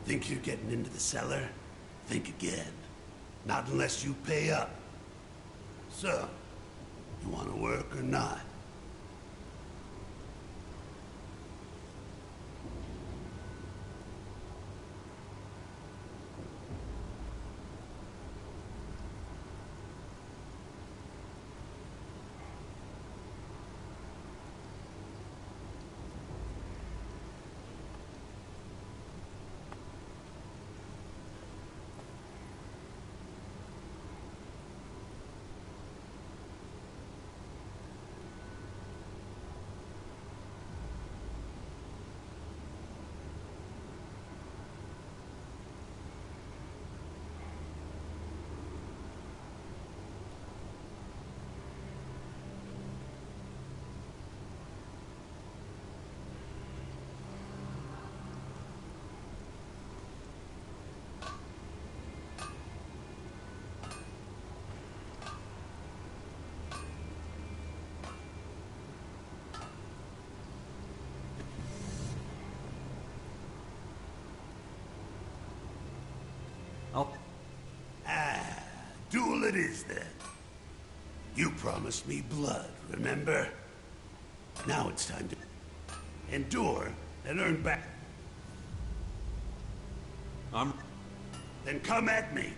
Think you're getting into the cellar? Think again. Not unless you pay up. So, you want to work or not? Duel it is, then. You promised me blood, remember? Now it's time to endure and earn back. Then come at me.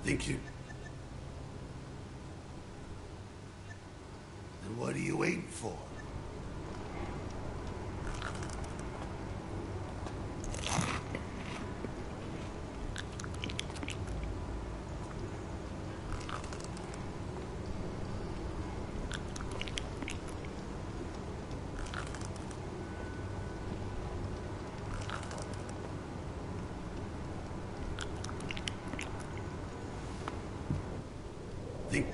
Think you... Then what are you waiting for? Think...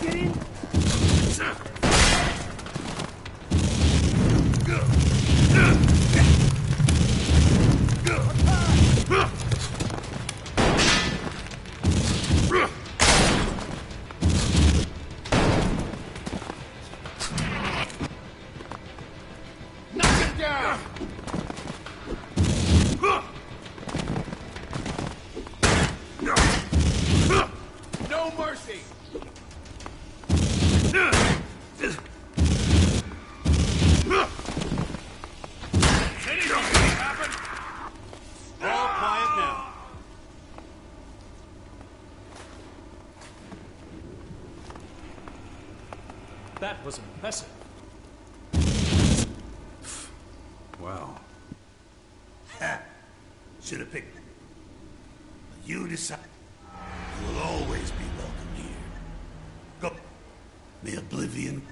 Get in! No mercy! Anything can happen! All quiet now. That was impressive. Wow. Ha! Should have picked... You decide. You will always be welcome here. Go. May oblivion...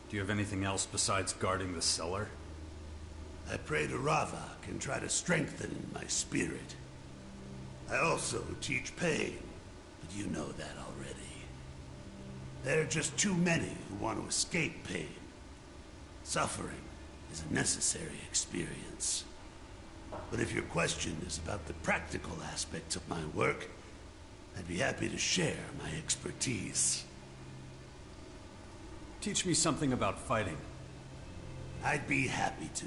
Do you have anything else besides guarding the cellar? I pray to Rava can try to strengthen my spirit. I also teach pain, but you know that already. There are just too many who want to escape pain. Suffering is a necessary experience. But if your question is about the practical aspects of my work, I'd be happy to share my expertise. Teach me something about fighting. I'd be happy to.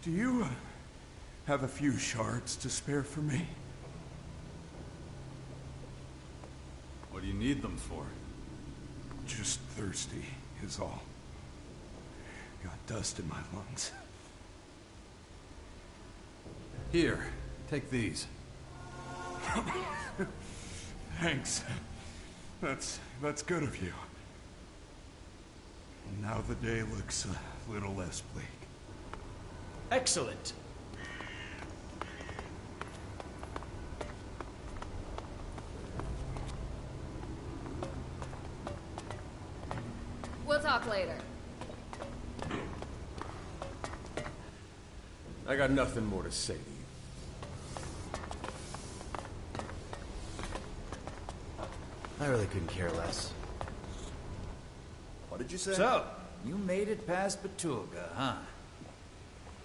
Do you have a few shards to spare for me? What do you need them for? Just thirsty, is all. Got dust in my lungs. Here, take these. Thanks. That's good of you. Now the day looks a little less bleak. Excellent. We'll talk later. I got nothing more to say to you. I really couldn't care less. What did you say? So, you made it past Betulga, huh?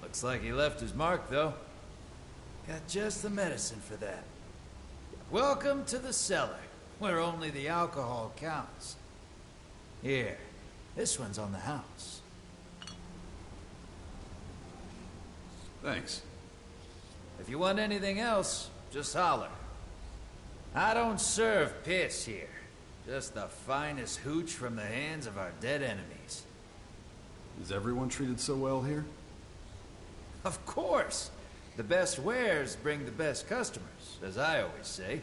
Looks like he left his mark, though. Got just the medicine for that. Welcome to the cellar, where only the alcohol counts. Here, this one's on the house. Thanks. If you want anything else, just holler. I don't serve piss here. Just the finest hooch from the hands of our dead enemies. Is everyone treated so well here? Of course! The best wares bring the best customers, as I always say.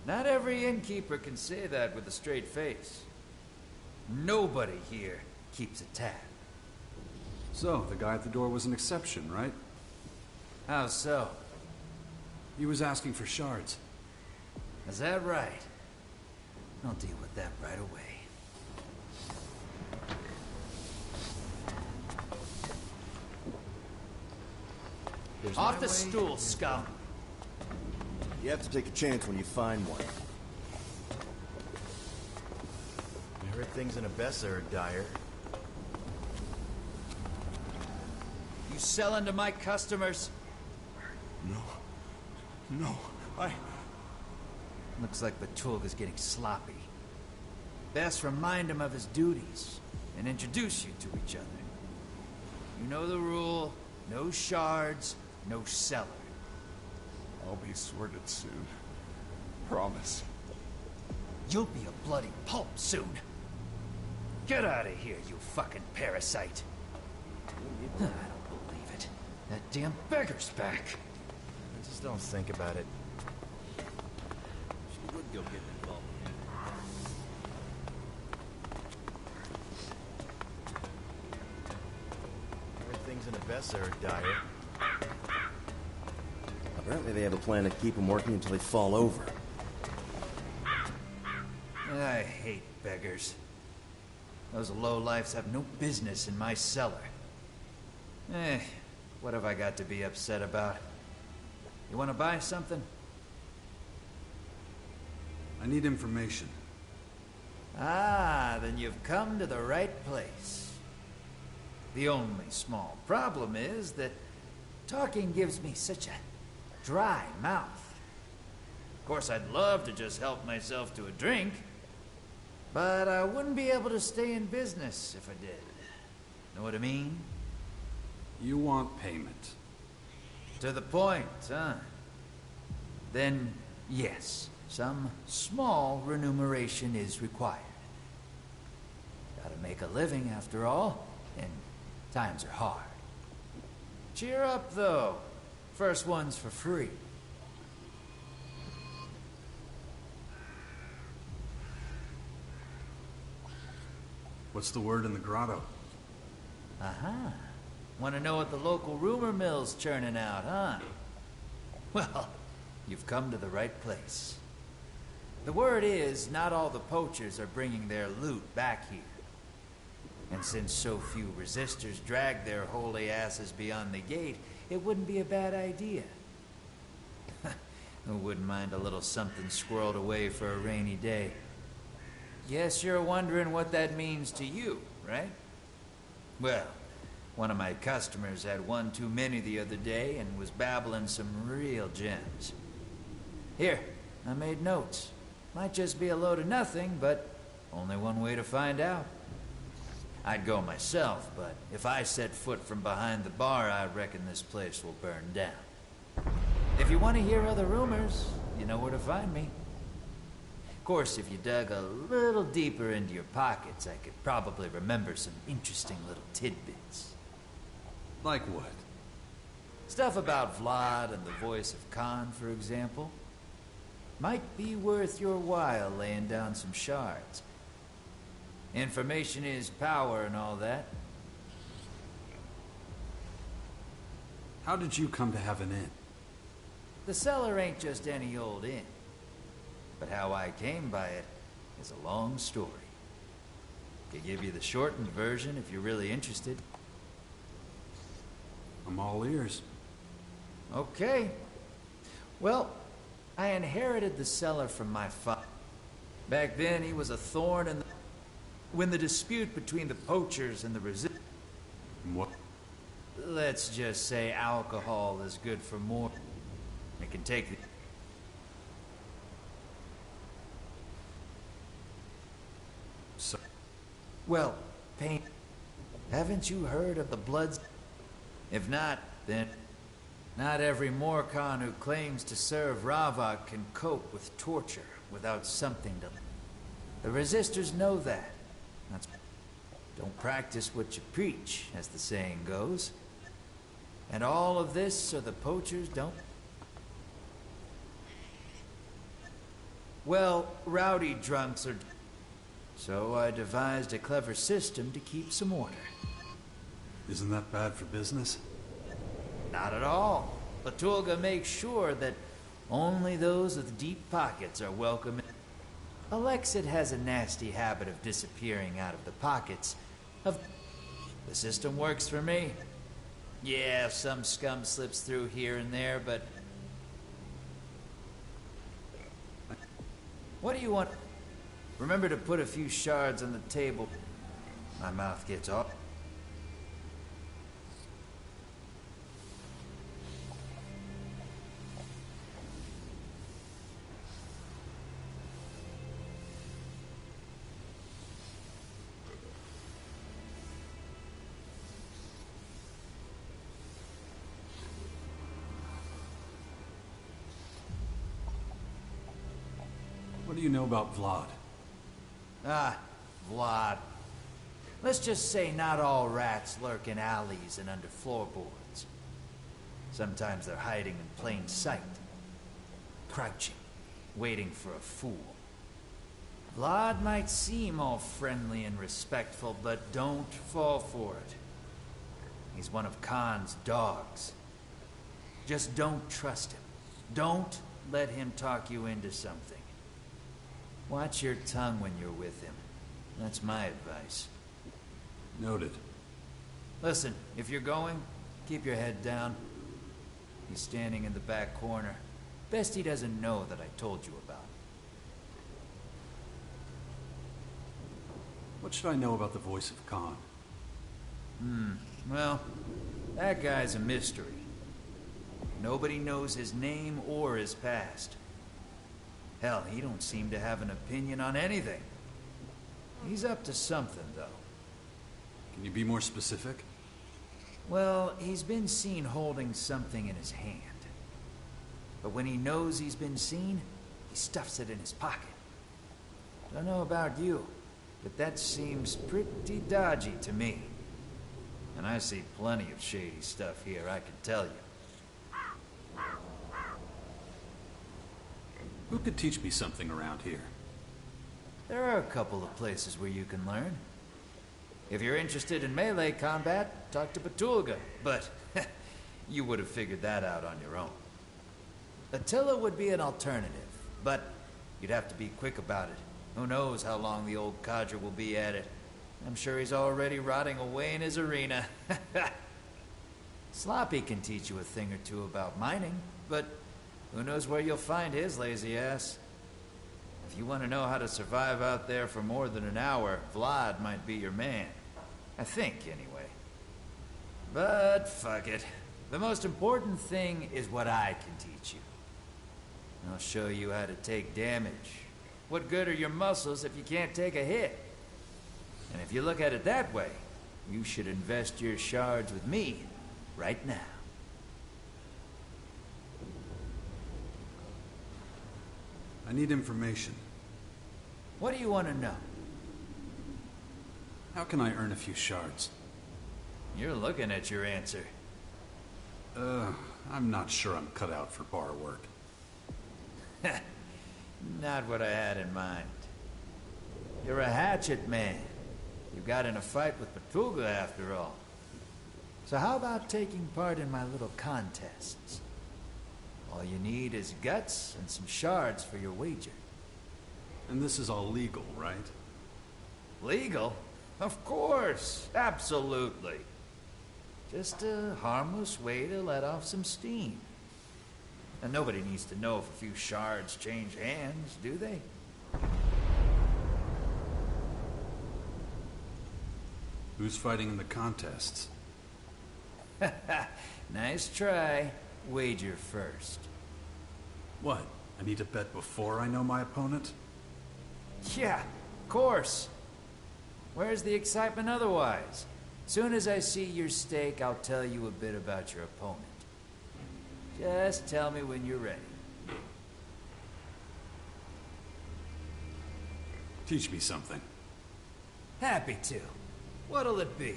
Not every innkeeper can say that with a straight face. Nobody here keeps a tab. So, the guy at the door was an exception, right? How so? He was asking for shards. Is that right? I'll deal with that right away. Off the stool, scum! You have to take a chance when you find one. I heard things in Abessa are dire. You selling to my customers? No, Looks like Betulga's getting sloppy. Best remind him of his duties, and introduce you to each other. You know the rule, no shards, no cellar. I'll be sorted soon. Promise. You'll be a bloody pulp soon. Get out of here, you fucking parasite. I don't believe it. That damn beggar's back. Just don't think about it. She would go get involved. I heard things in Abessa are dire. Apparently they have a plan to keep them working until they fall over. I hate beggars. Those lowlifes have no business in my cellar. What have I got to be upset about? You want to buy something? I need information. Ah, then you've come to the right place. The only small problem is that talking gives me such a dry mouth. course, I'd love to just help myself to a drink, but I wouldn't be able to stay in business if I did. Know what I mean? You want payment. To the point, huh? Then, yes, some small remuneration is required. Gotta make a living after all, and times are hard. Cheer up, though. First one's for free. What's the word in the grotto? Aha. Want to know what the local rumor mill's churning out, huh? Well, you've come to the right place. The word is, not all the poachers are bringing their loot back here. And since so few resistors drag their holy asses beyond the gate, it wouldn't be a bad idea. Who wouldn't mind a little something squirreled away for a rainy day? Guess you're wondering what that means to you, right? Well, one of my customers had one too many the other day and was babbling some real gems. Here, I made notes. Might just be a load of nothing, but only one way to find out. I'd go myself, but if I set foot from behind the bar, I reckon this place will burn down. If you want to hear other rumors, you know where to find me. Of course, if you dug a little deeper into your pockets, I could probably remember some interesting little tidbits. Like what? Stuff about Vlad and the voice of Khan, for example. Might be worth your while laying down some shards. Information is power and all that. How did you come to have an inn? The cellar ain't just any old inn. But how I came by it is a long story. Could give you the shortened version if you're really interested. I'm all ears. Okay. Well, I inherited the cellar from my father. Back then, he was a thorn in the... When the dispute between the poachers and the resistors... What? Let's just say alcohol is good for more. It can take the... So, Well, pain... Haven't you heard of the Bloods? If not, then... Not every Morcon who claims to serve Ravok can cope with torture without something to... The resistors know that. That's... Don't practice what you preach, as the saying goes. And all of this so the poachers don't... Well, rowdy drunks are... So I devised a clever system to keep some order. isn't that bad for business? Not at all. Latulga makes sure that only those with deep pockets are welcome. Elxe has a nasty habit of disappearing out of the pockets of... The system works for me. Yeah, some scum slips through here and there, but... What do you want? Remember to put a few shards on the table. My mouth gets off. What do you know about Vlad? Ah, Vlad. Let's just say not all rats lurk in alleys and under floorboards. Sometimes they're hiding in plain sight. Crouching, waiting for a fool. Vlad might seem all friendly and respectful, but don't fall for it. He's one of Khan's dogs. Just don't trust him. Don't let him talk you into something. Watch your tongue when you're with him. That's my advice. Noted. Listen, if you're going, keep your head down. He's standing in the back corner. Best he doesn't know that I told you about. What should I know about the voice of Khan? Well, that guy's a mystery. Nobody knows his name or his past. Hell, he don't seem to have an opinion on anything. He's up to something, though. Can you be more specific? Well, he's been seen holding something in his hand. But when he knows he's been seen, he stuffs it in his pocket. Don't know about you, but that seems pretty dodgy to me. And I see plenty of shady stuff here, I can tell you. Who could teach me something around here? There are a couple of places where you can learn. If you're interested in melee combat, talk to Petulga, but you would have figured that out on your own. Attila would be an alternative, but you'd have to be quick about it. Who knows how long the old codger will be at it. I'm sure he's already rotting away in his arena. Sloppy can teach you a thing or two about mining, but who knows where you'll find his lazy ass. If you want to know how to survive out there for more than an hour, Vlad might be your man. I think, anyway. But fuck it. The most important thing is what I can teach you. I'll show you how to take damage. What good are your muscles if you can't take a hit? And if you look at it that way, you should invest your shards with me right now. I need information. What do you want to know? How can I earn a few shards? You're looking at your answer. I'm not sure I'm cut out for bar work. Not what I had in mind. You're a hatchet man. You got in a fight with Petulga after all. So how about taking part in my little contests? All you need is guts and some shards for your wager. And this is all legal, right? Legal? Of course. Absolutely. Just a harmless way to let off some steam. And nobody needs to know if a few shards change hands, do they? Who's fighting in the contests? Nice try. Wager first. What? I need to bet before I know my opponent? Yeah, of course. Where's the excitement otherwise? Soon as I see your stake, I'll tell you a bit about your opponent. Just tell me when you're ready. Teach me something. Happy to. What'll it be?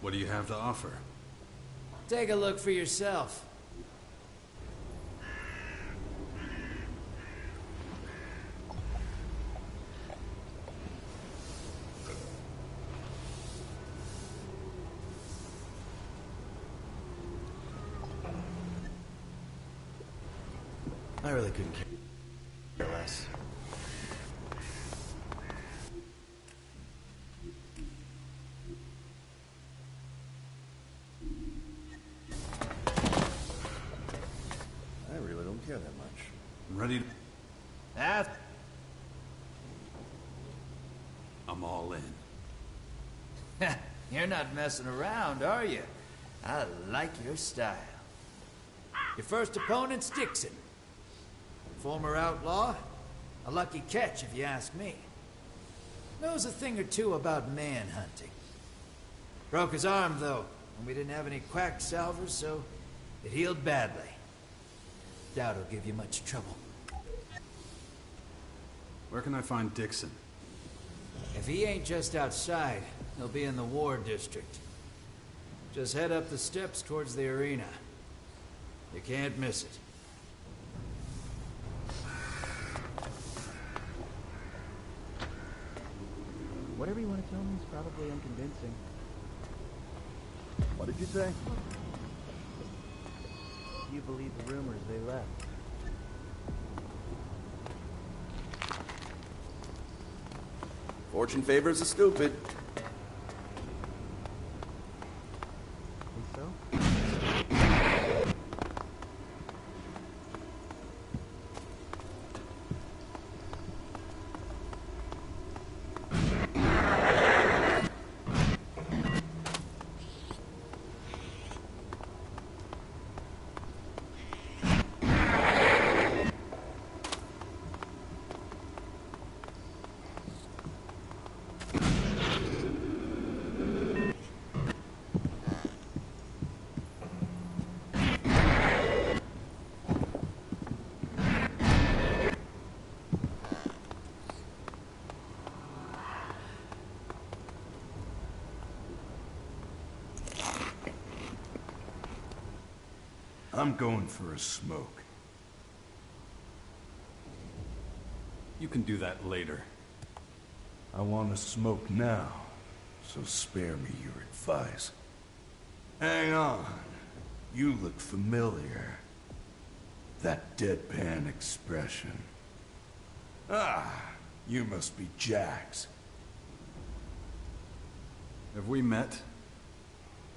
What do you have to offer? Take a look for yourself. I really couldn't care less. I really don't care that much. I'm ready to... Ah, I'm all in. you're not messing around, are you? I like your style. Your first opponent's Dixon. Former outlaw. A lucky catch, if you ask me. Knows a thing or two about manhunting. Broke his arm, though, and we didn't have any quack salvers, so it healed badly. Doubt it'll give you much trouble. Where can I find Dixon? If he ain't just outside, he'll be in the War District. Just head up the steps towards the arena. You can't miss it. Whatever you want to tell me is probably unconvincing. What did you say? Do you believe the rumors they left? Fortune favors the stupid. Think so? I'm going for a smoke. You can do that later. I want to smoke now, so spare me your advice. Hang on. You look familiar. That deadpan expression. Ah, you must be Jax. Have we met?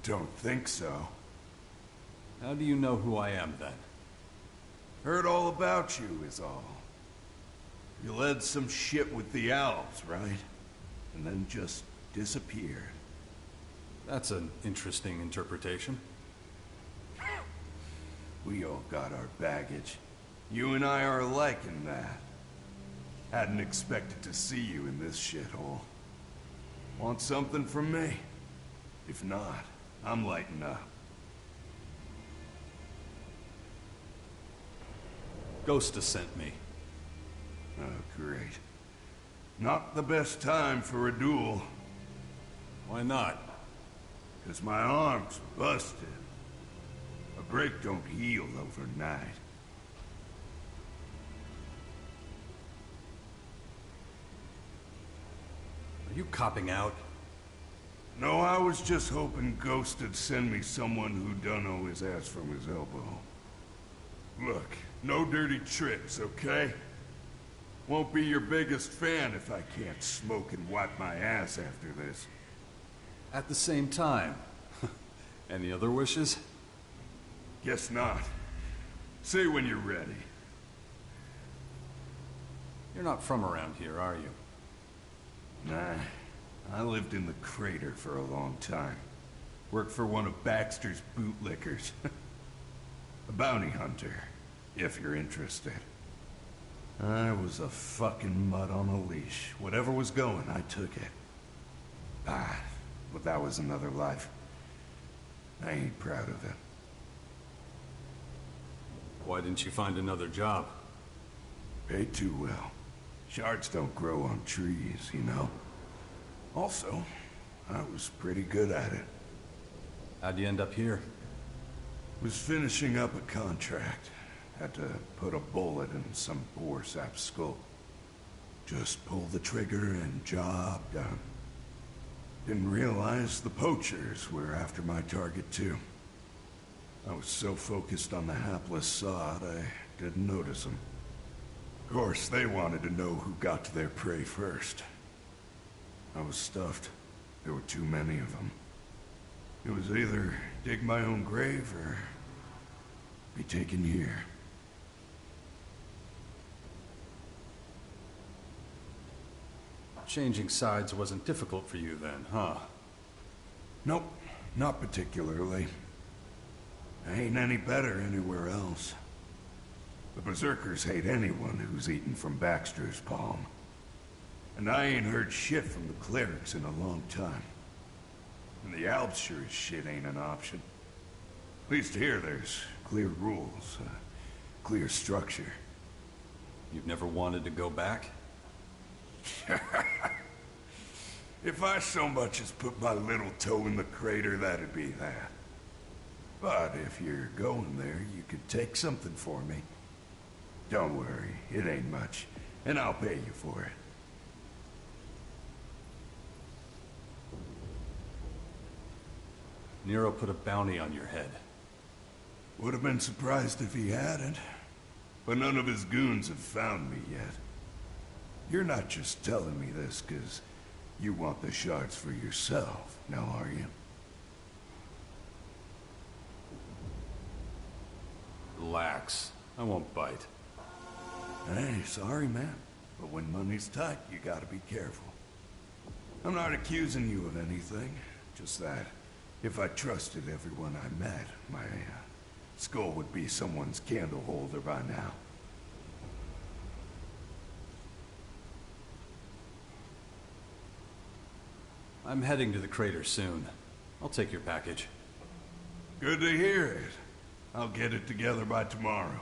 Don't think so. How do you know who I am, then? Heard all about you, is all. You led some shit with the Elves, right? And then just disappeared. That's an interesting interpretation. We all got our baggage. You and I are alike in that. Hadn't expected to see you in this shithole. Want something from me? If not, I'm lighting up. Ghosta sent me. Oh, great. Not the best time for a duel. Why not? 'Cause my arm's busted. A break don't heal overnight. Are you copping out? No, I was just hoping Ghost'd send me someone who don't know his ass from his elbow. Look, no dirty tricks, okay? Won't be your biggest fan if I can't smoke and wipe my ass after this. At the same time. Any other wishes? Guess not. Say when you're ready. You're not from around here, are you? Nah, I lived in the crater for a long time. Worked for one of Baxter's bootlickers. A bounty hunter, if you're interested. I was a fucking mutt on a leash. Whatever was going, I took it. Ah, but that was another life. I ain't proud of it. Why didn't you find another job? Paid too well. Shards don't grow on trees, you know. Also, I was pretty good at it. How'd you end up here? Was finishing up a contract. Had to put a bullet in some poor sap's skull. Just pull the trigger and job done. Didn't realize the poachers were after my target too. I was so focused on the hapless sod, I didn't notice them. Of course, they wanted to know who got to their prey first. I was stuffed. There were too many of them. It was either dig my own grave or be taken here. Changing sides wasn't difficult for you then, huh? Nope, not particularly. I ain't any better anywhere else. The Berserkers hate anyone who's eaten from Baxter's palm. And I ain't heard shit from the clerics in a long time. And the Alps sure as shit ain't an option. At least here there's clear rules, clear structure. You've never wanted to go back? If I so much as put my little toe in the crater, that'd be that. But if you're going there, you could take something for me. Don't worry, it ain't much, and I'll pay you for it. Nero put a bounty on your head. Would have been surprised if he hadn't. But none of his goons have found me yet. You're not just telling me this 'cause You want the shards for yourself, now are you? Relax. I won't bite. Hey, sorry, man. But when money's tight, you gotta be careful. I'm not accusing you of anything. Just that, if I trusted everyone I met, my skull would be someone's candle holder by now. I'm heading to the crater soon. I'll take your package. Good to hear it. I'll get it together by tomorrow.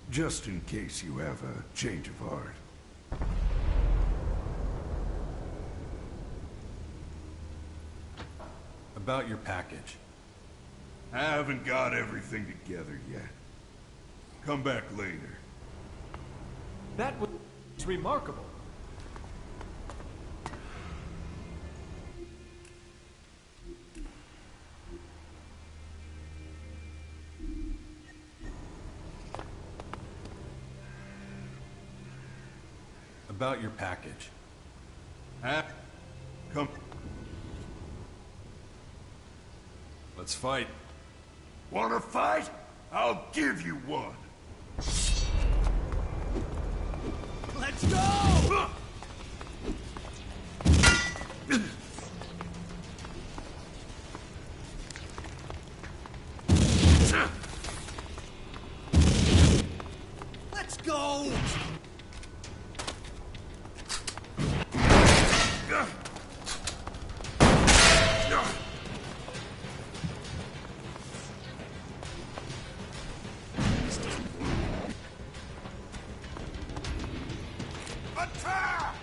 Just in case you have a change of heart. About your package. I haven't got everything together yet. Come back later. That was remarkable. About your package. Come. Let's fight. Wanna fight? I'll give you one. Let's go! Let's go! Attack!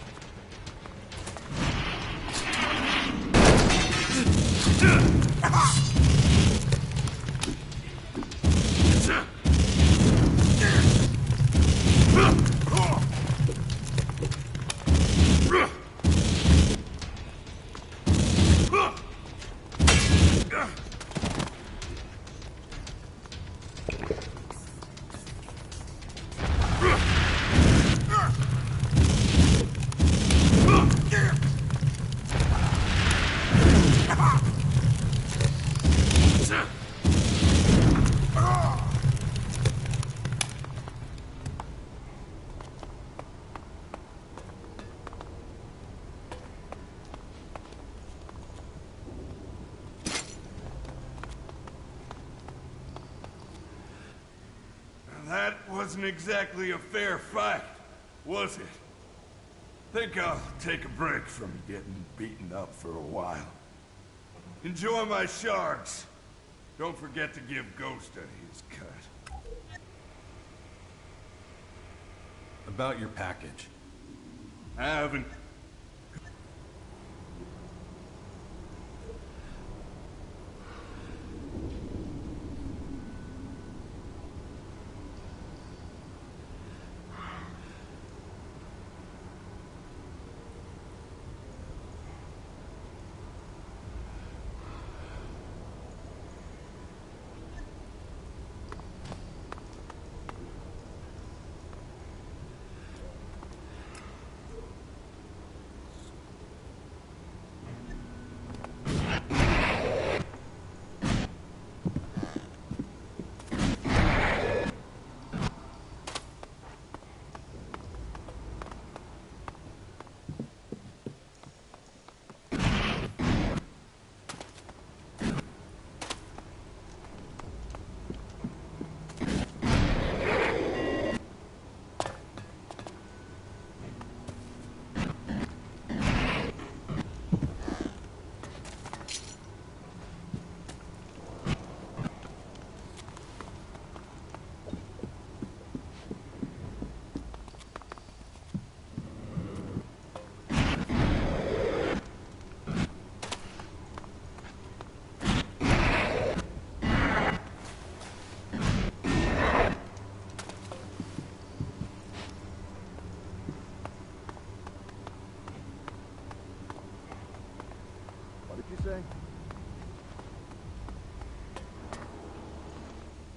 That wasn't exactly a fair fight, was it? Think I'll take a break from getting beaten up for a while. Enjoy my shards. Don't forget to give Ghost his cut. About your package. I haven't...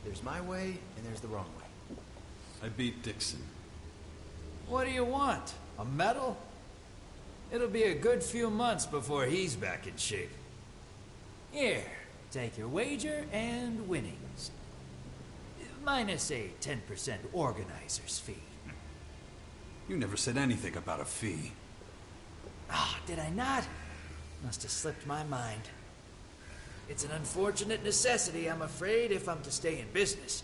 There's my way, and there's the wrong way. I beat Dixon. What do you want? A medal? It'll be a good few months before he's back in shape. Here, take your wager and winnings. Minus a 10% organizer's fee. You never said anything about a fee. Ah, did I not? Must have slipped my mind. It's an unfortunate necessity, I'm afraid, if I'm to stay in business.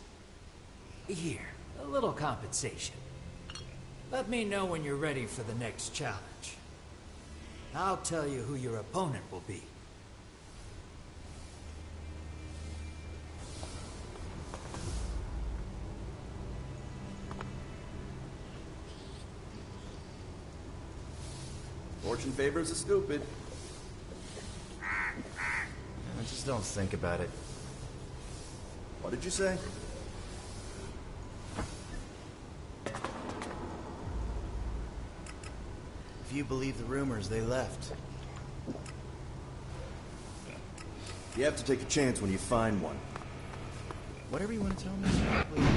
Here, a little compensation. Let me know when you're ready for the next challenge. I'll tell you who your opponent will be. Fortune favors the stupid. Just don't think about it. What did you say? If you believe the rumors, they left. You have to take a chance when you find one. Whatever you want to tell me, sir, please.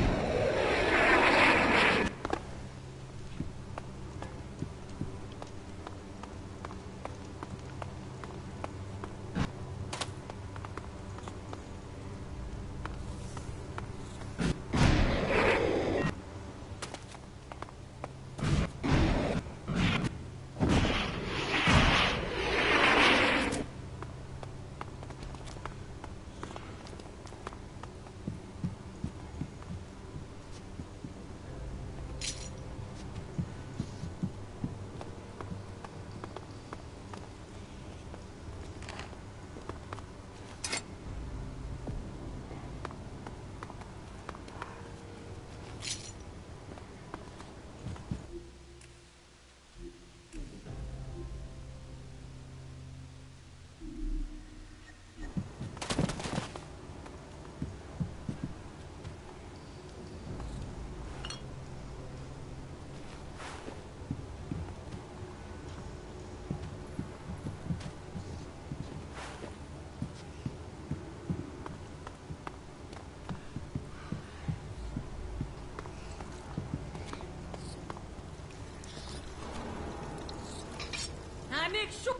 I make sure.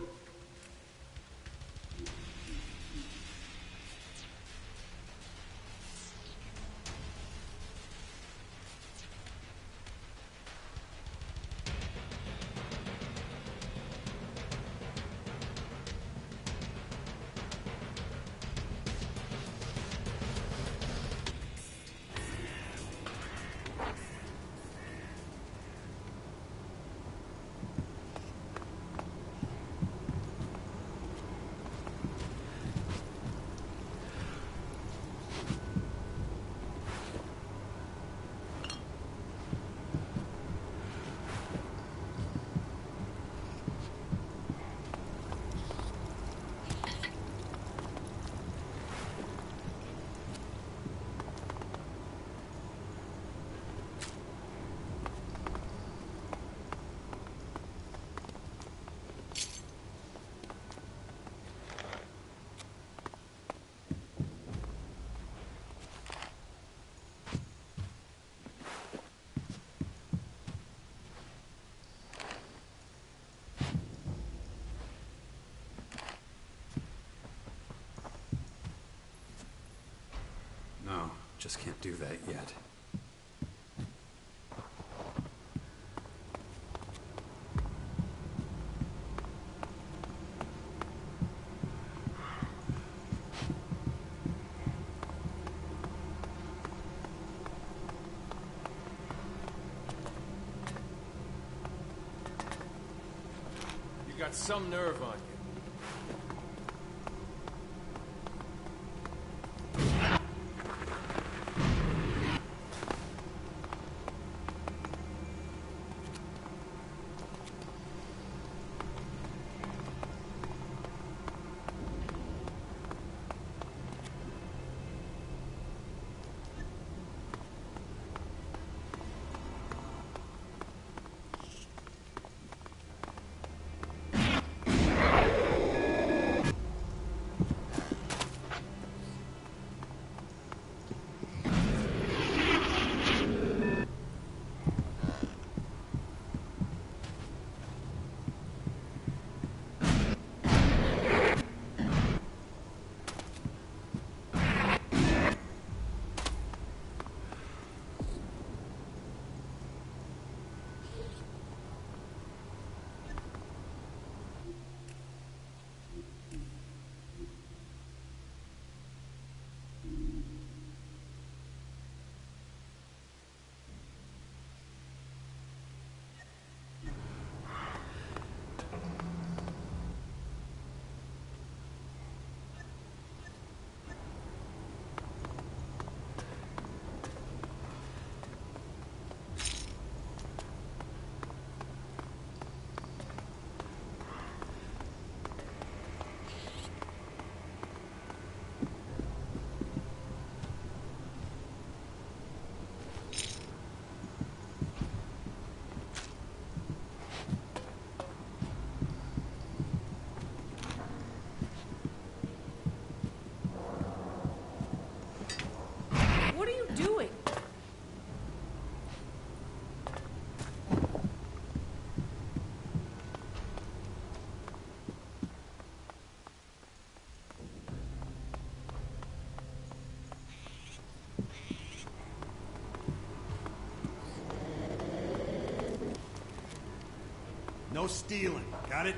No, just can't do that yet. You got some nerve on you. No stealing. Got it?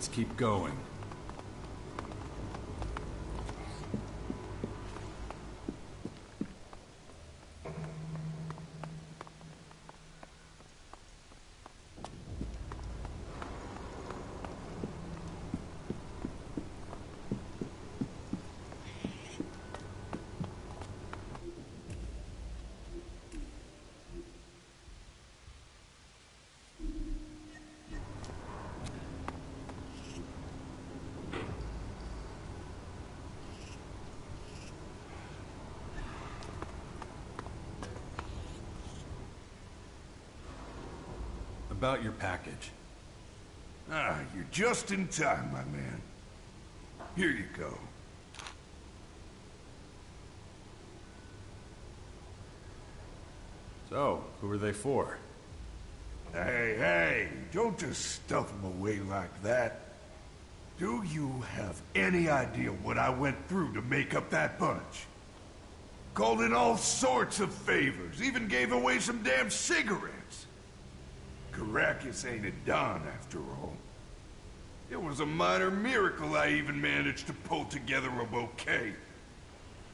Let's keep going. About your package. Ah, you're just in time, my man. Here you go. So, who are they for? Hey, don't just stuff them away like that. Do you have any idea what I went through to make up that bunch? Called in all sorts of favors, even gave away some damn cigarettes. Caracas ain't a Don, after all. It was a minor miracle I even managed to pull together a bouquet.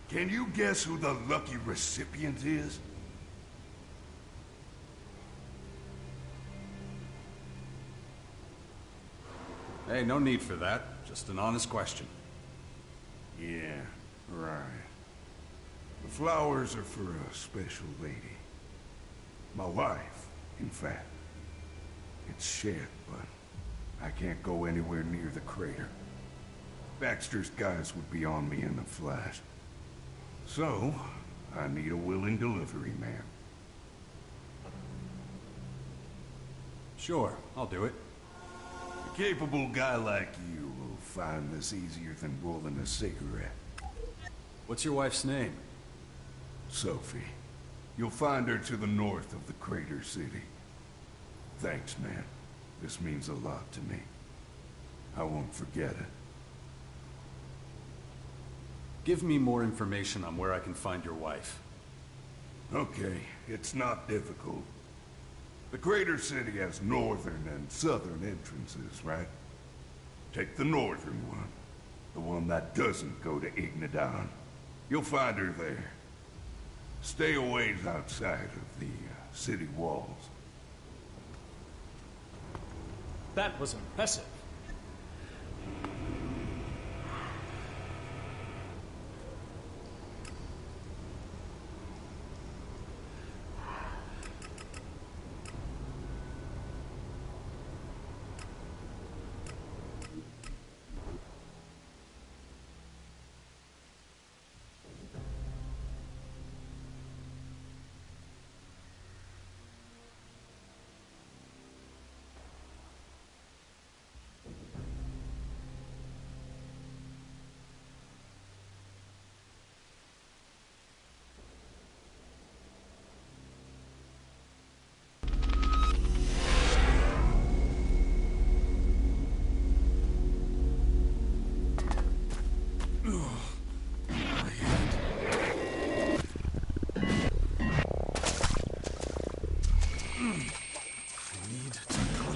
Can you guess who the lucky recipient is? Hey, no need for that. Just an honest question. Yeah, right. The flowers are for a special lady. My wife, in fact. It's shit, but I can't go anywhere near the crater. Baxter's guys would be on me in a flash. So, I need a willing delivery man. Sure, I'll do it. A capable guy like you will find this easier than rolling a cigarette. What's your wife's name? Sophie. You'll find her to the north of the crater city. Thanks, man. This means a lot to me. I won't forget it. Give me more information on where I can find your wife. Okay, it's not difficult. The crater city has northern and southern entrances, right? Take the northern one. The one that doesn't go to Ignadon. You'll find her there. Stay a ways outside of the city walls. That was impressive.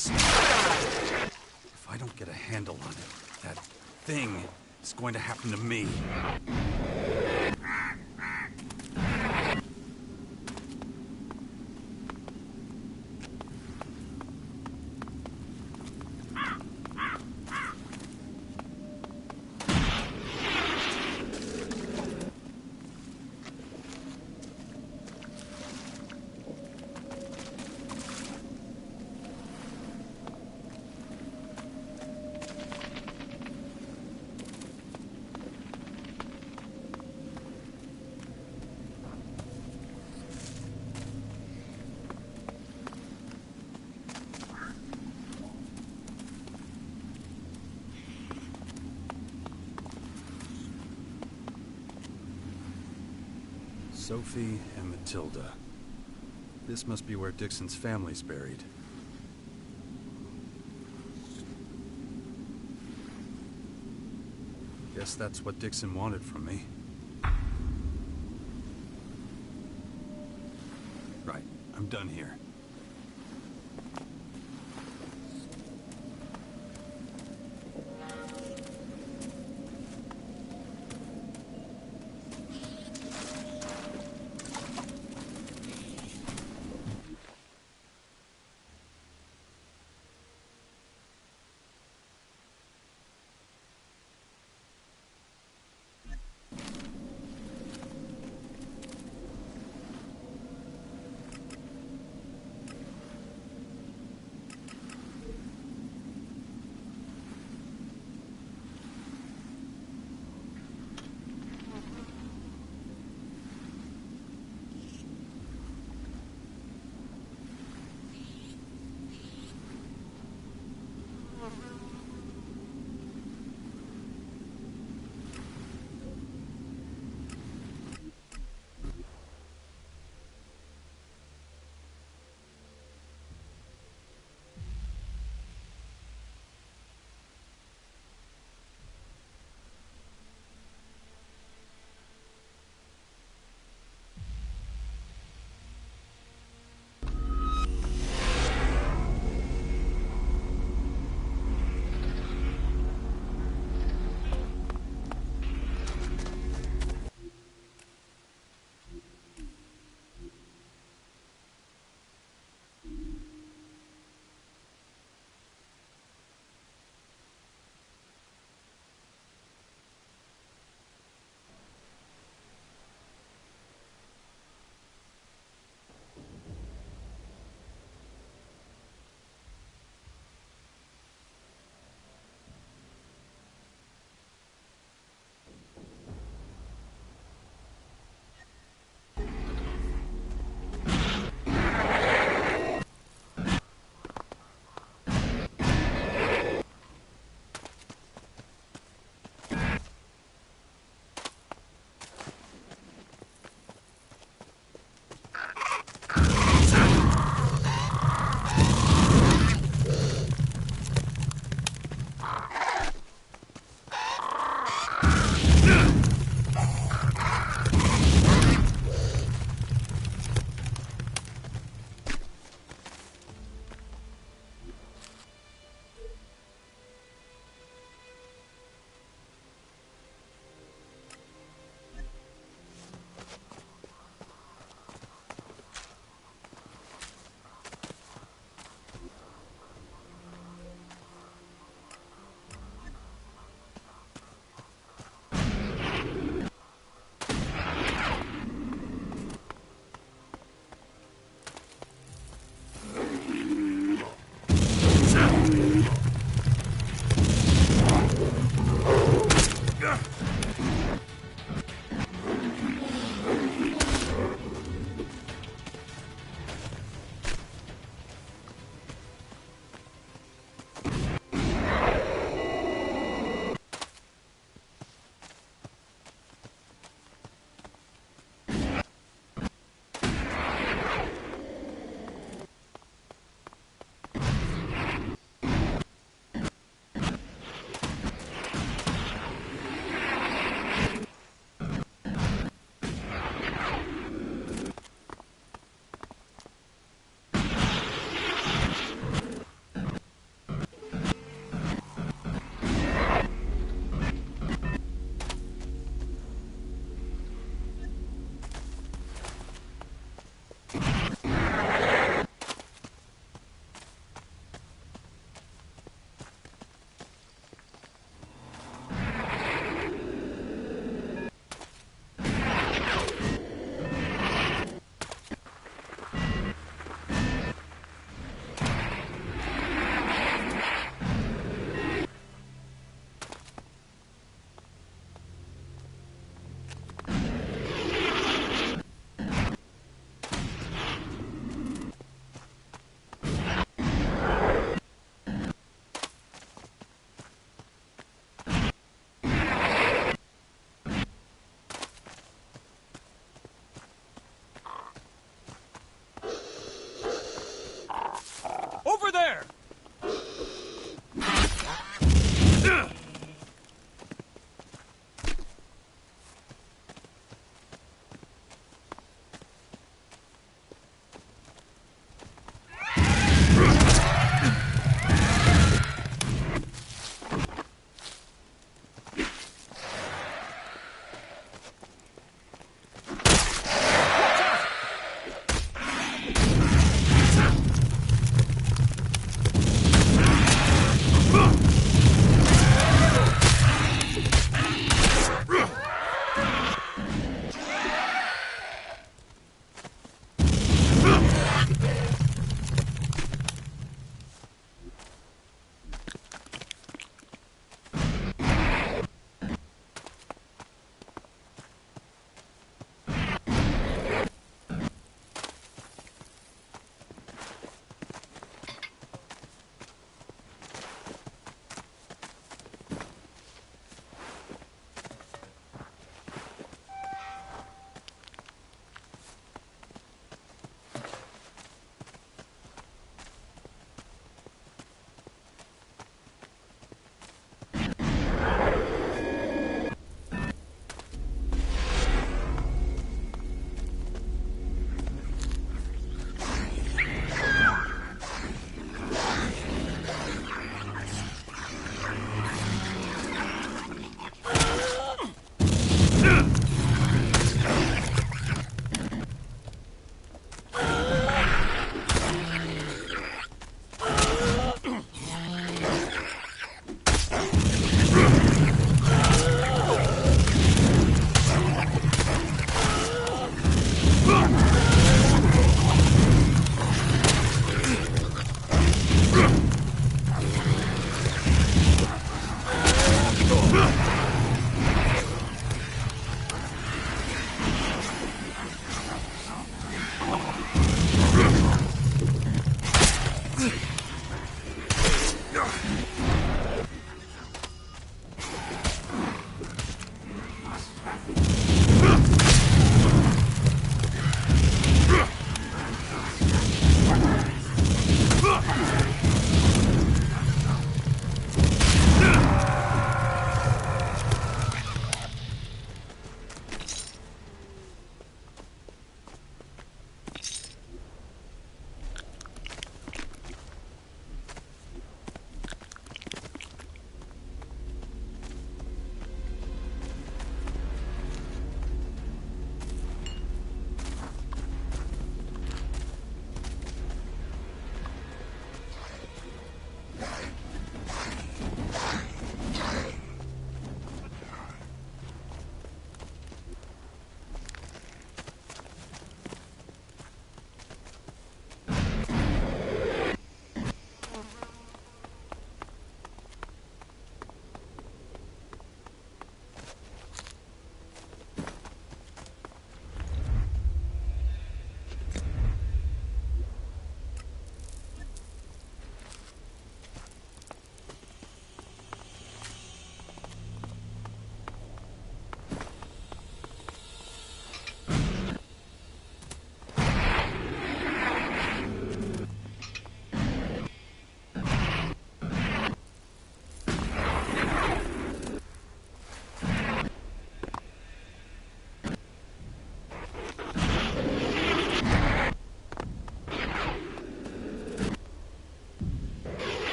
If I don't get a handle on it, that thing is going to happen to me. Sophie and Matilda. This must be where Dixon's family's buried. Guess that's what Dixon wanted from me. Right, I'm done here.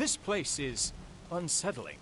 This place is unsettling.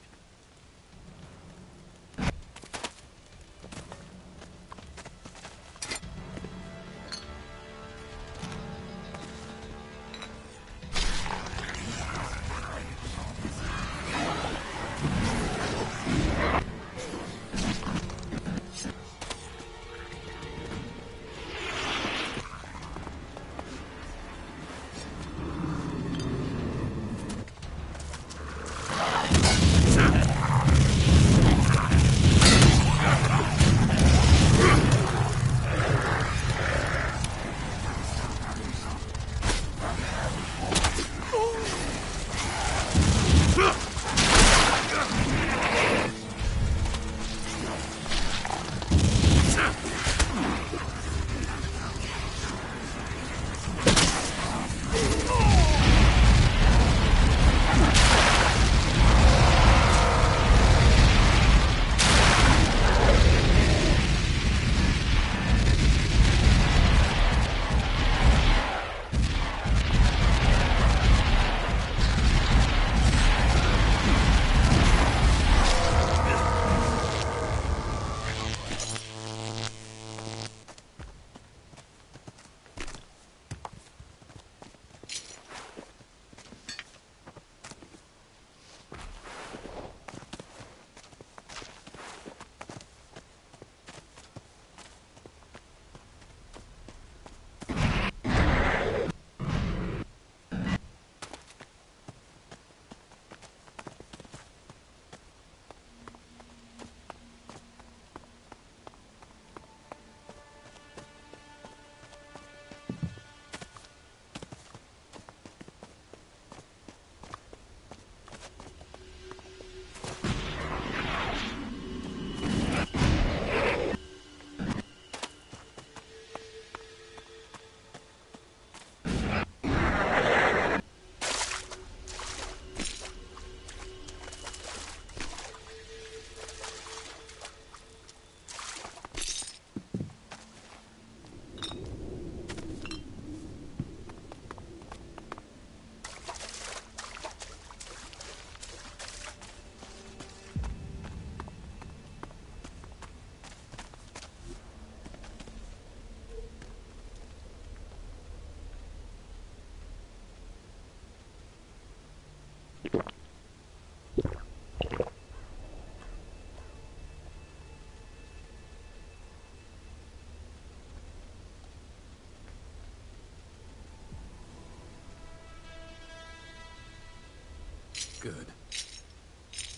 Good.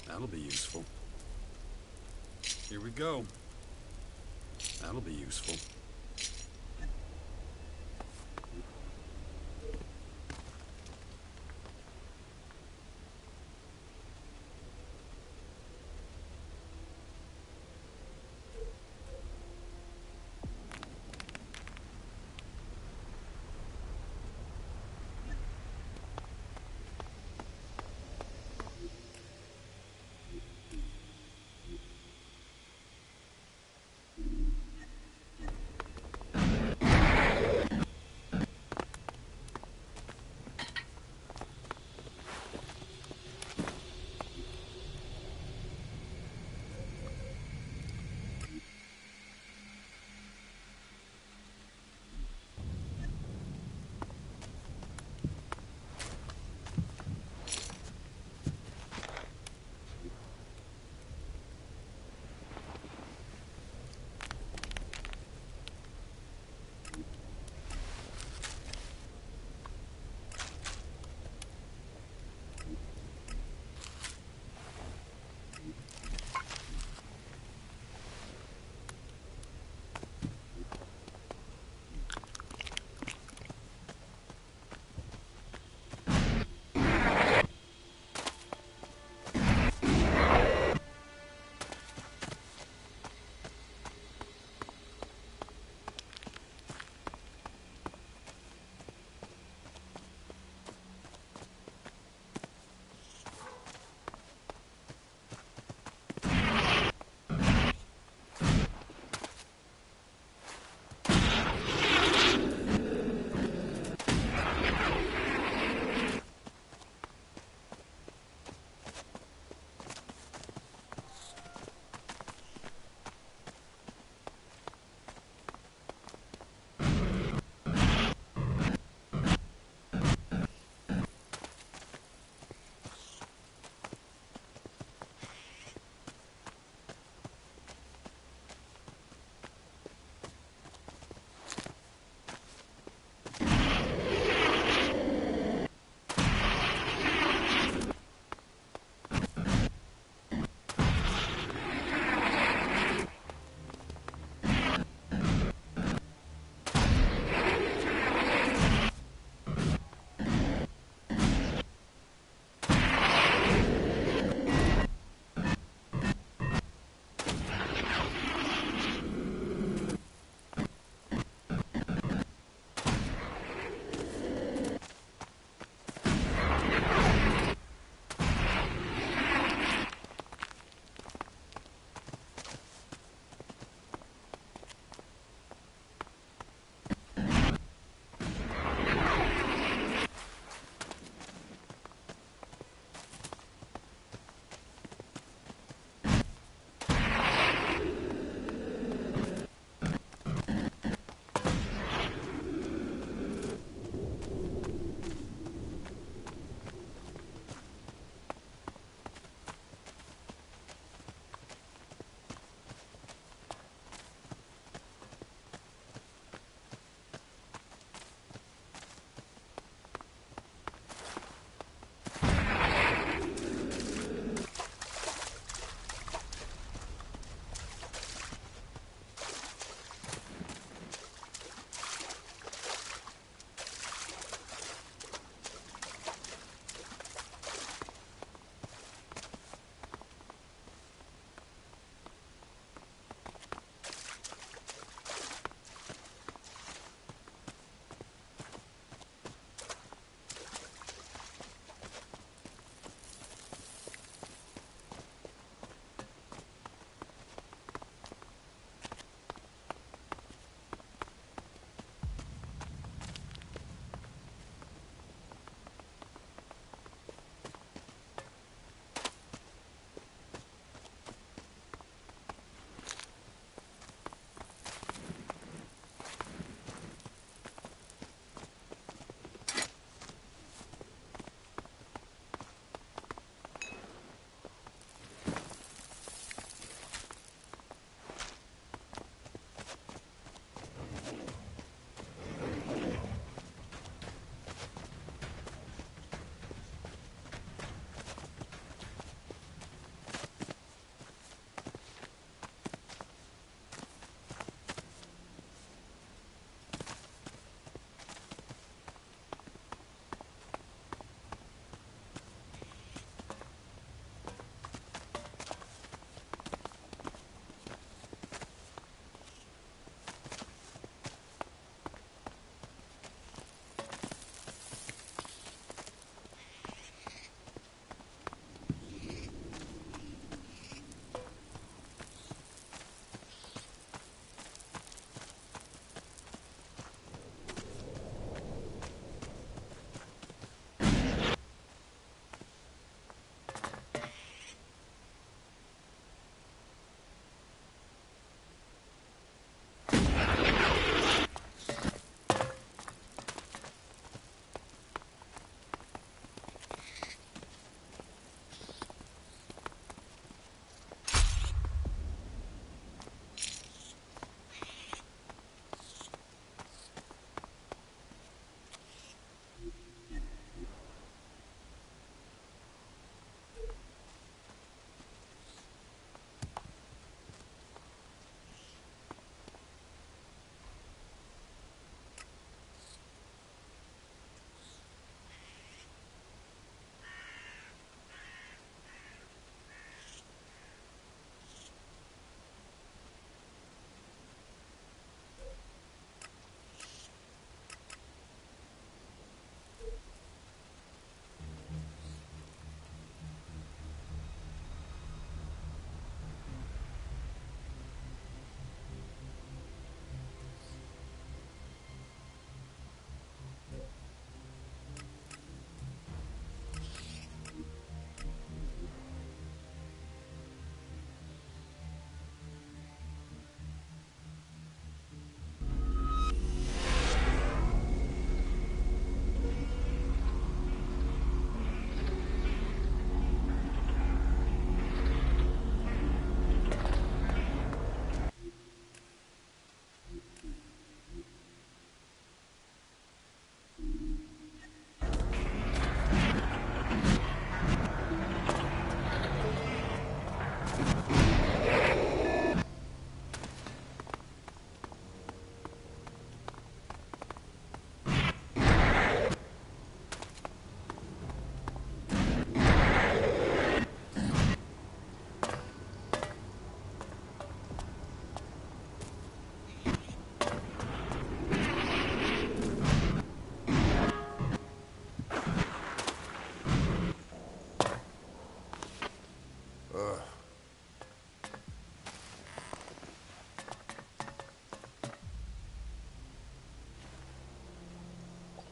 That'll be useful. Here we go. That'll be useful.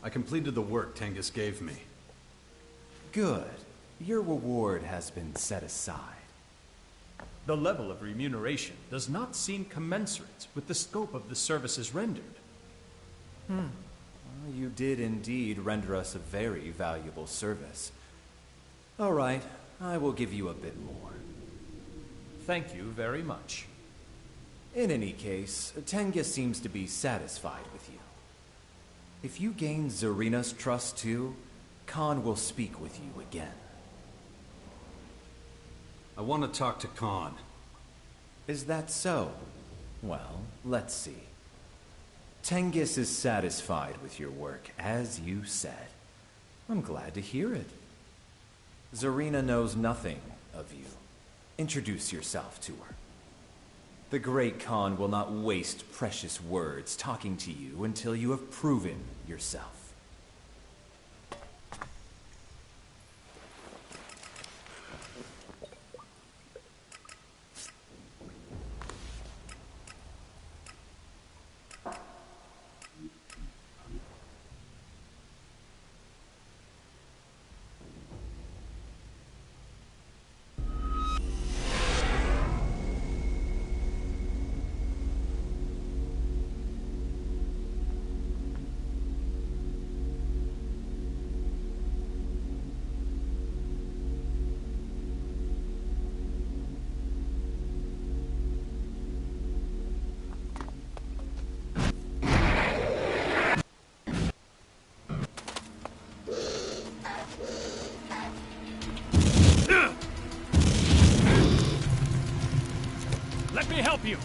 I completed the work Tengus gave me. Good. Your reward has been set aside. The level of remuneration does not seem commensurate with the scope of the services rendered. Well, you did indeed render us a very valuable service. All right, I will give you a bit more. Thank you very much. In any case, Tengus seems to be satisfied with you. If you gain Zarina's trust too, Khan will speak with you again. I want to talk to Khan. Is that so? Well, let's see. Tengus is satisfied with your work, as you said. I'm glad to hear it. Zarina knows nothing of you. Introduce yourself to her. The great Khan will not waste precious words talking to you until you have proven yourself. Let me help you!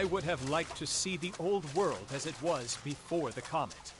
I would have liked to see the old world as it was before the comet.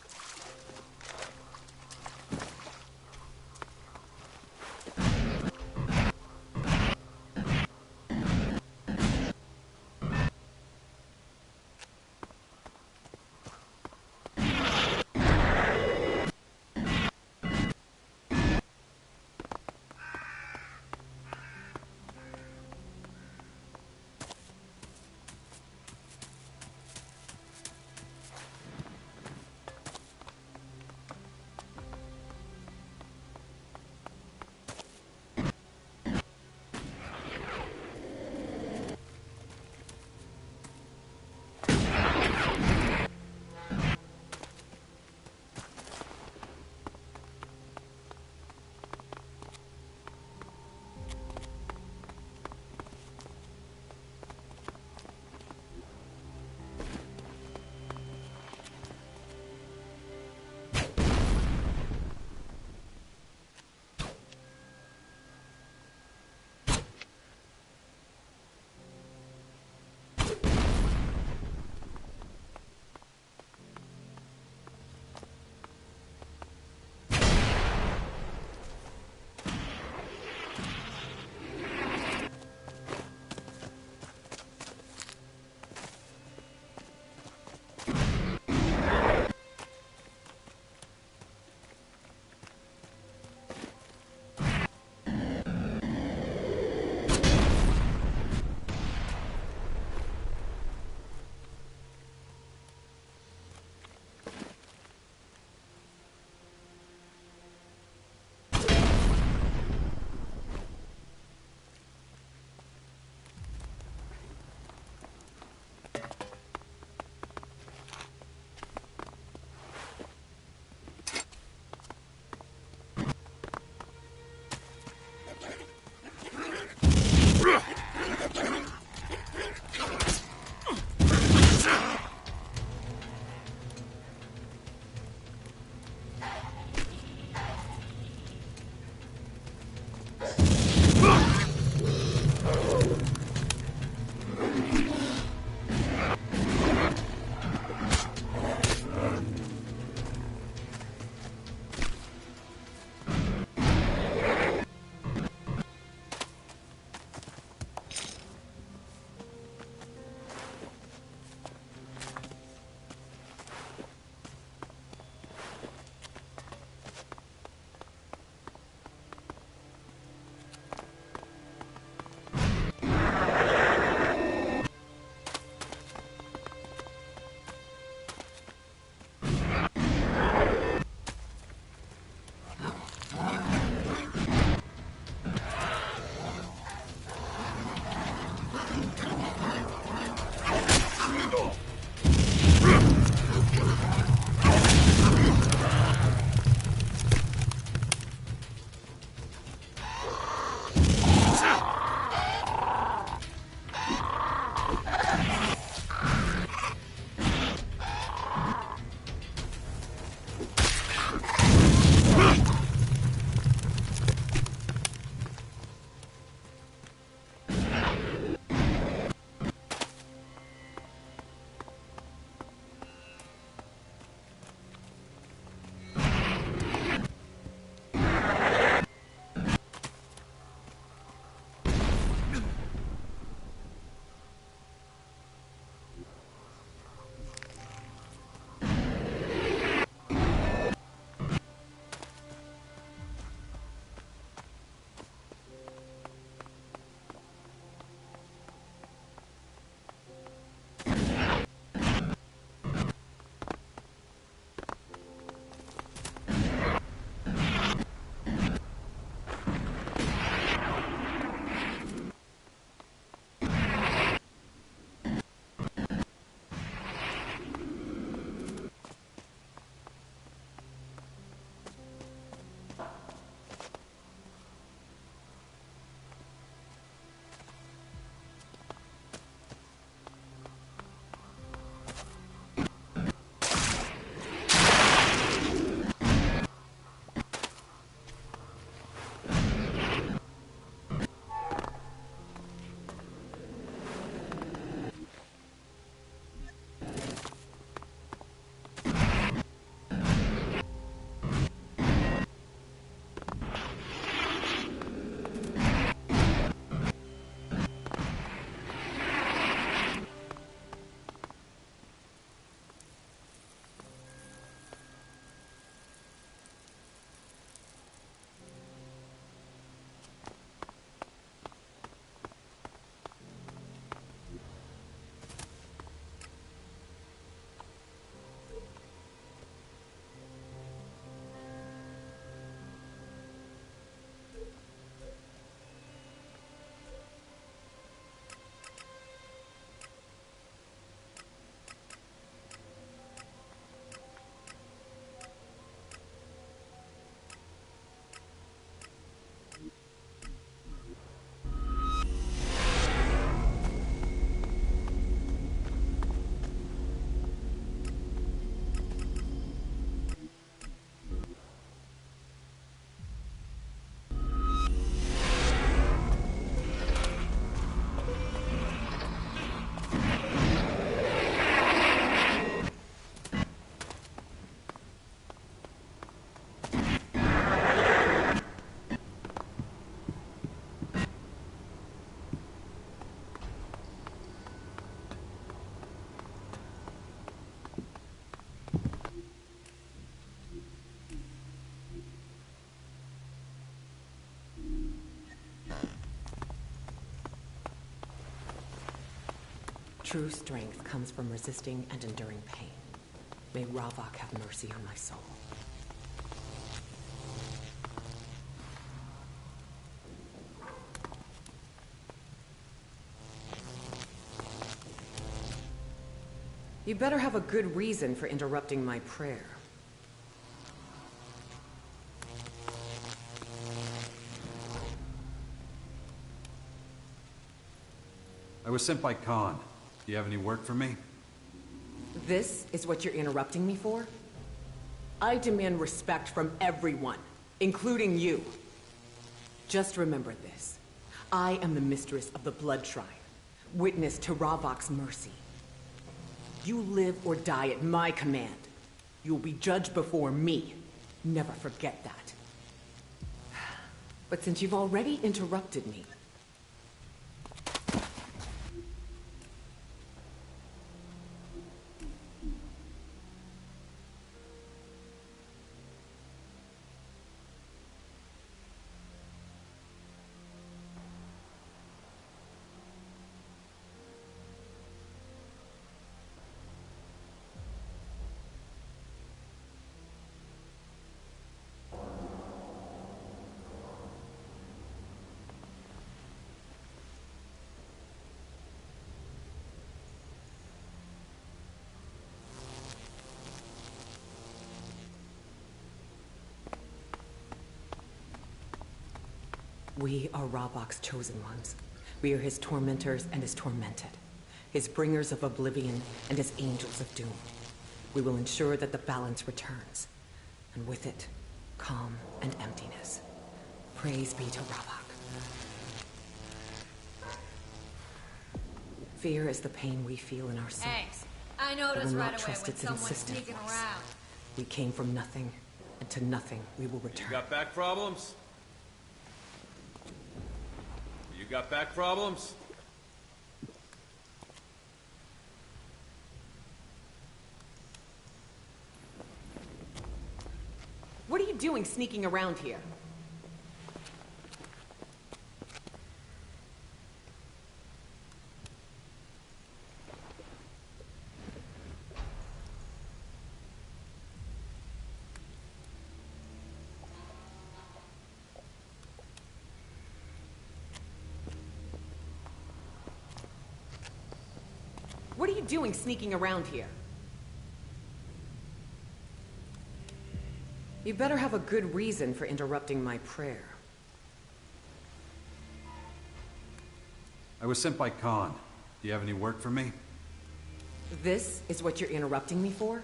True strength comes from resisting and enduring pain. May Ravok have mercy on my soul. You better have a good reason for interrupting my prayer. I was sent by Khan. Do you have any work for me? This is what you're interrupting me for? I demand respect from everyone, including you. Just remember this. I am the mistress of the Blood Shrine, witness to Ravok's mercy. You live or die at my command. You will be judged before me. Never forget that. But since you've already interrupted me, we are Ravok's chosen ones. We are his tormentors and his tormented, his bringers of oblivion and his angels of doom. We will ensure that the balance returns, and with it, calm and emptiness. Praise be to Ravok. Fear is the pain we feel in our souls. Hey, I noticed right away when someone's sneaking voice. around. We came from nothing, and to nothing we will return. You got back problems? You got back problems? What are you doing sneaking around here? What are you doing sneaking around here? You better have a good reason for interrupting my prayer. I was sent by Khan. Do you have any work for me? This is what you're interrupting me for?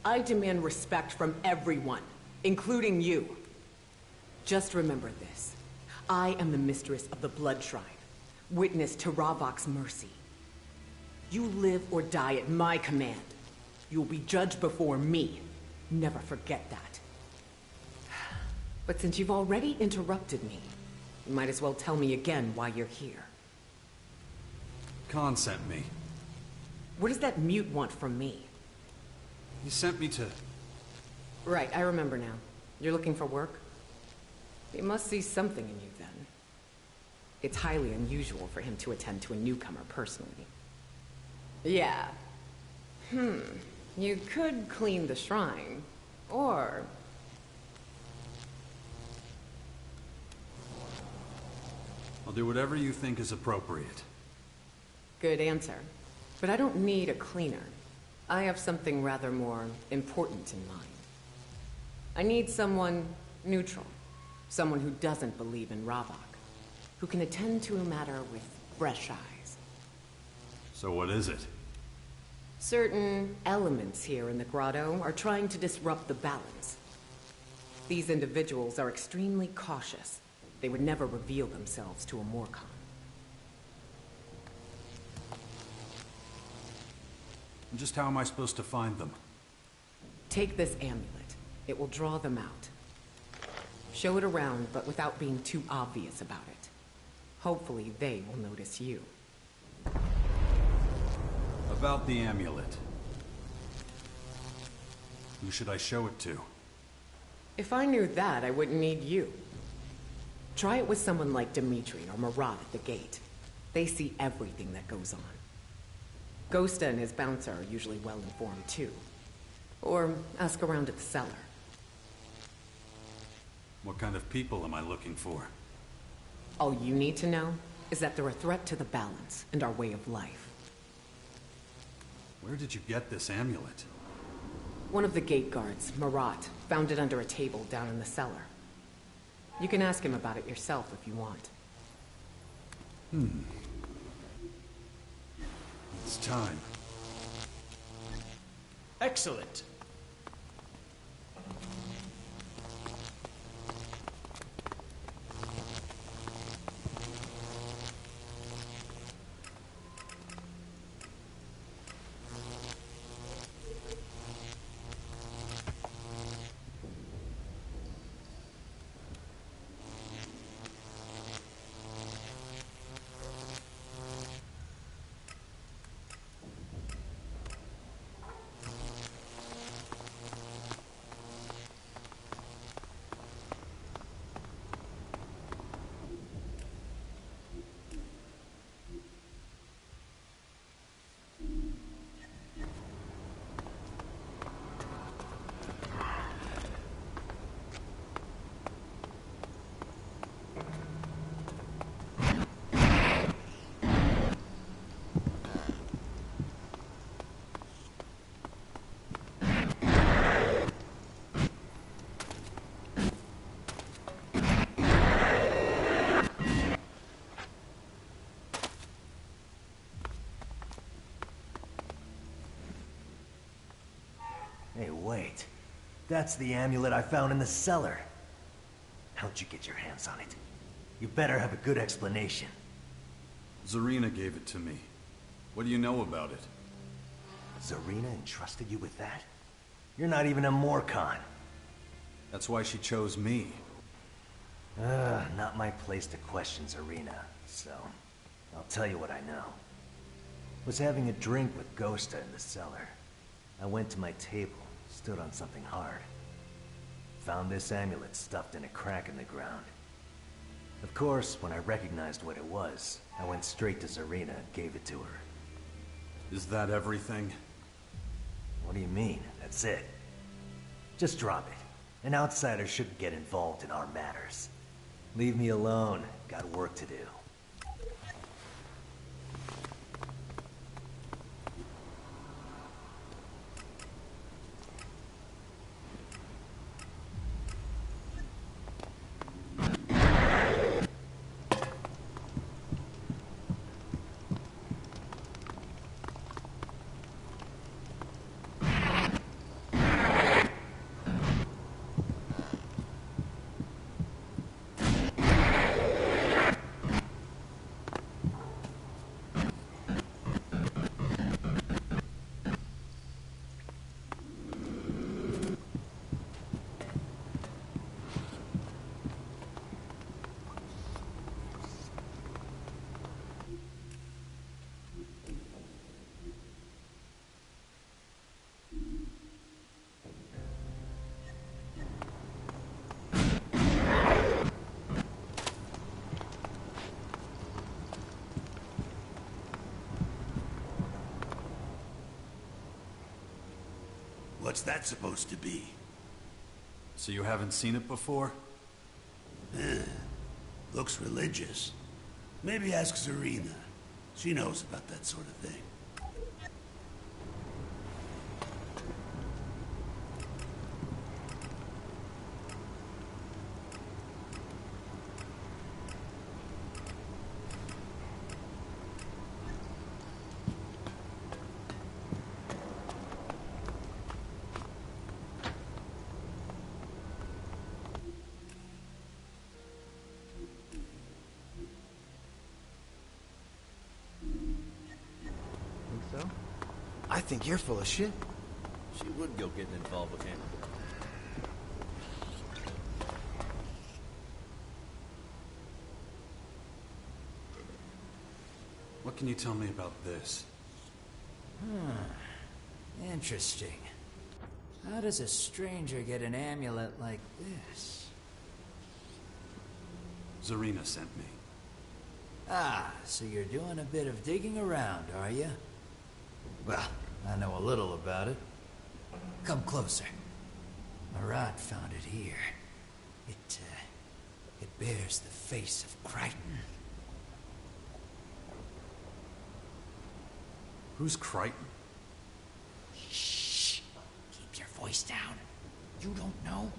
I demand respect from everyone, including you. Just remember this. I am the mistress of the Blood Shrine, witness to Ravok's mercy. You live or die at my command. You will be judged before me. Never forget that. But since you've already interrupted me, you might as well tell me again why you're here. Khan sent me. What does that mute want from me? He sent me to... Right, I remember now. You're looking for work? He must see something in you then. It's highly unusual for him to attend to a newcomer personally. Yeah. You could clean the shrine, or... I'll do whatever you think is appropriate. Good answer. But I don't need a cleaner. I have something rather more important in mind. I need someone neutral. Someone who doesn't believe in Ravok. Who can attend to a matter with fresh eyes. So what is it? Certain elements here in the grotto are trying to disrupt the balance. These individuals are extremely cautious. They would never reveal themselves to a Morcon. Just how am I supposed to find them? Take this amulet. It will draw them out. Show it around, but without being too obvious about it. Hopefully they will notice you. About the amulet. Who should I show it to? If I knew that, I wouldn't need you. Try it with someone like Dimitri or Marat at the gate. They see everything that goes on. Ghosta and his bouncer are usually well informed too. Or ask around at the cellar. What kind of people am I looking for? All you need to know is that they're a threat to the balance and our way of life. Where did you get this amulet? One of the gate guards, Marat, found it under a table down in the cellar. You can ask him about it yourself if you want. It's time. Excellent. Hey, wait. That's the amulet I found in the cellar. How'd you get your hands on it? You better have a good explanation. Zarina gave it to me. What do you know about it? Zarina entrusted you with that? You're not even a Morcon. That's why she chose me. Not my place to question Zarina, so I'll tell you what I know. Was having a drink with Ghosta in the cellar. I went to my table, stood on something hard. Found this amulet stuffed in a crack in the ground. Of course, when I recognized what it was, I went straight to Zarina and gave it to her. Is that everything? What do you mean? That's it. Just drop it. An outsider shouldn't get involved in our matters. Leave me alone. Got work to do. What's that supposed to be? So you haven't seen it before? Looks religious. Maybe ask Zarina. She knows about that sort of thing. I think you're full of shit. She would go getting involved with him. What can you tell me about this? Interesting. How does a stranger get an amulet like this? Zarina sent me. Ah, so you're doing a bit of digging around, are you? Well, I know a little about it. Come closer. Marat found it here. It bears the face of Crichton. Who's Crichton? Shh! Keep your voice down. You don't know?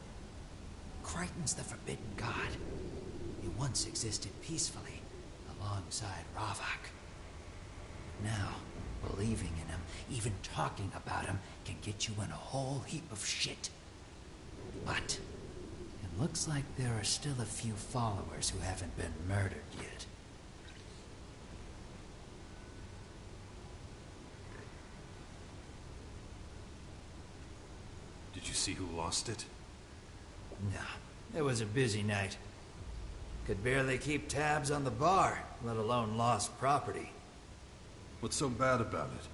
Crichton's the Forbidden God. He once existed peacefully, alongside Ravak. Now, believing in him, even talking about him, can get you in a whole heap of shit. But it looks like there are still a few followers who haven't been murdered yet. Did you see who lost it? No, it was a busy night. Could barely keep tabs on the bar, let alone lost property. What's so bad about it?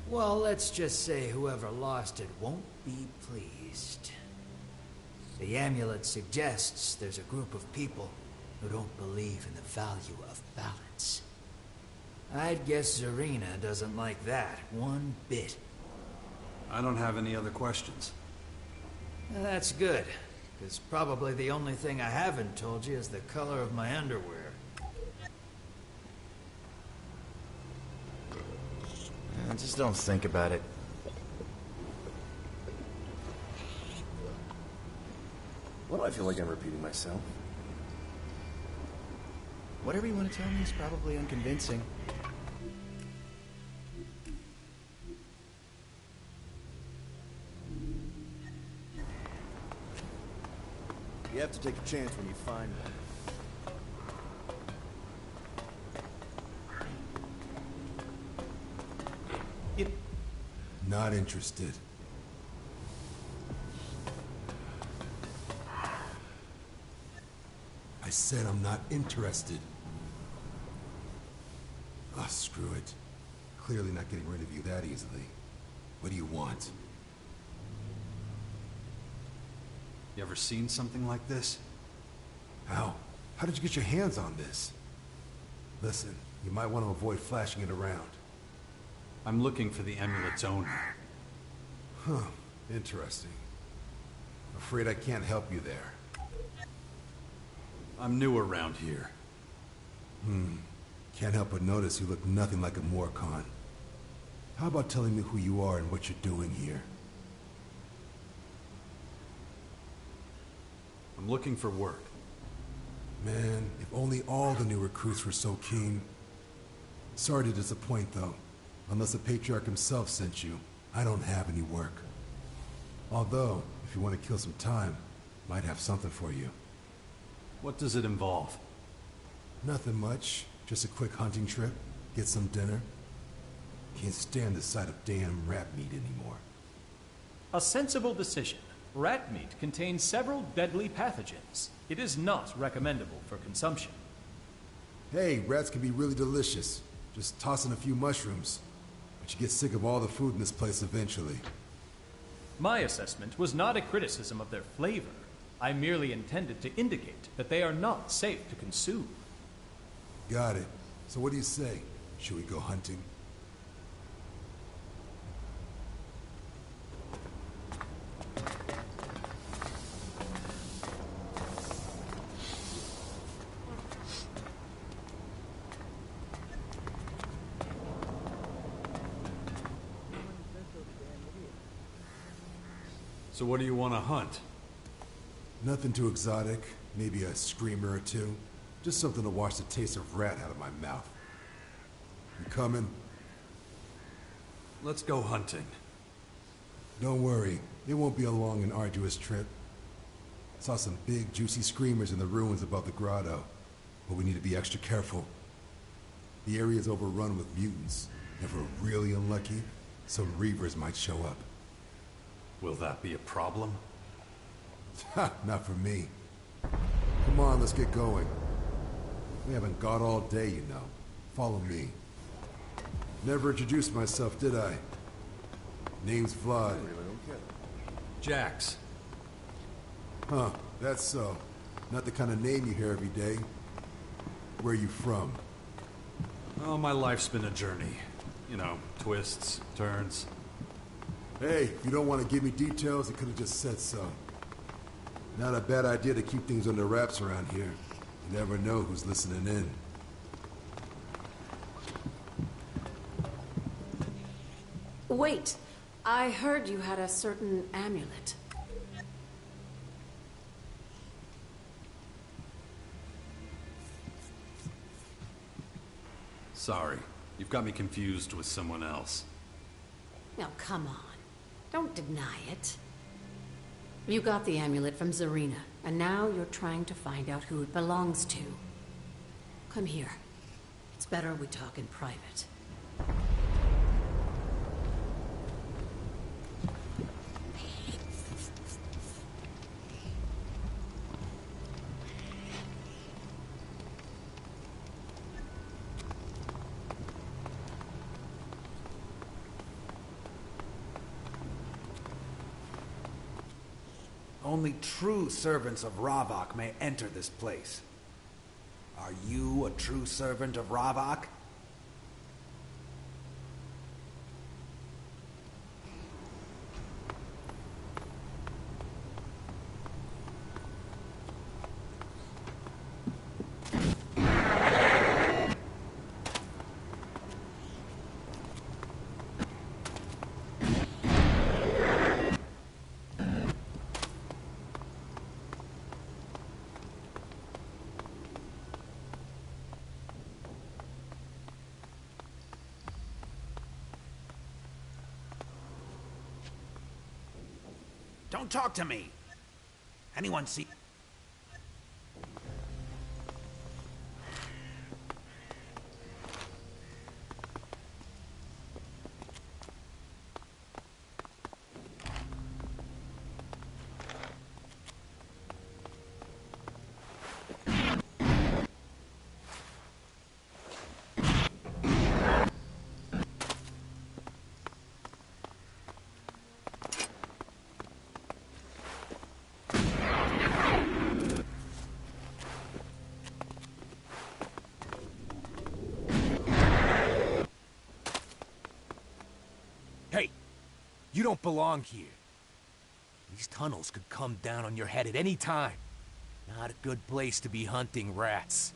Well, let's just say whoever lost it won't be pleased. The amulet suggests there's a group of people who don't believe in the value of balance. I'd guess Zarina doesn't like that one bit. I don't have any other questions. That's good, because probably the only thing I haven't told you is the color of my underwear. Just don't think about it. Why do I feel like I'm repeating myself? Whatever you want to tell me is probably unconvincing. You have to take a chance when you find one. Not interested. I said I'm not interested. Ah, screw it. Clearly not getting rid of you that easily. What do you want? You ever seen something like this? How? How did you get your hands on this? Listen, you might want to avoid flashing it around. I'm looking for the amulet's owner. Huh. Interesting. Afraid I can't help you there. I'm new around here. Can't help but notice you look nothing like a Morcon. How about telling me who you are and what you're doing here? I'm looking for work. Man, if only all the new recruits were so keen. Sorry to disappoint, though. Unless the Patriarch himself sent you, I don't have any work. Although, if you want to kill some time, might have something for you. What does it involve? Nothing much. Just a quick hunting trip. Get some dinner. Can't stand the sight of damn rat meat anymore. A sensible decision. Rat meat contains several deadly pathogens. It is not recommendable for consumption. Hey, rats can be really delicious. Just toss in a few mushrooms. But you get sick of all the food in this place eventually. My assessment was not a criticism of their flavor. I merely intended to indicate that they are not safe to consume. Got it. So what do you say? Should we go hunting? So what do you want to hunt? Nothing too exotic. Maybe a screamer or two. Just something to wash the taste of rat out of my mouth. You coming? Let's go hunting. Don't worry. It won't be a long and arduous trip. Saw some big, juicy screamers in the ruins above the grotto. But we need to be extra careful. The area's overrun with mutants. If we're really unlucky, some Reavers might show up. Will that be a problem? Ha! Not for me. Come on, let's get going. We haven't got all day, you know. Follow me. Never introduced myself, did I? Name's Vlad. Jax. Huh, that's so. Not the kind of name you hear every day. Where are you from? Oh, my life's been a journey. You know, twists, turns. Hey, if you don't want to give me details, you could have just said so. Not a bad idea to keep things under wraps around here. You never know who's listening in. Wait, I heard you had a certain amulet. Sorry, you've got me confused with someone else. Now, come on. Don't deny it. You got the amulet from Zarina, and now you're trying to find out who it belongs to. Come here. It's better we talk in private. Only true servants of Ravok may enter this place. Are you a true servant of Ravok? Don't talk to me. Anyone see... Hey, you don't belong here. These tunnels could come down on your head at any time. Not a good place to be hunting rats.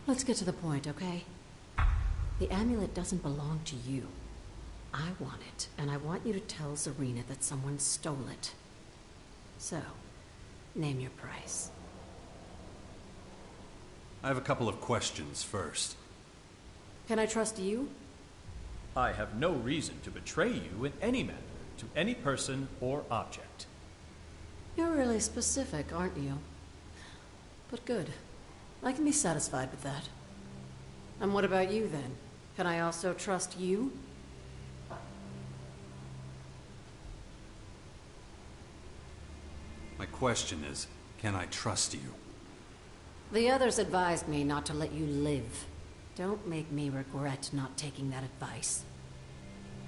Let's get to the point, okay? The amulet doesn't belong to you. I want it, and I want you to tell Zarina that someone stole it. So, name your price. I have a couple of questions first. Can I trust you? I have no reason to betray you in any manner, to any person or object. You're really specific, aren't you? But good. I can be satisfied with that. And what about you, then? Can I also trust you? My question is, can I trust you? The others advised me not to let you live. Don't make me regret not taking that advice.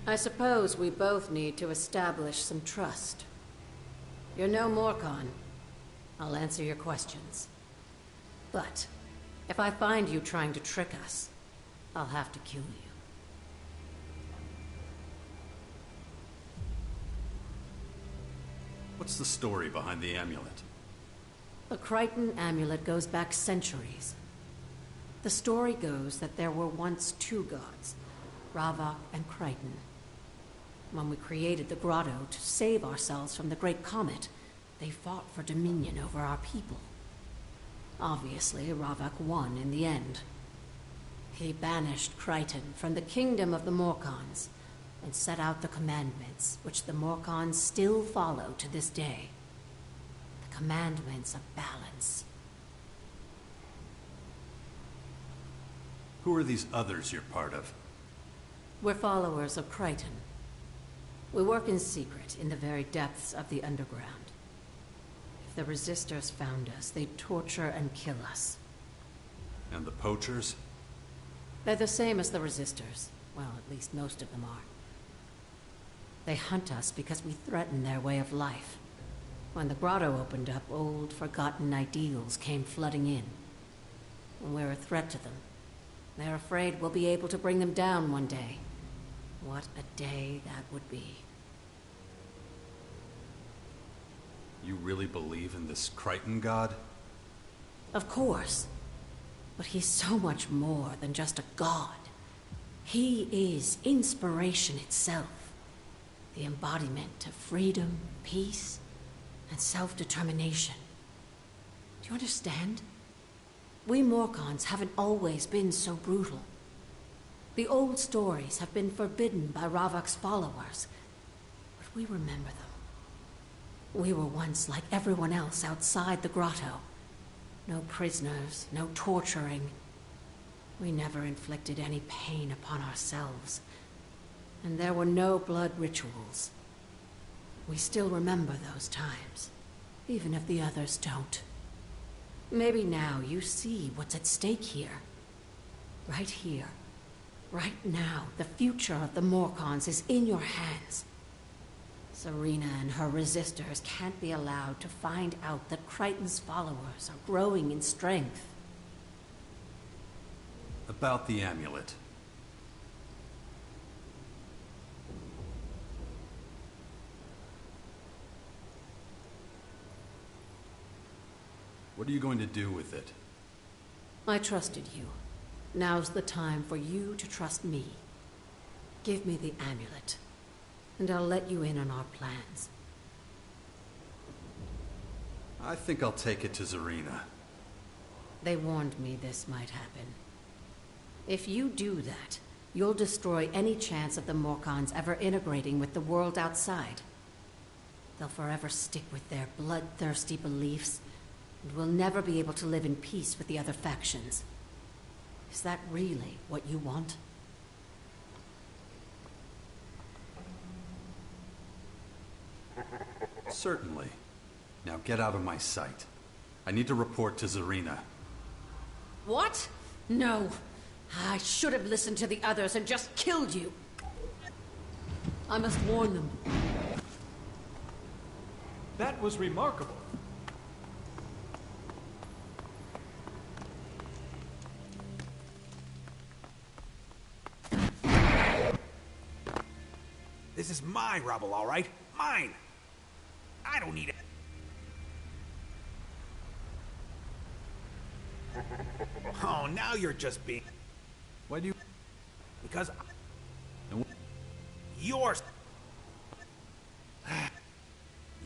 I suppose we both need to establish some trust. You're no Morcon. I'll answer your questions. But if I find you trying to trick us, I'll have to kill you. What's the story behind the amulet? The Crichton amulet goes back centuries. The story goes that there were once two gods, Ravak and Crichton. When we created the grotto to save ourselves from the Great Comet, they fought for dominion over our people. Obviously, Ravak won in the end. He banished Crichton from the kingdom of the Morkans and set out the commandments, which the Morkans still follow to this day. The commandments of balance. Who are these others you're part of? We're followers of Crichton. We work in secret in the very depths of the underground. If the Resistors found us, they'd torture and kill us. And the poachers? They're the same as the Resistors. Well, at least most of them are. They hunt us because we threaten their way of life. When the grotto opened up, old, forgotten ideals came flooding in. And we're a threat to them. They're afraid we'll be able to bring them down one day. What a day that would be. You really believe in this Crichton god? Of course. But he's so much more than just a god. He is inspiration itself. The embodiment of freedom, peace, and self-determination. Do you understand? We Morkans haven't always been so brutal. The old stories have been forbidden by Ravak's followers, but we remember them. We were once like everyone else outside the grotto. No prisoners, no torturing. We never inflicted any pain upon ourselves. And there were no blood rituals. We still remember those times, even if the others don't. Maybe now you see what's at stake here. Right here. Right now, the future of the Morkans is in your hands. Serena and her resistors can't be allowed to find out that Crichton's followers are growing in strength. About the amulet. What are you going to do with it? I trusted you. Now's the time for you to trust me. Give me the amulet, and I'll let you in on our plans. I think I'll take it to Zarina. They warned me this might happen. If you do that, you'll destroy any chance of the Morkans ever integrating with the world outside. They'll forever stick with their bloodthirsty beliefs, and we'll never be able to live in peace with the other factions. Is that really what you want? Certainly. Now get out of my sight. I need to report to Zarina. What? No. I should have listened to the others and just killed you. I must warn them. That was remarkable. This is my rubble, all right? Mine! I don't need it. Oh, now you're just being... Why do you... Because... Yours...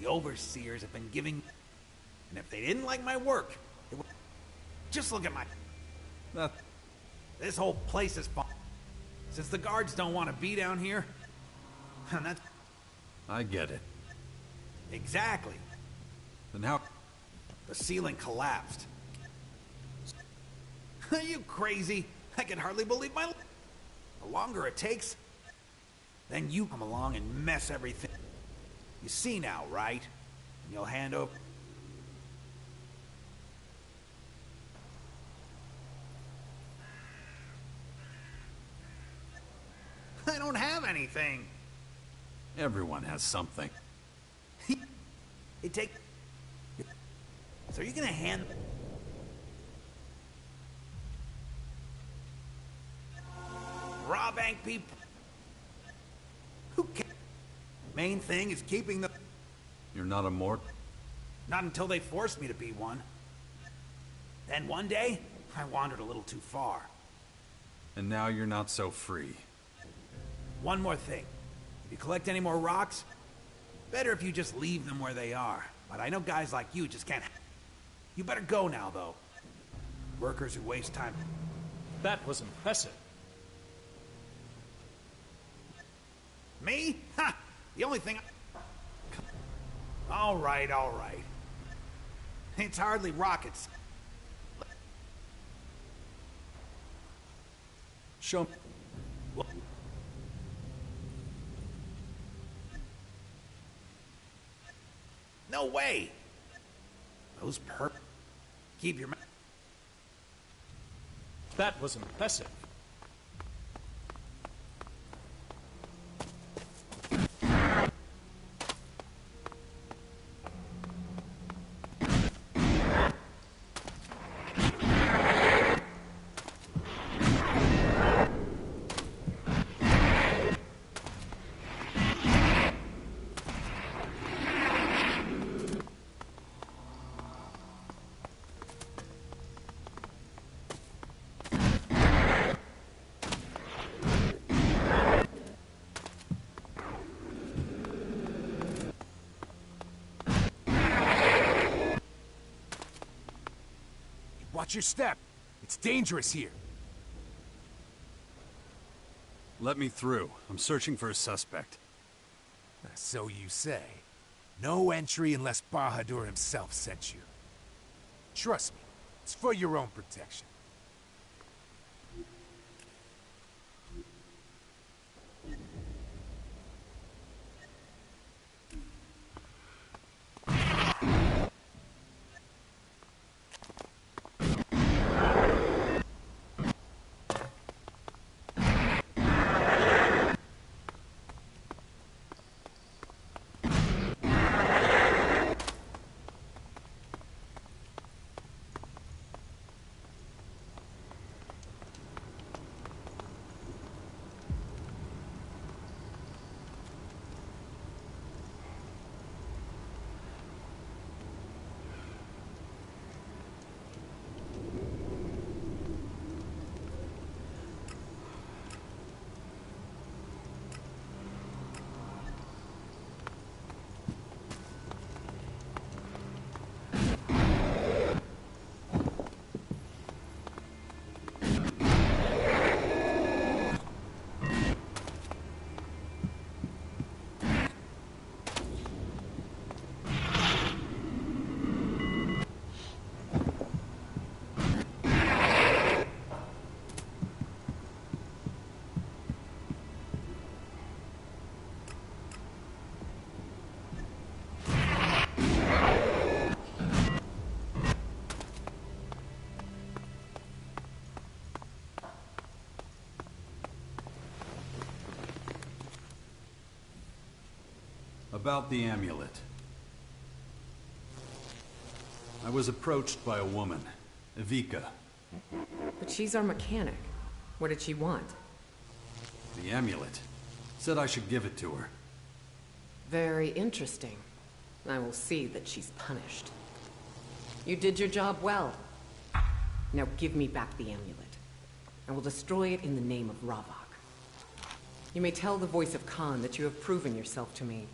The overseers have been giving... And if they didn't like my work, it would... Just look at my... This whole place is fun. Since the guards don't want to be down here... And that's... I get it. Exactly. Then how... The ceiling collapsed. Are you crazy? I can hardly believe my... The longer it takes, then you come along and mess everything. You see now, right? And you'll hand over... I don't have anything. Everyone has something. It take... So are you gonna hand... Raw bank people? Who cares? Main thing is keeping the... You're not a mort? Not until they forced me to be one. Then one day, I wandered a little too far. And now you're not so free. One more thing. If you collect any more rocks, better if you just leave them where they are. But I know guys like you just can't... You better go now, though. Workers who waste time... That was impressive. Me? Ha! The only thing All right, all right. It's hardly rockets. Show me. No way! Those Keep your mouth. That was impressive. Watch your step. It's dangerous here. Let me through. I'm searching for a suspect. So you say. No entry unless Bahadur himself sent you. Trust me, it's for your own protection. About the amulet. I was approached by a woman, Evika. But she's our mechanic. What did she want? The amulet. Said I should give it to her. Very interesting. I will see that she's punished. You did your job well. Now give me back the amulet. I will destroy it in the name of Ravok. You may tell the voice of Khan that you have proven yourself to me.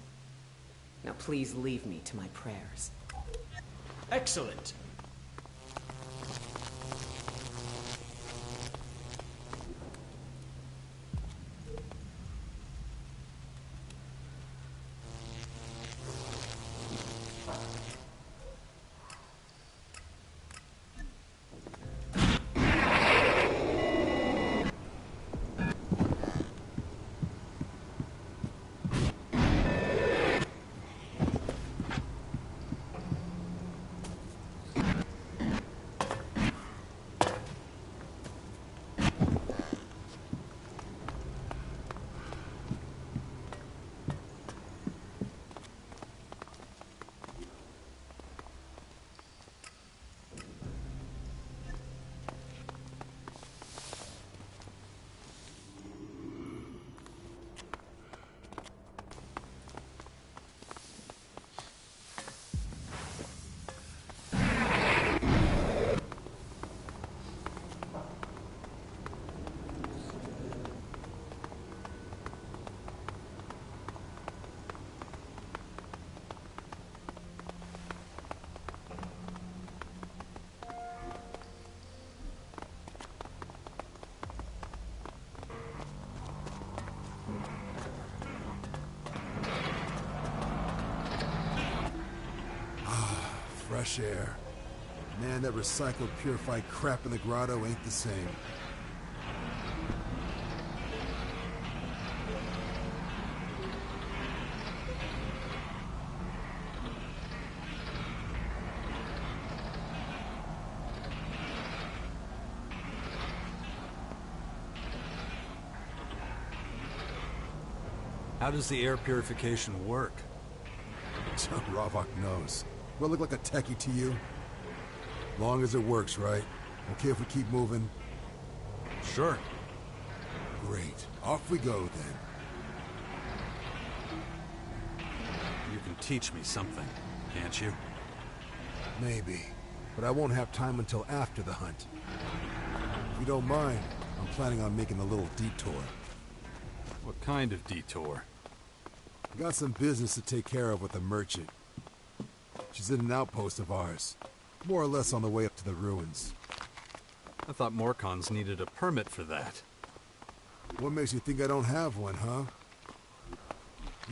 Now please leave me to my prayers. Excellent. fresh air. Man, that recycled, purified crap in the grotto ain't the same. How does the air purification work? Ravok knows. Will I look like a techie to you? Long as it works, right? Okay if we keep moving? Sure. Great. Off we go, then. You can teach me something, can't you? Maybe. But I won't have time until after the hunt. If you don't mind, I'm planning on making a little detour. What kind of detour? Got some business to take care of with a merchant. She's in an outpost of ours. More or less on the way up to the ruins. I thought Morcons needed a permit for that. What makes you think I don't have one, huh?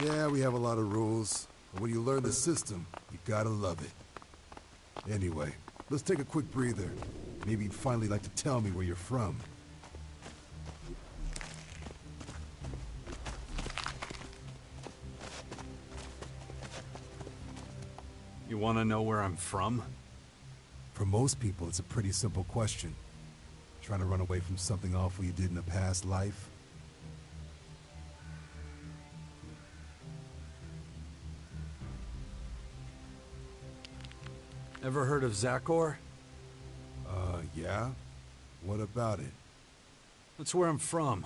Yeah, we have a lot of rules. But when you learn the system, you gotta love it. Anyway, let's take a quick breather. Maybe you'd finally like to tell me where you're from. You want to know where I'm from? For most people, it's a pretty simple question. Trying to run away from something awful you did in a past life? Ever heard of Zakor? Yeah? What about it? That's where I'm from.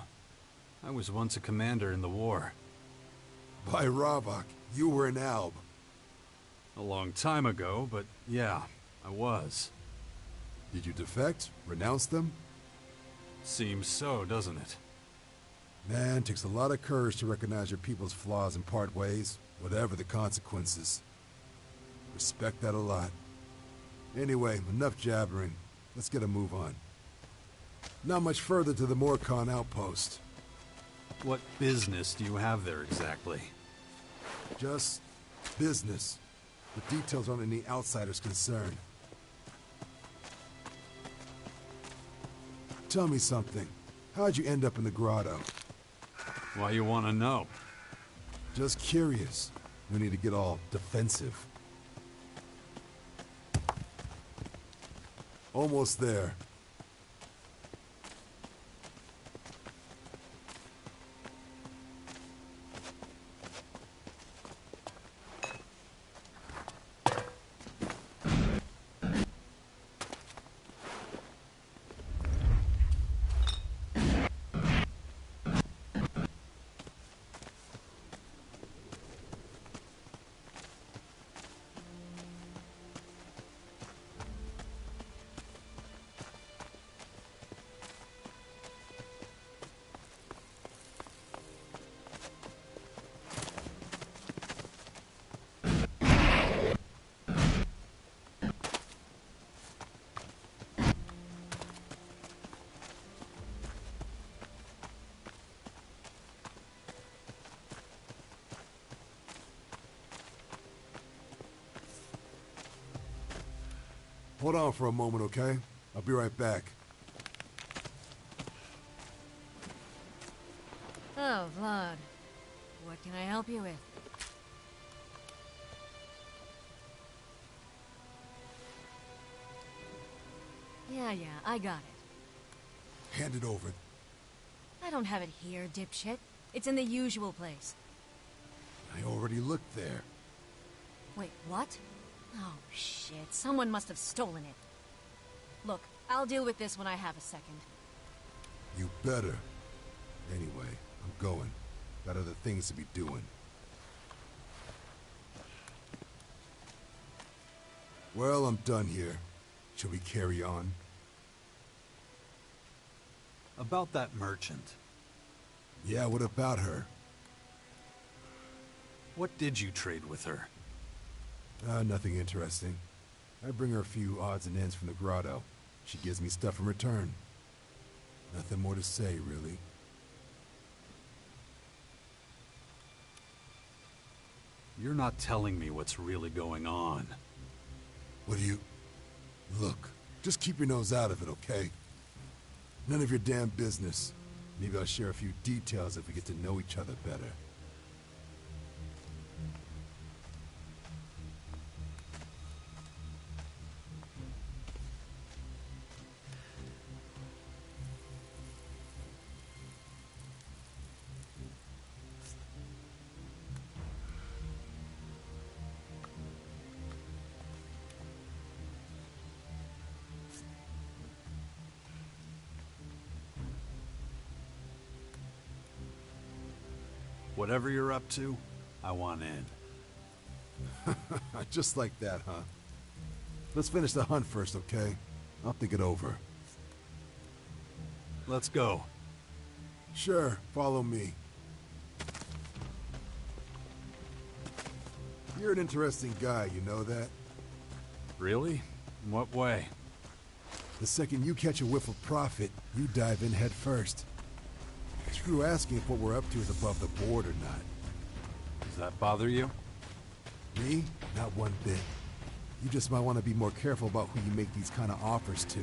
I was once a commander in the war. By Ravok, you were an Alb. A long time ago, but yeah, I was. Did you defect? Renounce them? Seems so, doesn't it? Man, takes a lot of courage to recognize your people's flaws and part ways, whatever the consequences. Respect that a lot. Anyway, enough jabbering. Let's get a move on. Not much further to the Morcon outpost. What business do you have there exactly? Just business. The details aren't any outsider's concern. Tell me something. How'd you end up in the grotto? Why you want to know? Just curious. No need to get all defensive. Almost there. Hold on for a moment, okay? I'll be right back. Oh, Vlad. What can I help you with? Yeah, I got it. Hand it over. I don't have it here, dipshit. It's in the usual place. I already looked there. Wait, what? Oh, shit. Someone must have stolen it. Look, I'll deal with this when I have a second. You better. Anyway, I'm going. Got other things to be doing. Well, I'm done here. Shall we carry on? About that merchant. Yeah, what about her? What did you trade with her? Nothing interesting. I bring her a few odds and ends from the grotto. She gives me stuff in return. Nothing more to say, really. You're not telling me what's really going on. What do you... Look, just keep your nose out of it, okay? None of your damn business. Maybe I'll share a few details if we get to know each other better. Whatever you're up to, I want in. Just like that, huh? Let's finish the hunt first, okay? I'll think it over. Let's go. Sure, follow me. You're an interesting guy, you know that? Really? In what way? The second you catch a whiff of profit, you dive in head first. Screw asking if what we're up to is above the board or not. Does that bother you? Me? Not one bit. You just might want to be more careful about who you make these kind of offers to.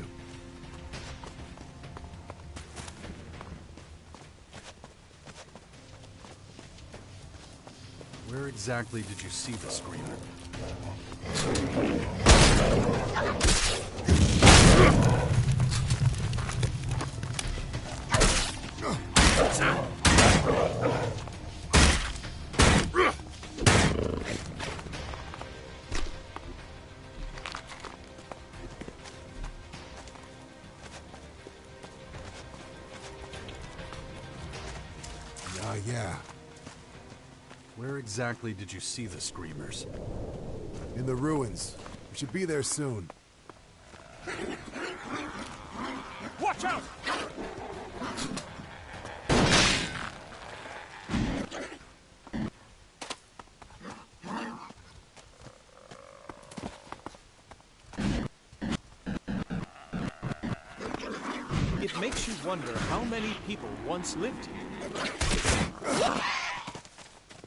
Where exactly did you see the screamer? Yeah. Where exactly did you see the screamers? In the ruins. We should be there soon. Watch out! It makes you wonder how many people once lived here.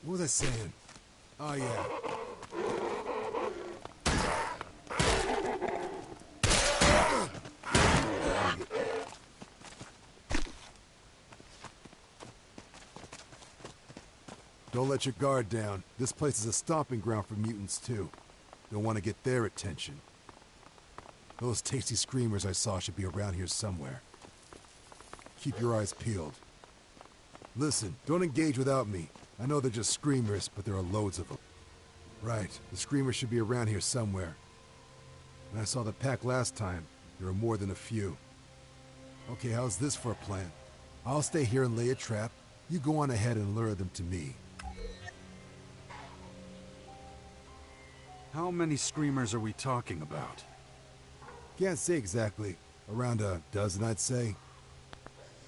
What was I saying? Oh, yeah. Don't let your guard down. This place is a stomping ground for mutants, too. You'll want to get their attention. Those tasty screamers I saw should be around here somewhere. Keep your eyes peeled. Listen, don't engage without me. I know they're just screamers, but there are loads of them. Right, the screamers should be around here somewhere. When I saw the pack last time, there were more than a few. Okay, how's this for a plan? I'll stay here and lay a trap. You go on ahead and lure them to me. How many screamers are we talking about? Can't say exactly. Around a dozen, I'd say.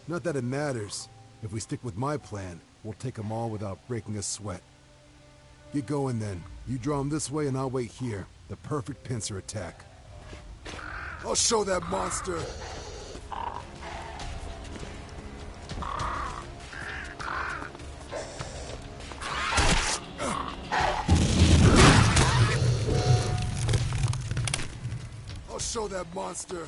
Not that it matters. If we stick with my plan, we'll take them all without breaking a sweat. Get going then. You draw them this way and I'll wait here. The perfect pincer attack. I'll show that monster! I'll show that monster!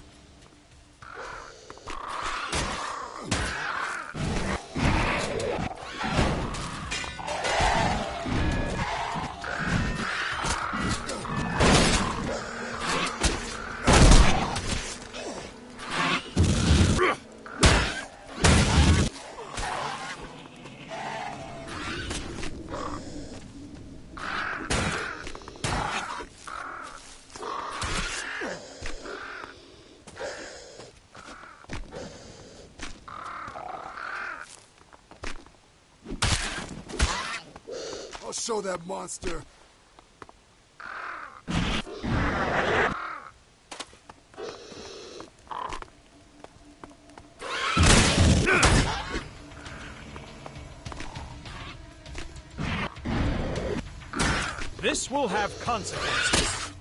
I'll show that monster! This will have consequences.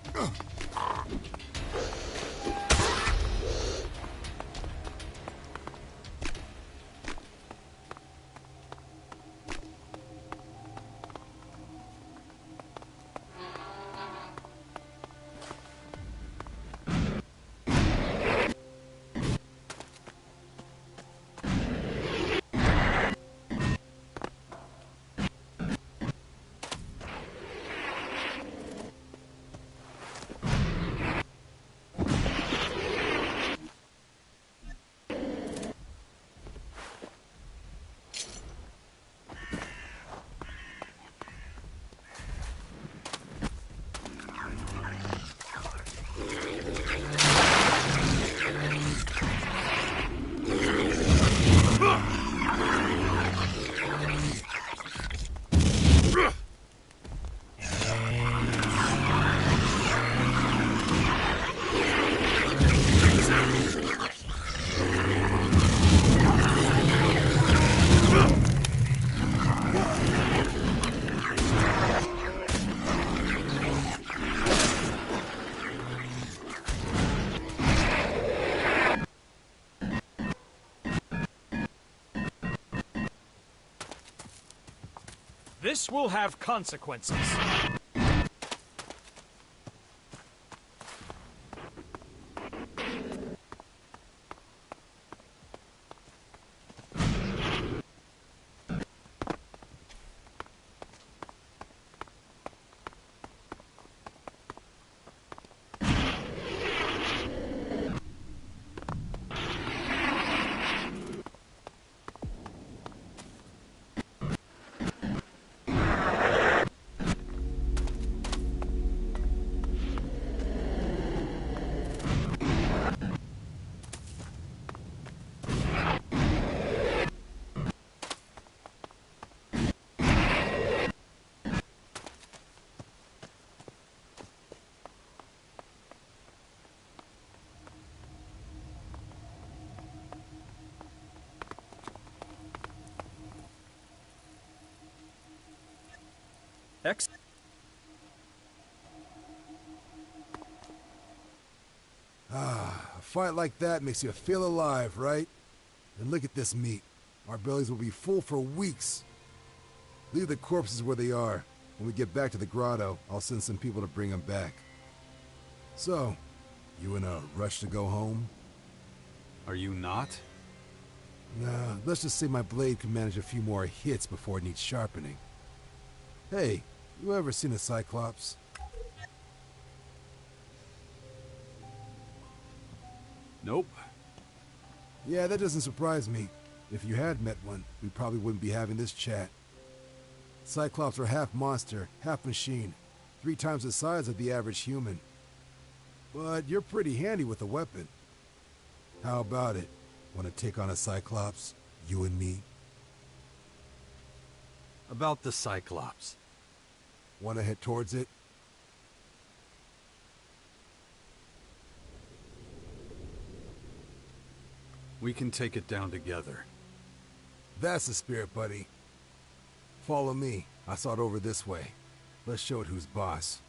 This will have consequences. A fight like that makes you feel alive, right? And look at this meat. Our bellies will be full for weeks. Leave the corpses where they are. When we get back to the grotto, I'll send some people to bring them back. So, you in a rush to go home? Are you not? Nah, let's just say my blade can manage a few more hits before it needs sharpening. Hey, you ever seen a Cyclops? Nope. Yeah, that doesn't surprise me. If you had met one, we probably wouldn't be having this chat. Cyclops are half monster, half machine. 3 times the size of the average human. But you're pretty handy with a weapon. How about it? Want to take on a Cyclops? You and me? About the Cyclops. Want to head towards it? We can take it down together. That's the spirit, buddy. Follow me. I saw it over this way. Let's show it who's boss.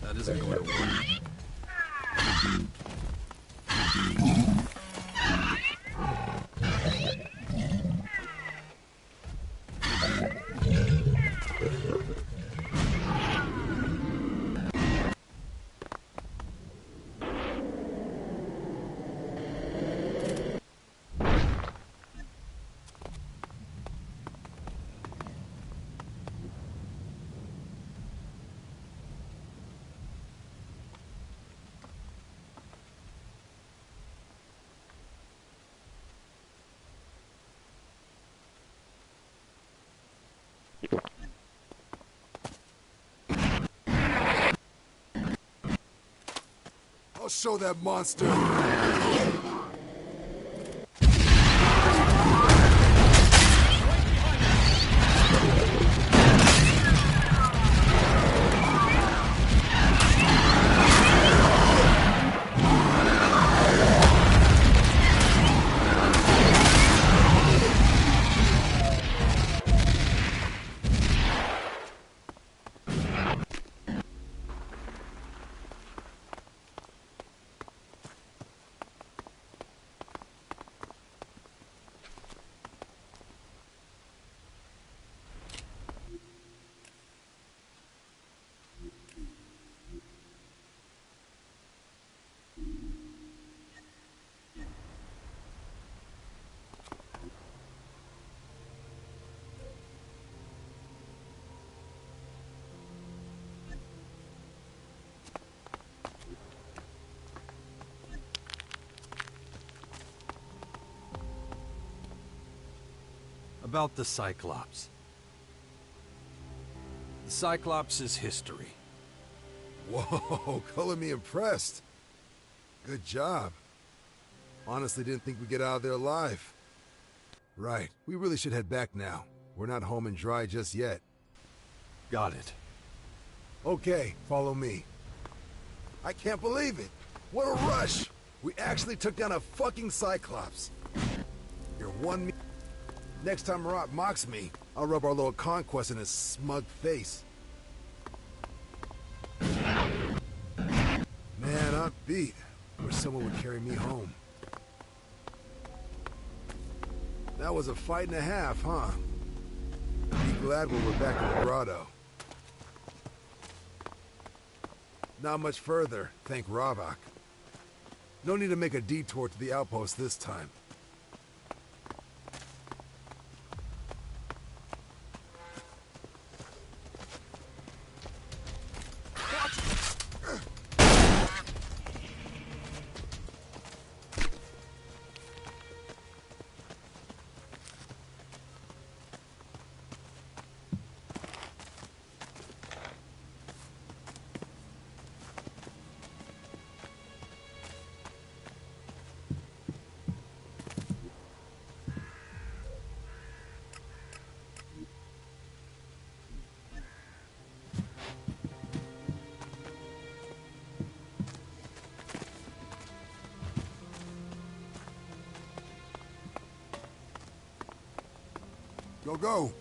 That isn't going to work. I'll show that monster. About the Cyclops. The Cyclops is history. Whoa, color me impressed. Good job. Honestly didn't think we'd get out of there alive. Right, we really should head back now. We're not home and dry just yet. Got it. Okay, follow me. I can't believe it. What a rush. We actually took down a fucking Cyclops. You're one me. Next time Marat mocks me, I'll rub our little conquest in his smug face. Man, I'm beat. Wish someone would carry me home. That was a fight and a half, huh? Be glad when we're back in the grotto. Not much further, thank Ravak. No need to make a detour to the outpost this time. Go, go!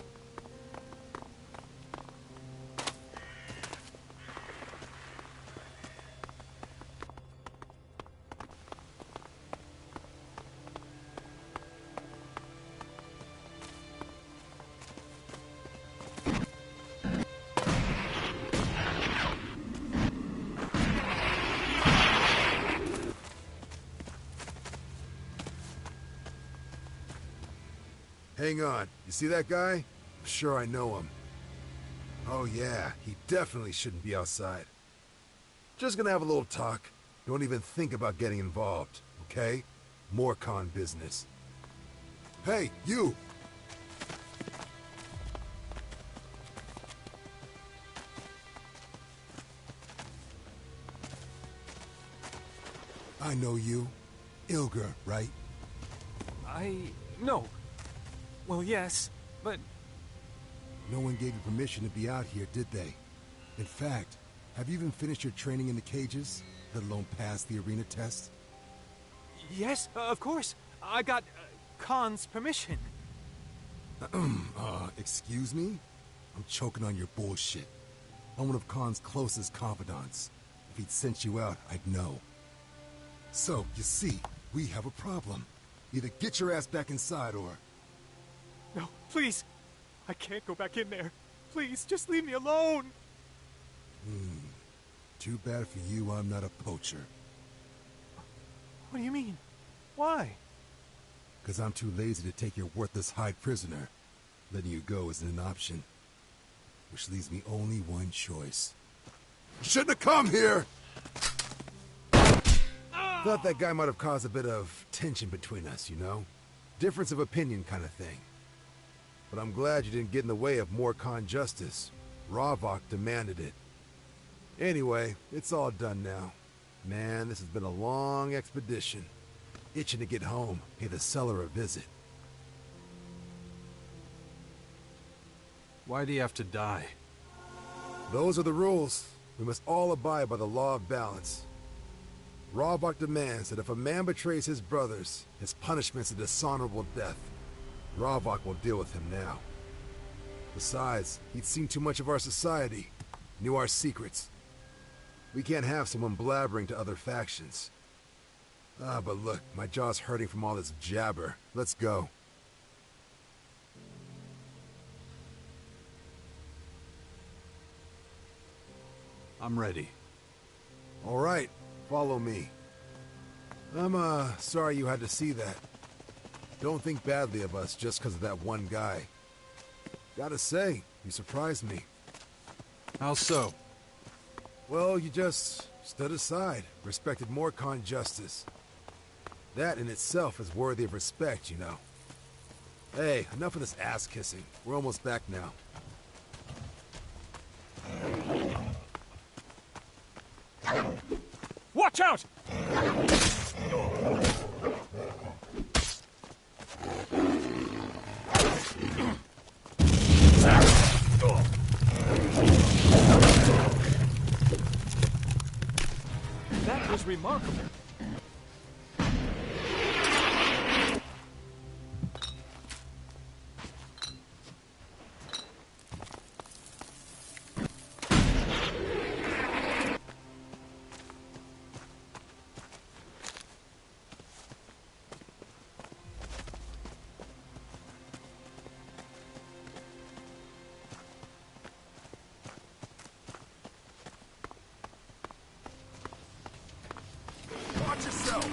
Hang on. You see that guy? I'm sure I know him. Oh yeah, he definitely shouldn't be outside. Just gonna have a little talk. Don't even think about getting involved, okay? More con business. Hey, you! I know you. Ilger, right? No. Well, yes, but... No one gave you permission to be out here, did they? In fact, have you even finished your training in the cages? Let alone passed the arena test? Yes, of course. I got Khan's permission. Excuse me? I'm choking on your bullshit. I'm one of Khan's closest confidants. If he'd sent you out, I'd know. So, you see, we have a problem. Either get your ass back inside or... No, please! I can't go back in there. Please, just leave me alone! Too bad for you I'm not a poacher. What do you mean? Why? Because I'm too lazy to take your worthless hide prisoner. Letting you go isn't an option. Which leaves me only one choice. You shouldn't have come here! Thought that guy might have caused a bit of tension between us, you know? Difference of opinion kind of thing. But I'm glad you didn't get in the way of more Khan justice. Ravok demanded it. Anyway, it's all done now. Man, this has been a long expedition. Itching to get home, pay the cellar a visit. Why do you have to die? Those are the rules. We must all abide by the law of balance. Ravok demands that if a man betrays his brothers, his punishment's a dishonorable death. Ravok will deal with him now. Besides, he'd seen too much of our society, knew our secrets. We can't have someone blabbering to other factions. But look, my jaw's hurting from all this jabber. Let's go. I'm ready. All right, follow me. I'm, sorry you had to see that. Don't think badly of us just because of that one guy. Gotta say, you surprised me. How so? Well, you just stood aside, respected more Khan justice. That in itself is worthy of respect, you know. Hey, enough of this ass-kissing. We're almost back now. Watch out! That was remarkable. Watch yourself!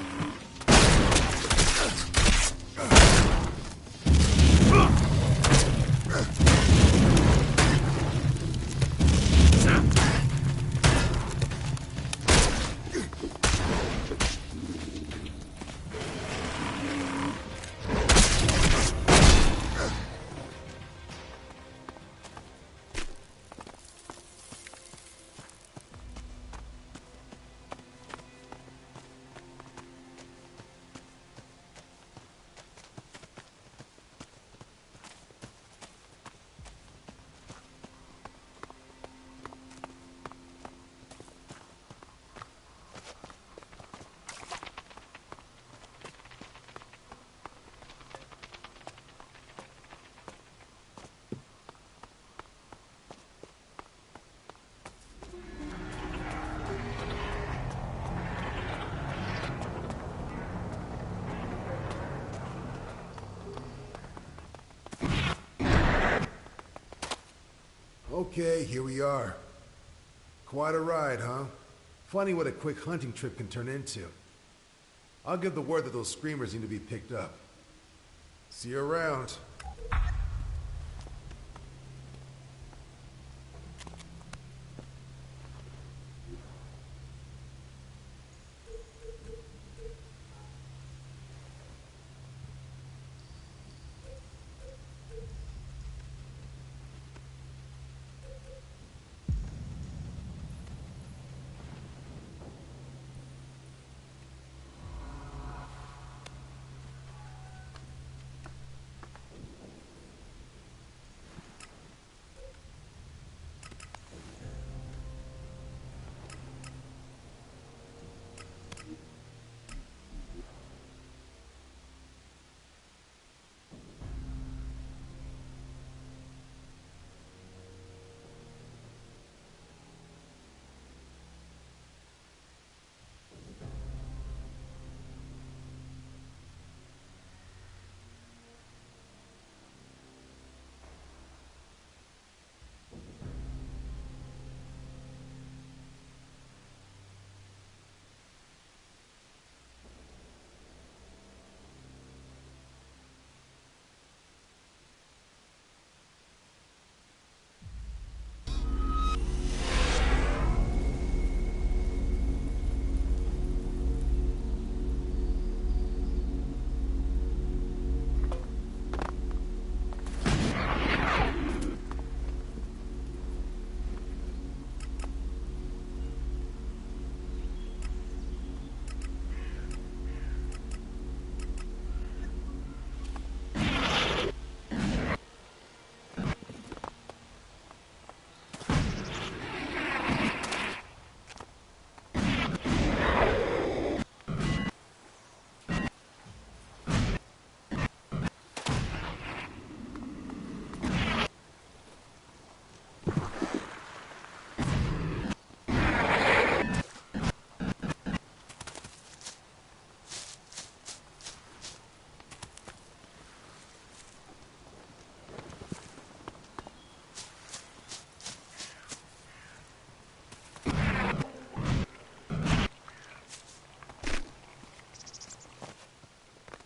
Okay, here we are. Quite a ride, huh? Funny what a quick hunting trip can turn into. I'll give the word that those screamers need to be picked up. See you around.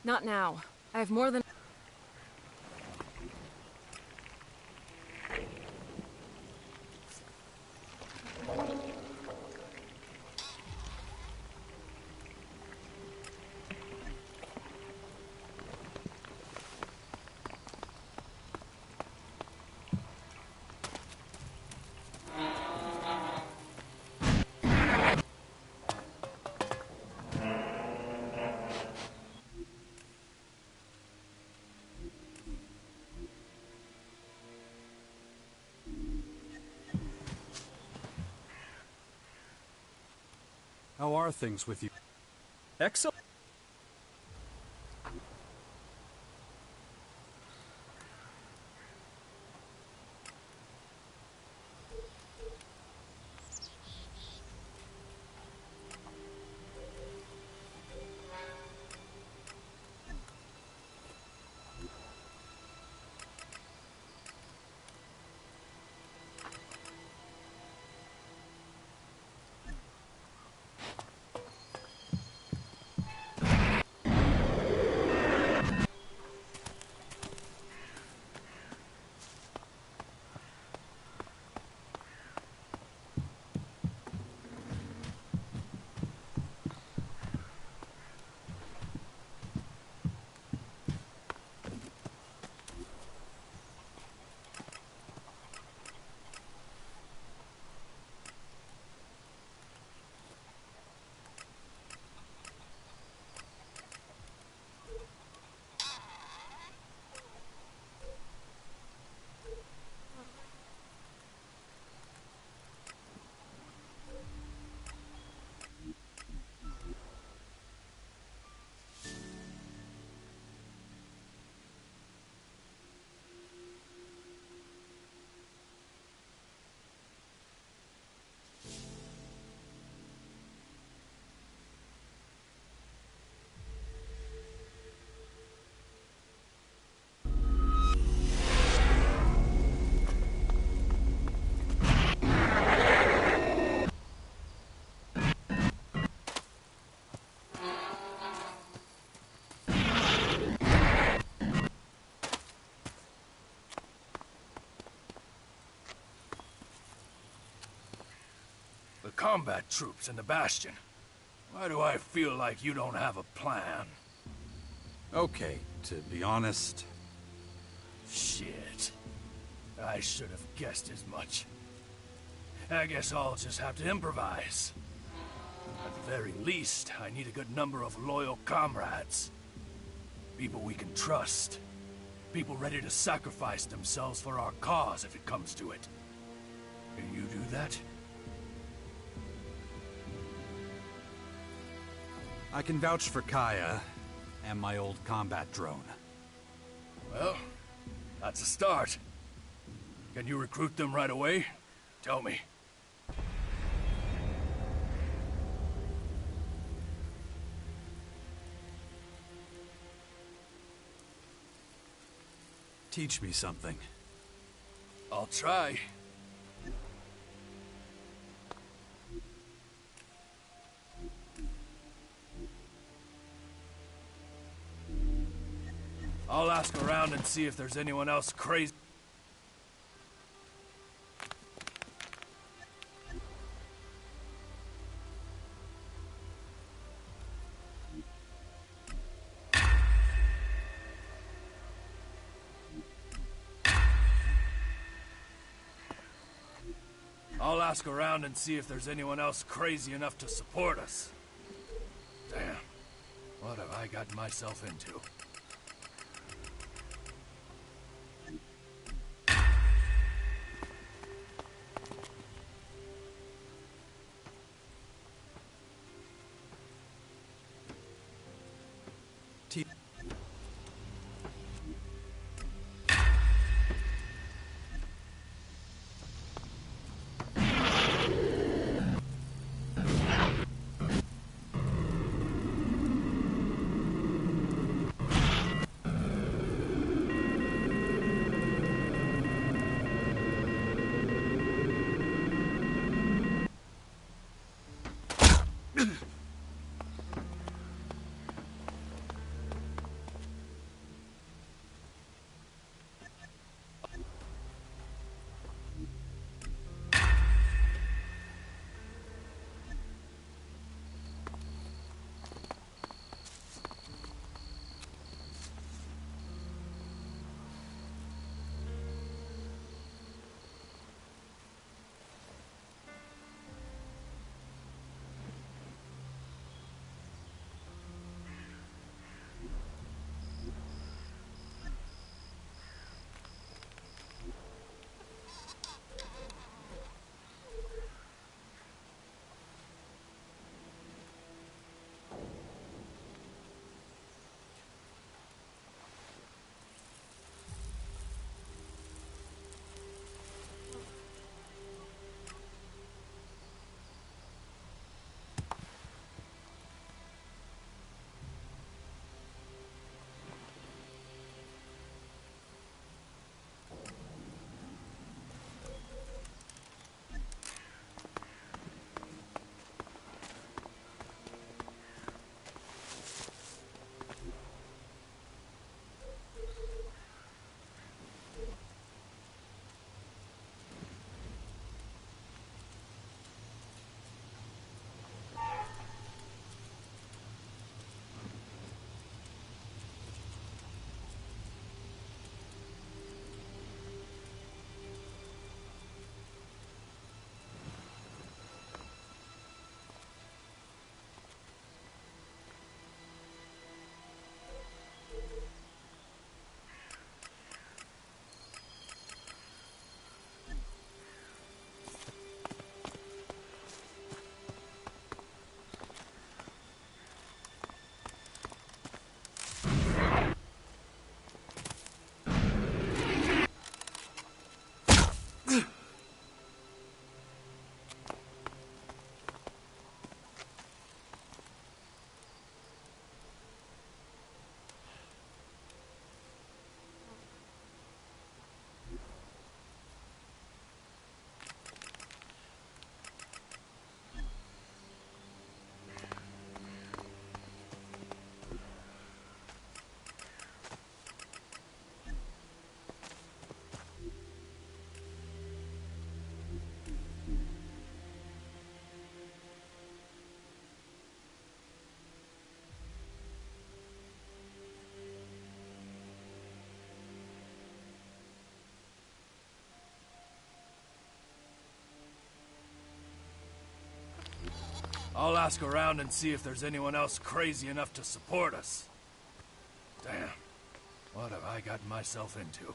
Not now. I have more than... How are things with you? Excellent. Combat troops in the Bastion. Why do I feel like you don't have a plan? Okay, to be honest... Shit. I should have guessed as much. I guess I'll just have to improvise. At the very least, I need a good number of loyal comrades. People we can trust. People ready to sacrifice themselves for our cause if it comes to it. Can you do that? I can vouch for Kaya and my old combat drone. Well, that's a start. Can you recruit them right away? Tell me. Teach me something. I'll try. I'll ask around and see if there's anyone else crazy. I'll ask around and see if there's anyone else crazy enough to support us. Damn. What have I gotten myself into? I'll ask around and see if there's anyone else crazy enough to support us. Damn. What have I gotten myself into?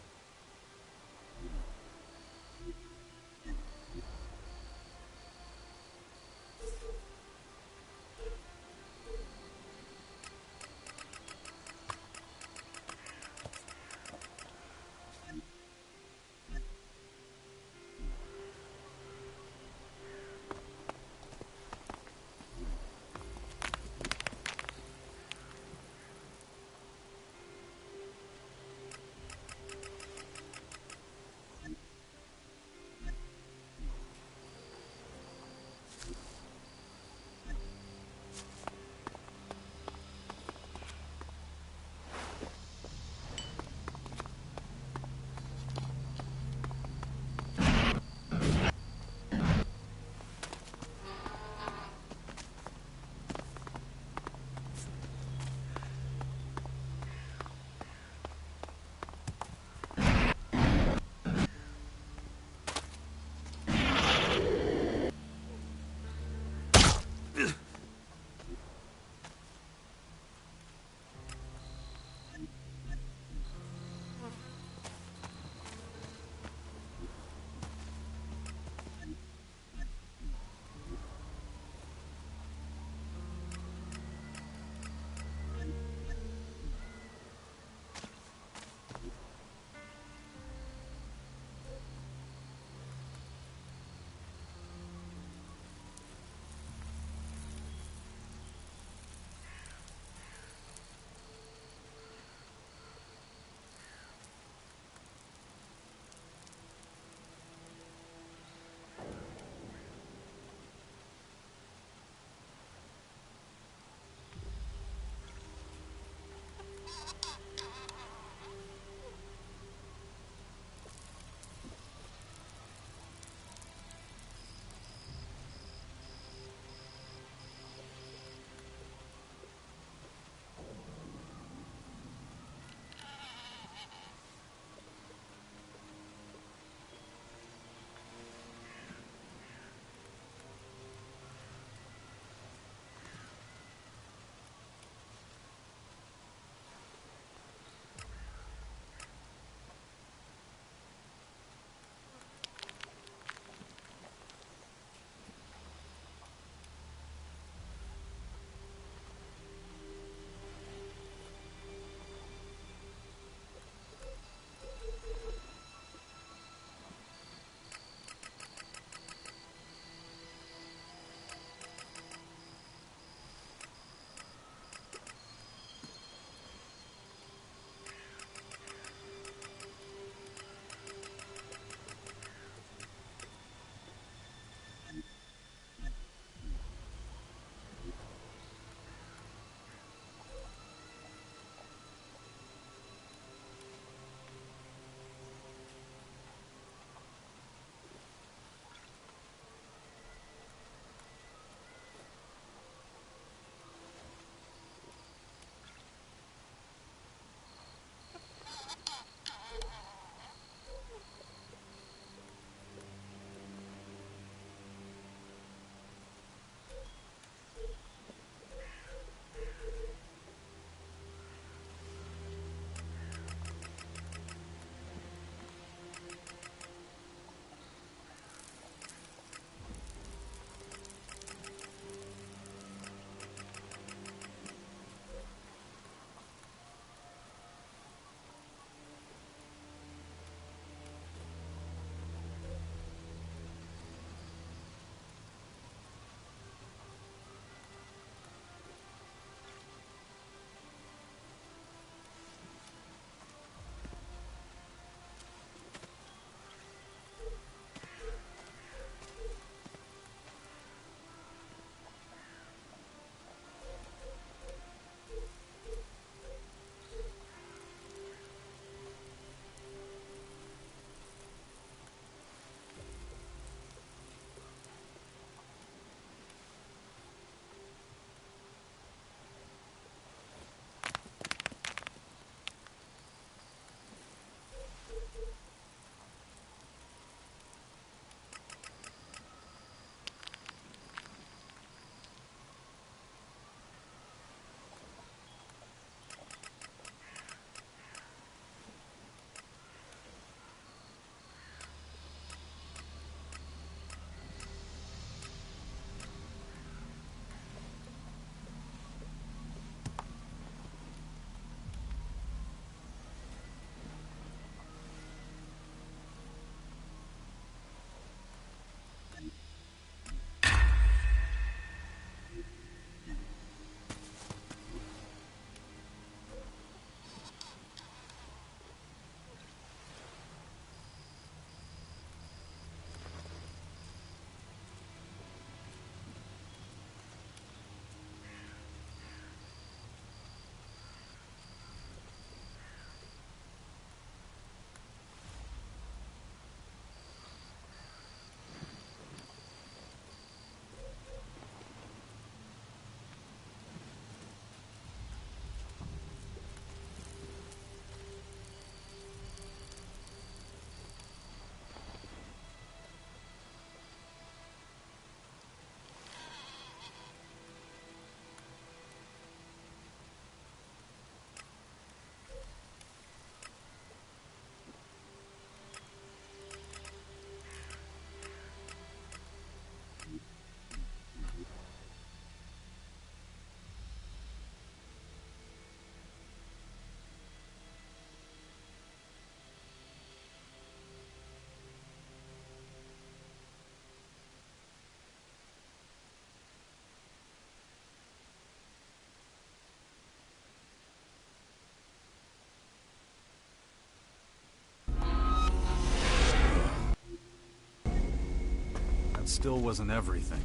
still wasn't everything.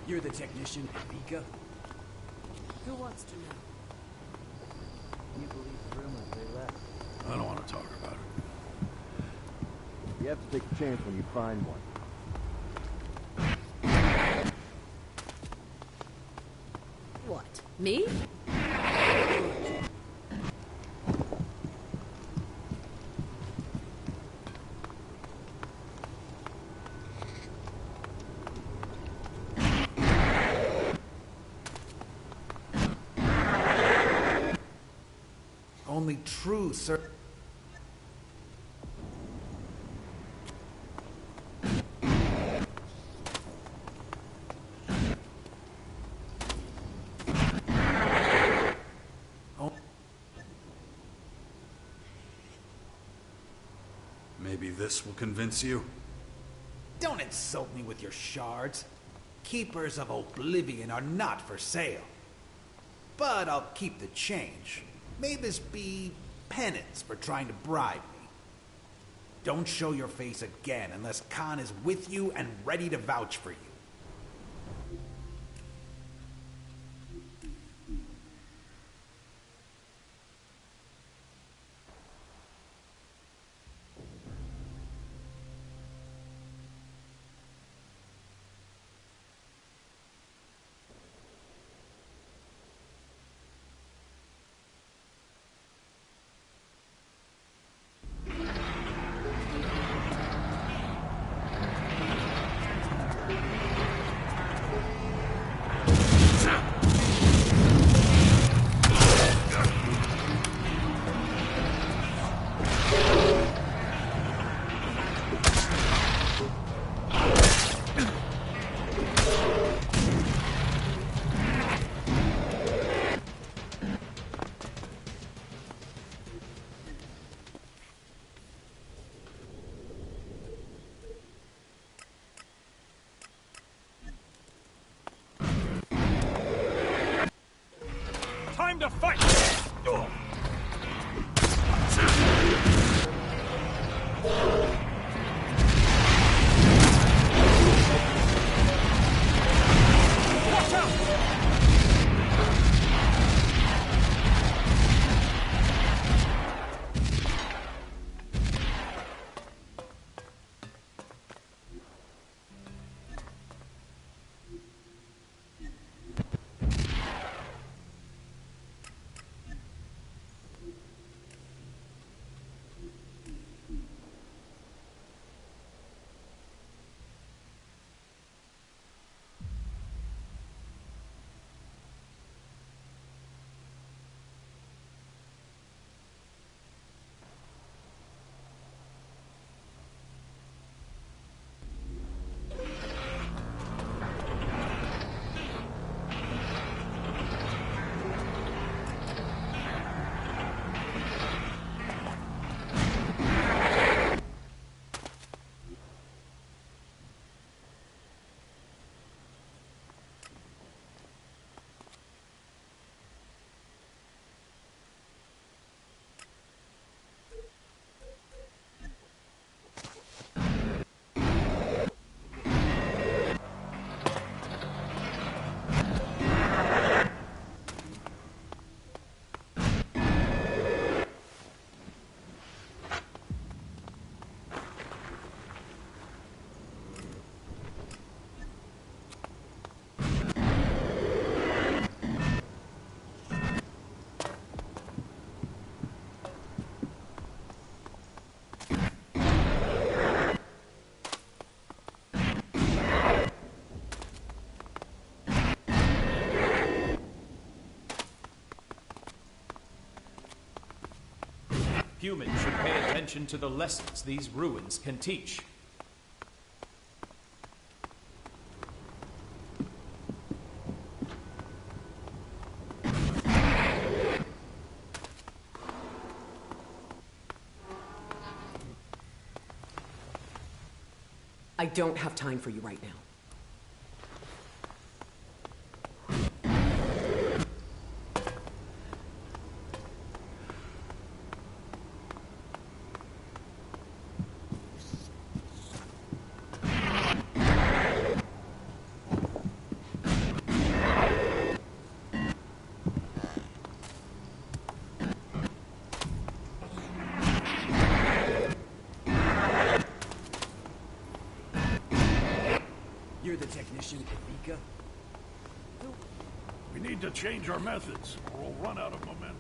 You're the technician, Vika? Who wants to know? You believe the rumors they left? I don't want to talk about it. You have to take a chance when you find one. What? Me? Only true, sir. Maybe this will convince you? Don't insult me with your shards. Keepers of Oblivion are not for sale. But I'll keep the change. May this be penance for trying to bribe me. Don't show your face again unless Khan is with you and ready to vouch for you. Time to fight! Watch out! Humans should pay attention to the lessons these ruins can teach. I don't have time for you right now. You're the technician at Vika? We need to change our methods, or we'll run out of momentum.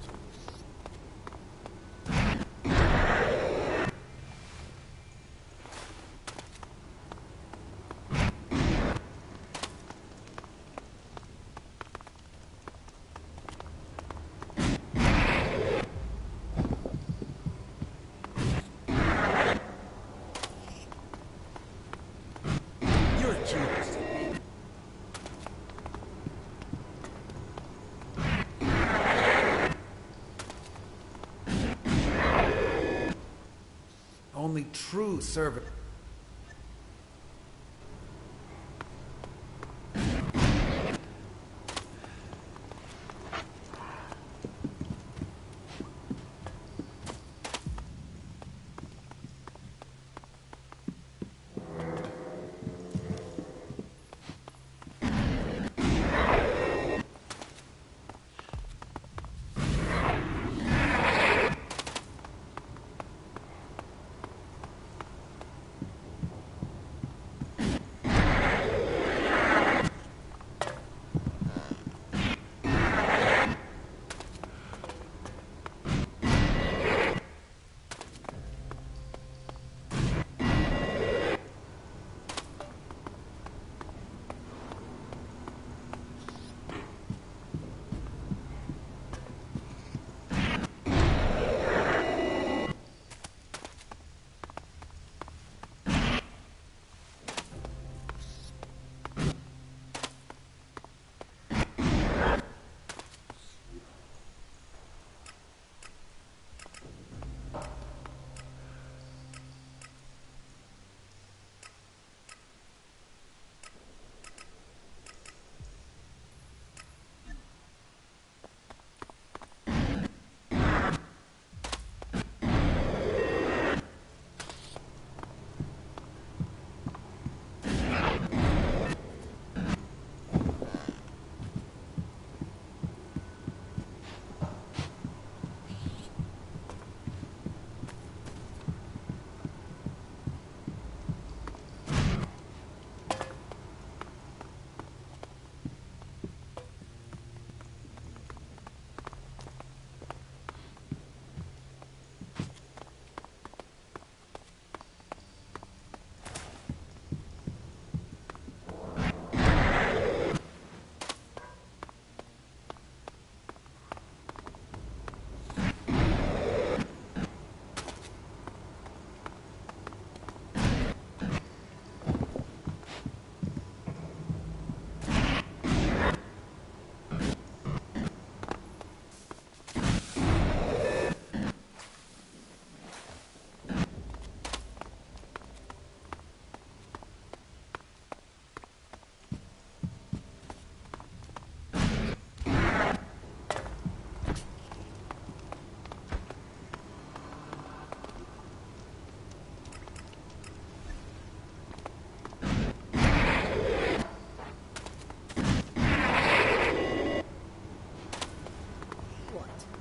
Only true servant.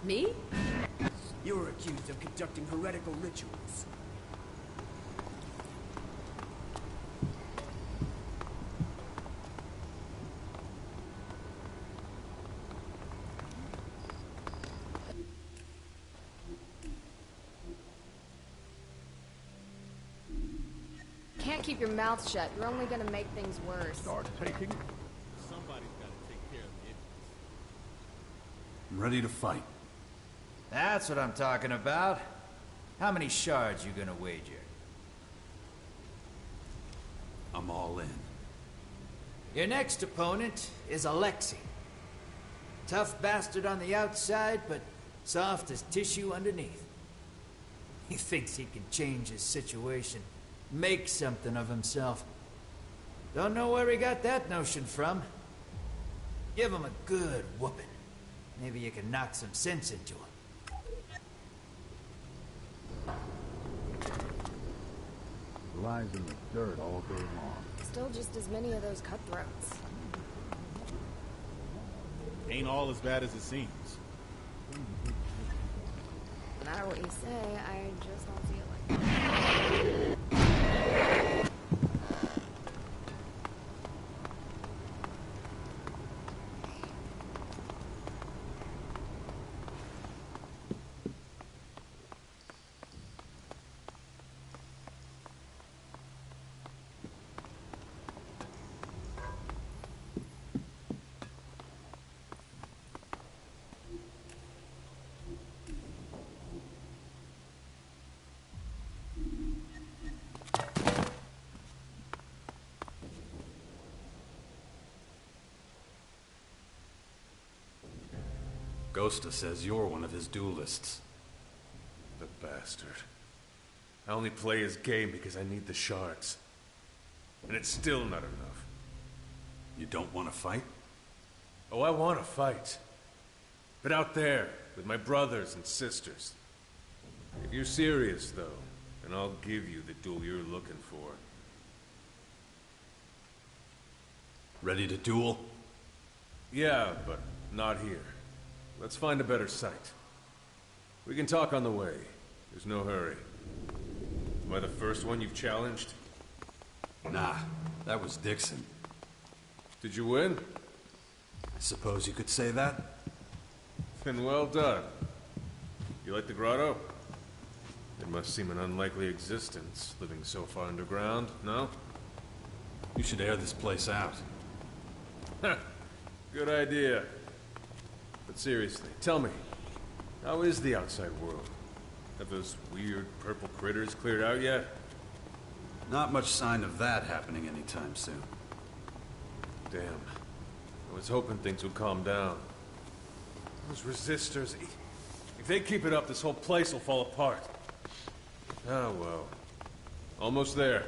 Me? You were accused of conducting heretical rituals. Can't keep your mouth shut. You're only gonna make things worse. Start taking. Somebody's got to take care of the idiots. I'm ready to fight. That's what I'm talking about. How many shards you gonna wager? I'm all in. Your next opponent is Elxe. Tough bastard on the outside, but soft as tissue underneath. He thinks he can change his situation, make something of himself. Don't know where he got that notion from. Give him a good whooping. Maybe you can knock some sense into him. Lies in the dirt all day long. Still just as many of those cutthroats. Ain't all as bad as it seems. No matter what you say, I just don't see it like that. Ghosta says you're one of his duelists. The bastard. I only play his game because I need the shards. And it's still not enough. You don't want to fight? Oh, I want to fight. But out there, with my brothers and sisters. If you're serious, though, then I'll give you the duel you're looking for. Ready to duel? Yeah, but not here. Let's find a better site. We can talk on the way. There's no hurry. Am I the first one you've challenged? Nah, that was Dixon. Did you win? I suppose you could say that. Then well done. You like the grotto? It must seem an unlikely existence, living so far underground, no? You should air this place out. Good idea. But seriously, tell me, how is the outside world? Have those weird purple critters cleared out yet? Not much sign of that happening anytime soon. Damn. I was hoping things would calm down. Those resistors, if they keep it up, this whole place will fall apart. Oh well. Almost there.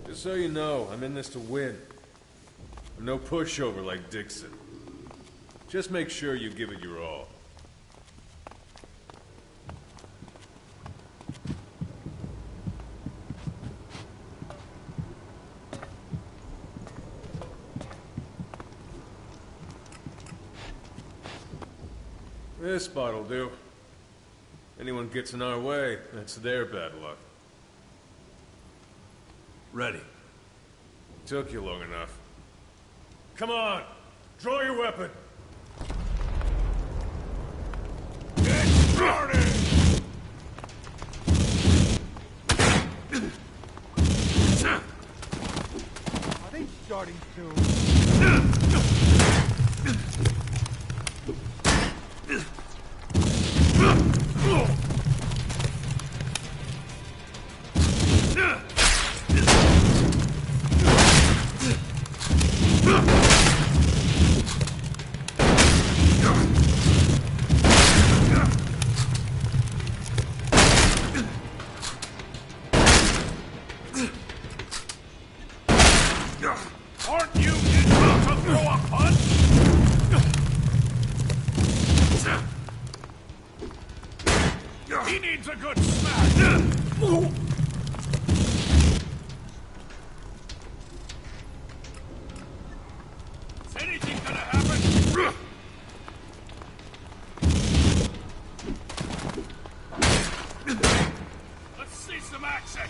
Just so you know, I'm in this to win. I'm no pushover like Dixon. Just make sure you give it your all. This spot'll do. Anyone gets in our way, that's their bad luck. Ready. Took you long enough. Come on! Draw your weapon! Get started! Are they starting soon? Aren't you able to throw a punch? He needs a good smack. Is anything gonna happen? Let's see some action.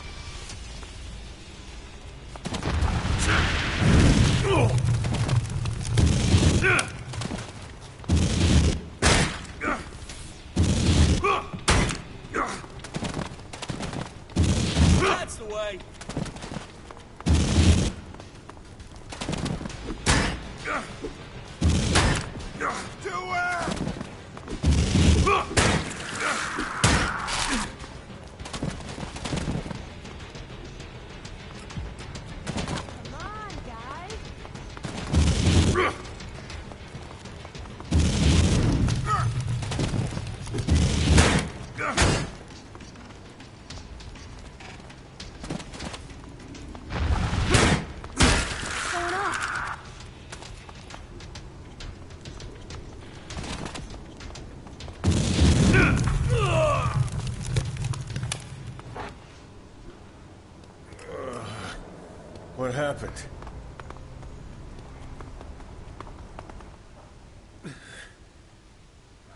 perfect.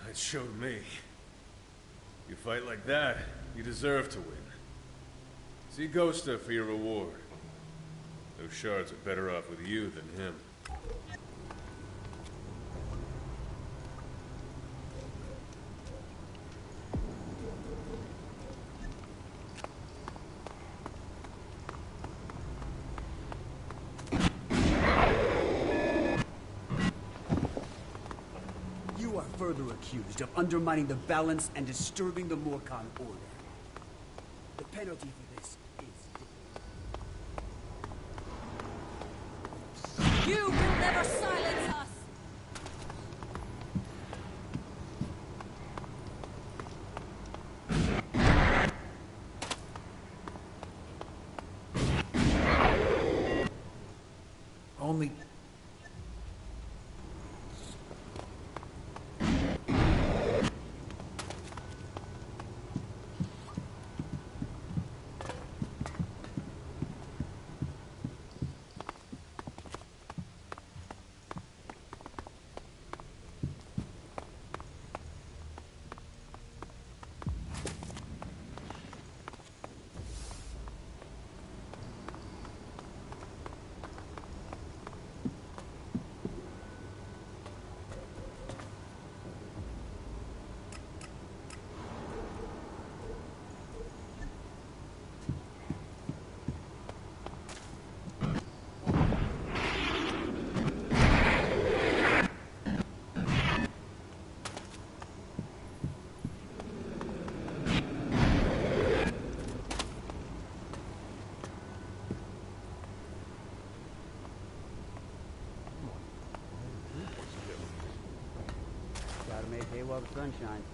It showed me. You fight like that, you deserve to win. See Ghosta for your reward. Those shards are better off with you than him. You are further accused of undermining the balance and disturbing the Morkan order. The penalty for this is... You will never silence us! Only... Gotta make hay while the sun shines.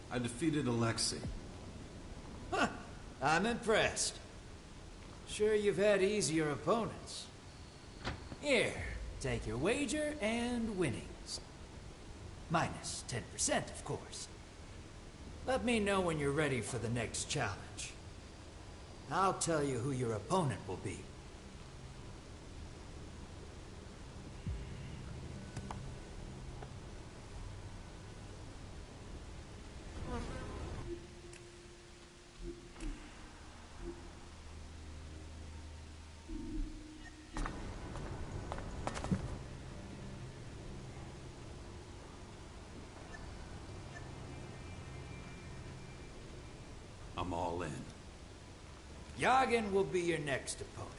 I defeated Elxe. Huh. I'm impressed. Sure you've had easier opponents. Here, take your wager and winnings. Minus 10%, of course. Let me know when you're ready for the next challenge. I'll tell you who your opponent will be. I'm all in. Yagen will be your next opponent.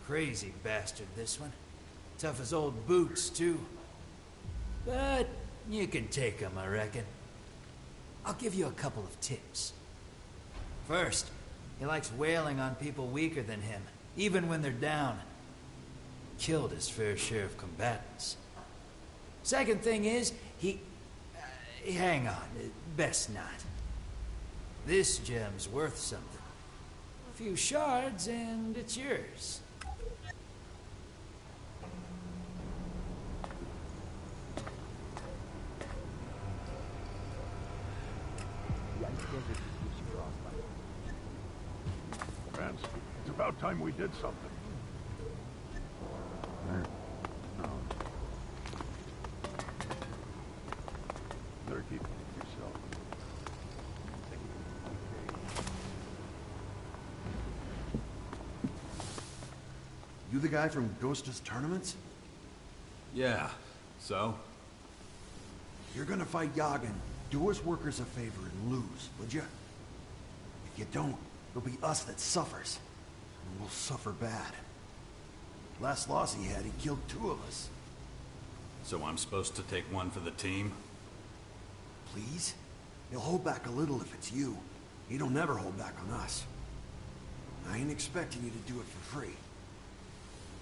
Crazy bastard, this one. Tough as old boots, too. But you can take him, I reckon. I'll give you a couple of tips. First, he likes wailing on people weaker than him, even when they're down. Killed his fair share of combatants. Second thing is, hang on, best not. This gem's worth something. A few shards and it's yours. Vance, it's about time we did something. Better keep it to yourself. You the guy from Ghosta's tournaments? Yeah, so? You're gonna fight Yagen. Do us workers a favor and lose, would you? If you don't, it'll be us that suffers. And we'll suffer bad. Last loss he had, he killed 2 of us. So I'm supposed to take one for the team? Please? He'll hold back a little if it's you. He don't never hold back on us. I ain't expecting you to do it for free.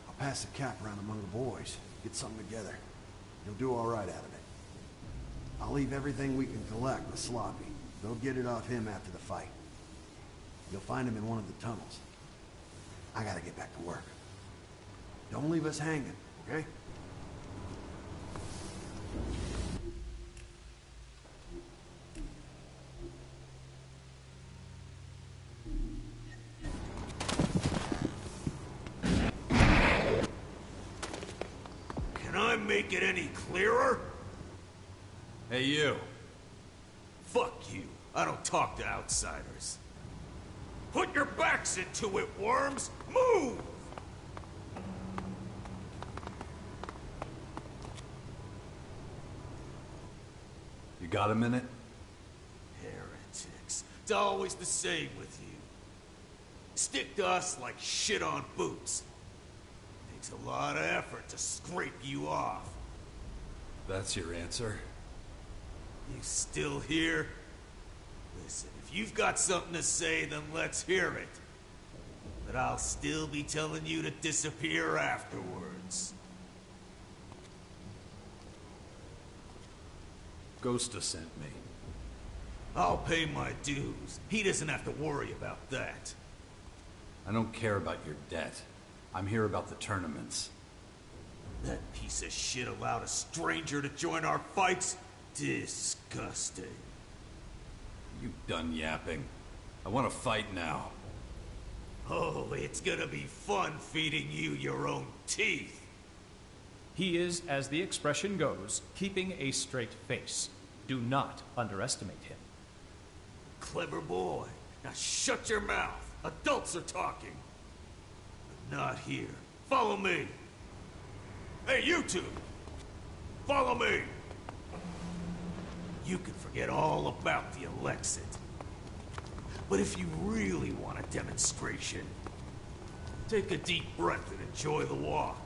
I'll pass the cap around among the boys. Get something together. You'll do all right out of it. I'll leave everything we can collect with Sloppy. They'll get it off him after the fight. You'll find him in one of the tunnels. I gotta get back to work. Don't leave us hanging, okay? make it any clearer? Hey, you. Fuck you. I don't talk to outsiders. Put your backs into it, worms! Move! You got a minute? Heretics. It's always the same with you. Stick to us like shit on boots. Takes a lot of effort to scrape you off. That's your answer? You still here? Listen, if you've got something to say, then let's hear it. But I'll still be telling you to disappear afterwards. Ghosta sent me. I'll pay my dues. He doesn't have to worry about that. I don't care about your debt. I'm here about the tournaments. That piece of shit allowed a stranger to join our fights? Disgusting. You done yapping? I want to fight now. Oh, it's gonna be fun feeding you your own teeth. He is, as the expression goes, keeping a straight face. Do not underestimate him. Clever boy. Now shut your mouth. Adults are talking. But not here. Follow me. Hey, you two! Follow me! You can forget all about the Elxe Ii. But if you really want a demonstration, take a deep breath and enjoy the walk.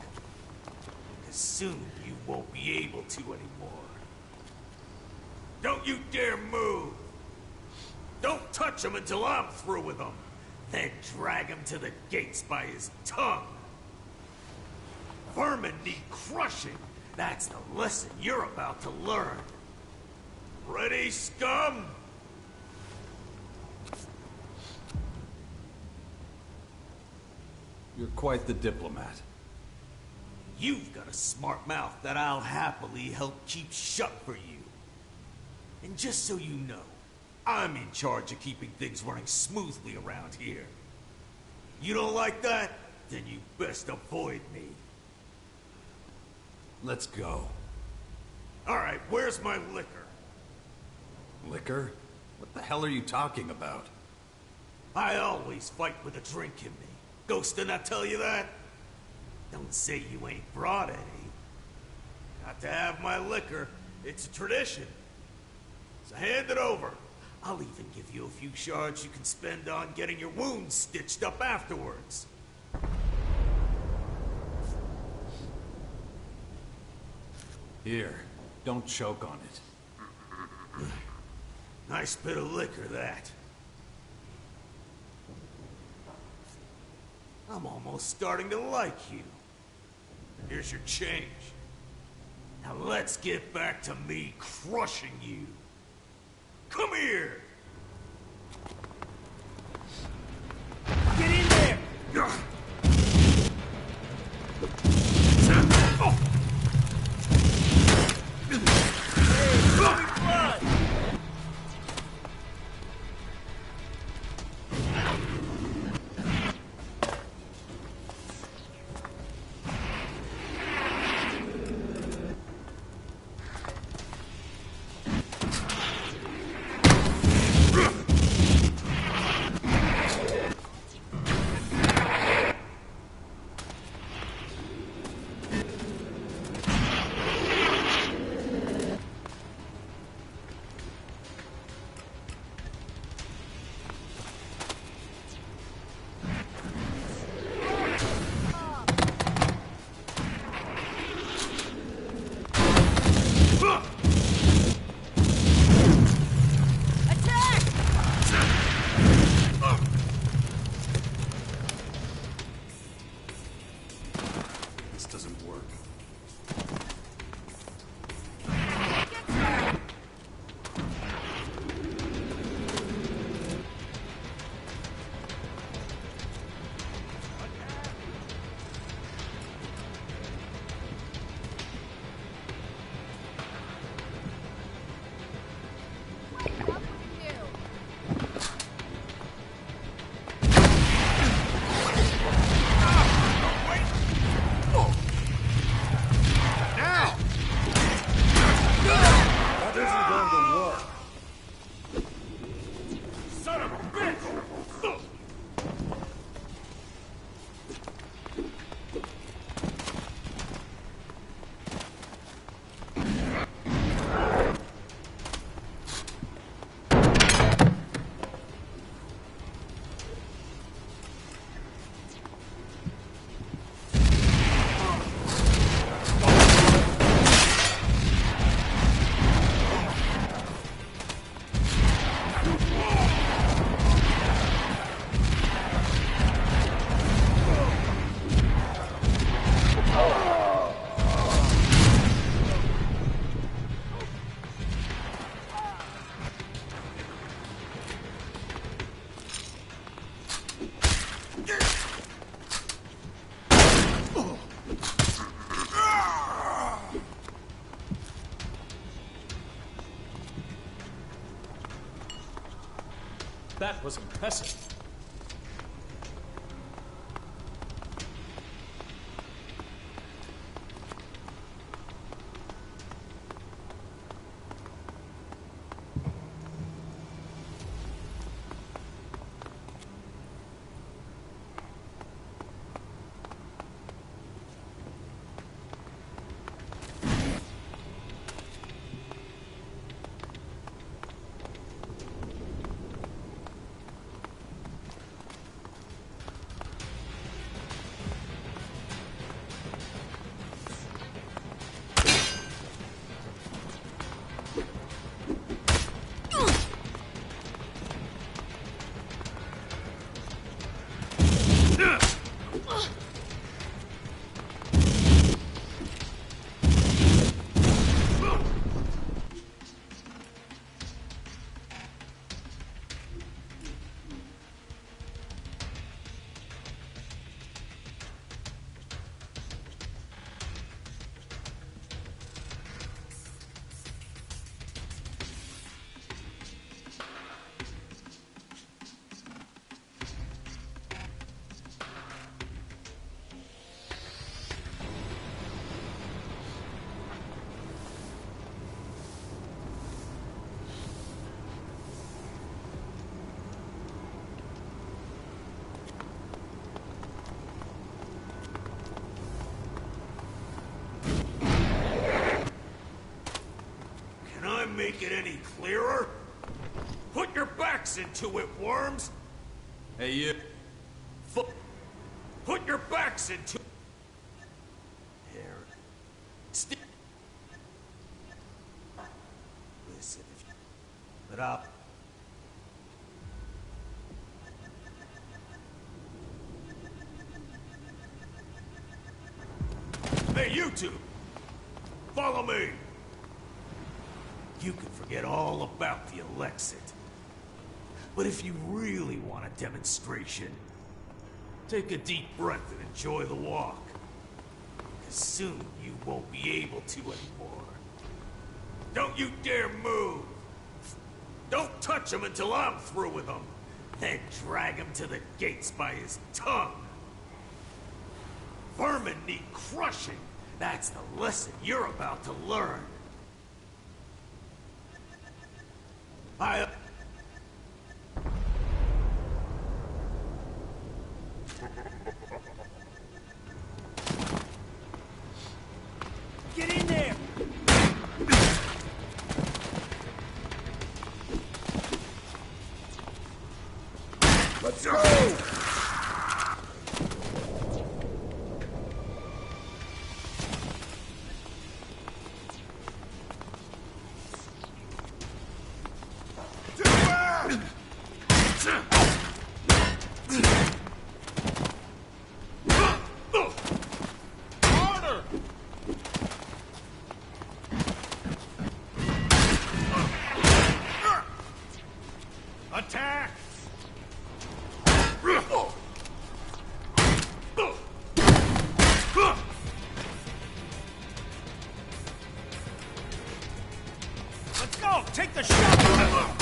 Because soon you won't be able to anymore. Don't you dare move! Don't touch him until I'm through with him! Then drag him to the gates by his tongue! Vermin need crushing! That's the lesson you're about to learn! Ready, scum? You're quite the diplomat. You've got a smart mouth that I'll happily help keep shut for you. And just so you know, I'm in charge of keeping things running smoothly around here. You don't like that? Then you best avoid me. Let's go. Alright, where's my liquor? Liquor? What the hell are you talking about? I always fight with a drink in me. Ghost did not tell you that? Don't say you ain't brought any. Got to have my liquor. It's a tradition. So hand it over. I'll even give you a few shards you can spend on getting your wounds stitched up afterwards. Here, don't choke on it. Nice bit of liquor, that. I'm almost starting to like you. Here's your change. Now let's get back to me crushing you. Come here! Get in there! That was impressive. Make it any clearer? Put your backs into it, worms! Hey, you. Put your backs into... Here. Listen, if you... But I'll... Hey, you two! Follow me! You can forget all about the Elxe Ii. But if you really want a demonstration, take a deep breath and enjoy the walk. Because soon you won't be able to anymore. Don't you dare move! Don't touch him until I'm through with him. Then drag him to the gates by his tongue. Vermin need crushing. That's the lesson you're about to learn. Get in there! Let's go! Attack! Let's go! Take the shot!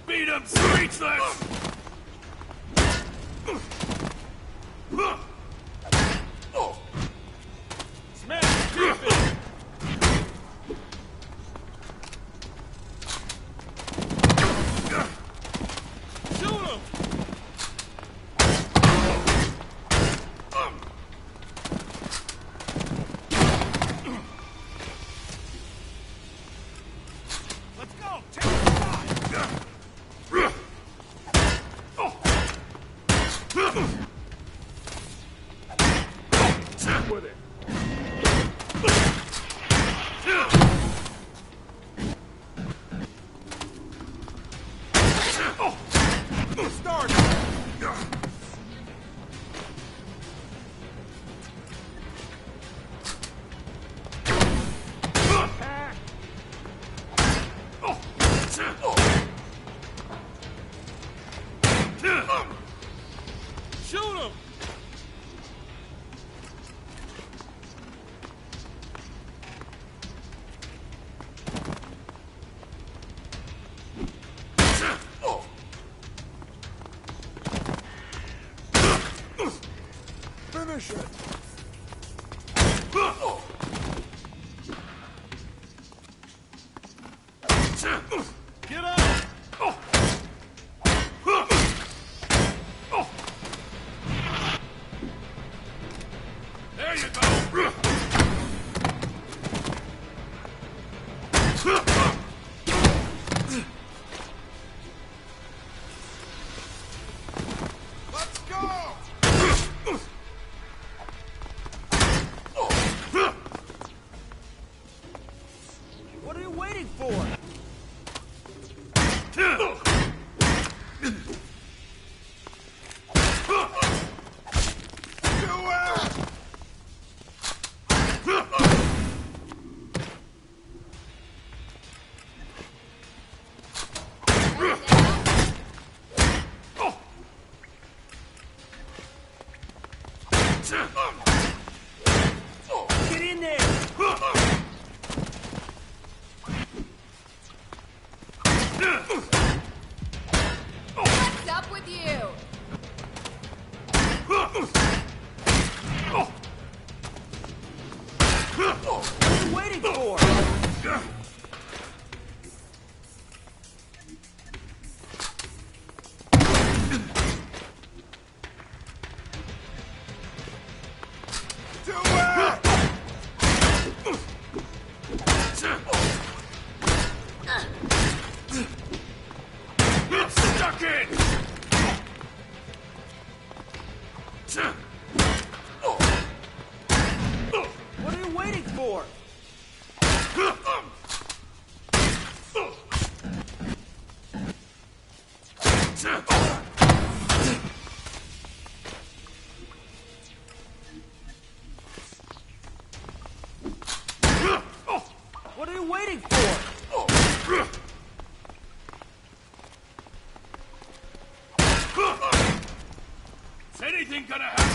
Beat him, speechless! Smash! Keep it! Shoot him! Let's go! Take the shot! With it. Start. shit. Get up! There you go! Let's go! What are you waiting for? Get in there! What's up with you? What are you waiting for? Do it! Get stuck in! What are you waiting for? What are you waiting for? Is anything gonna happen?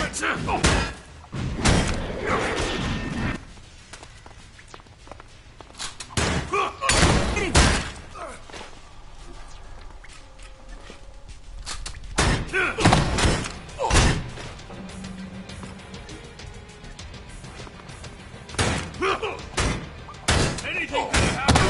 Anything gonna happen?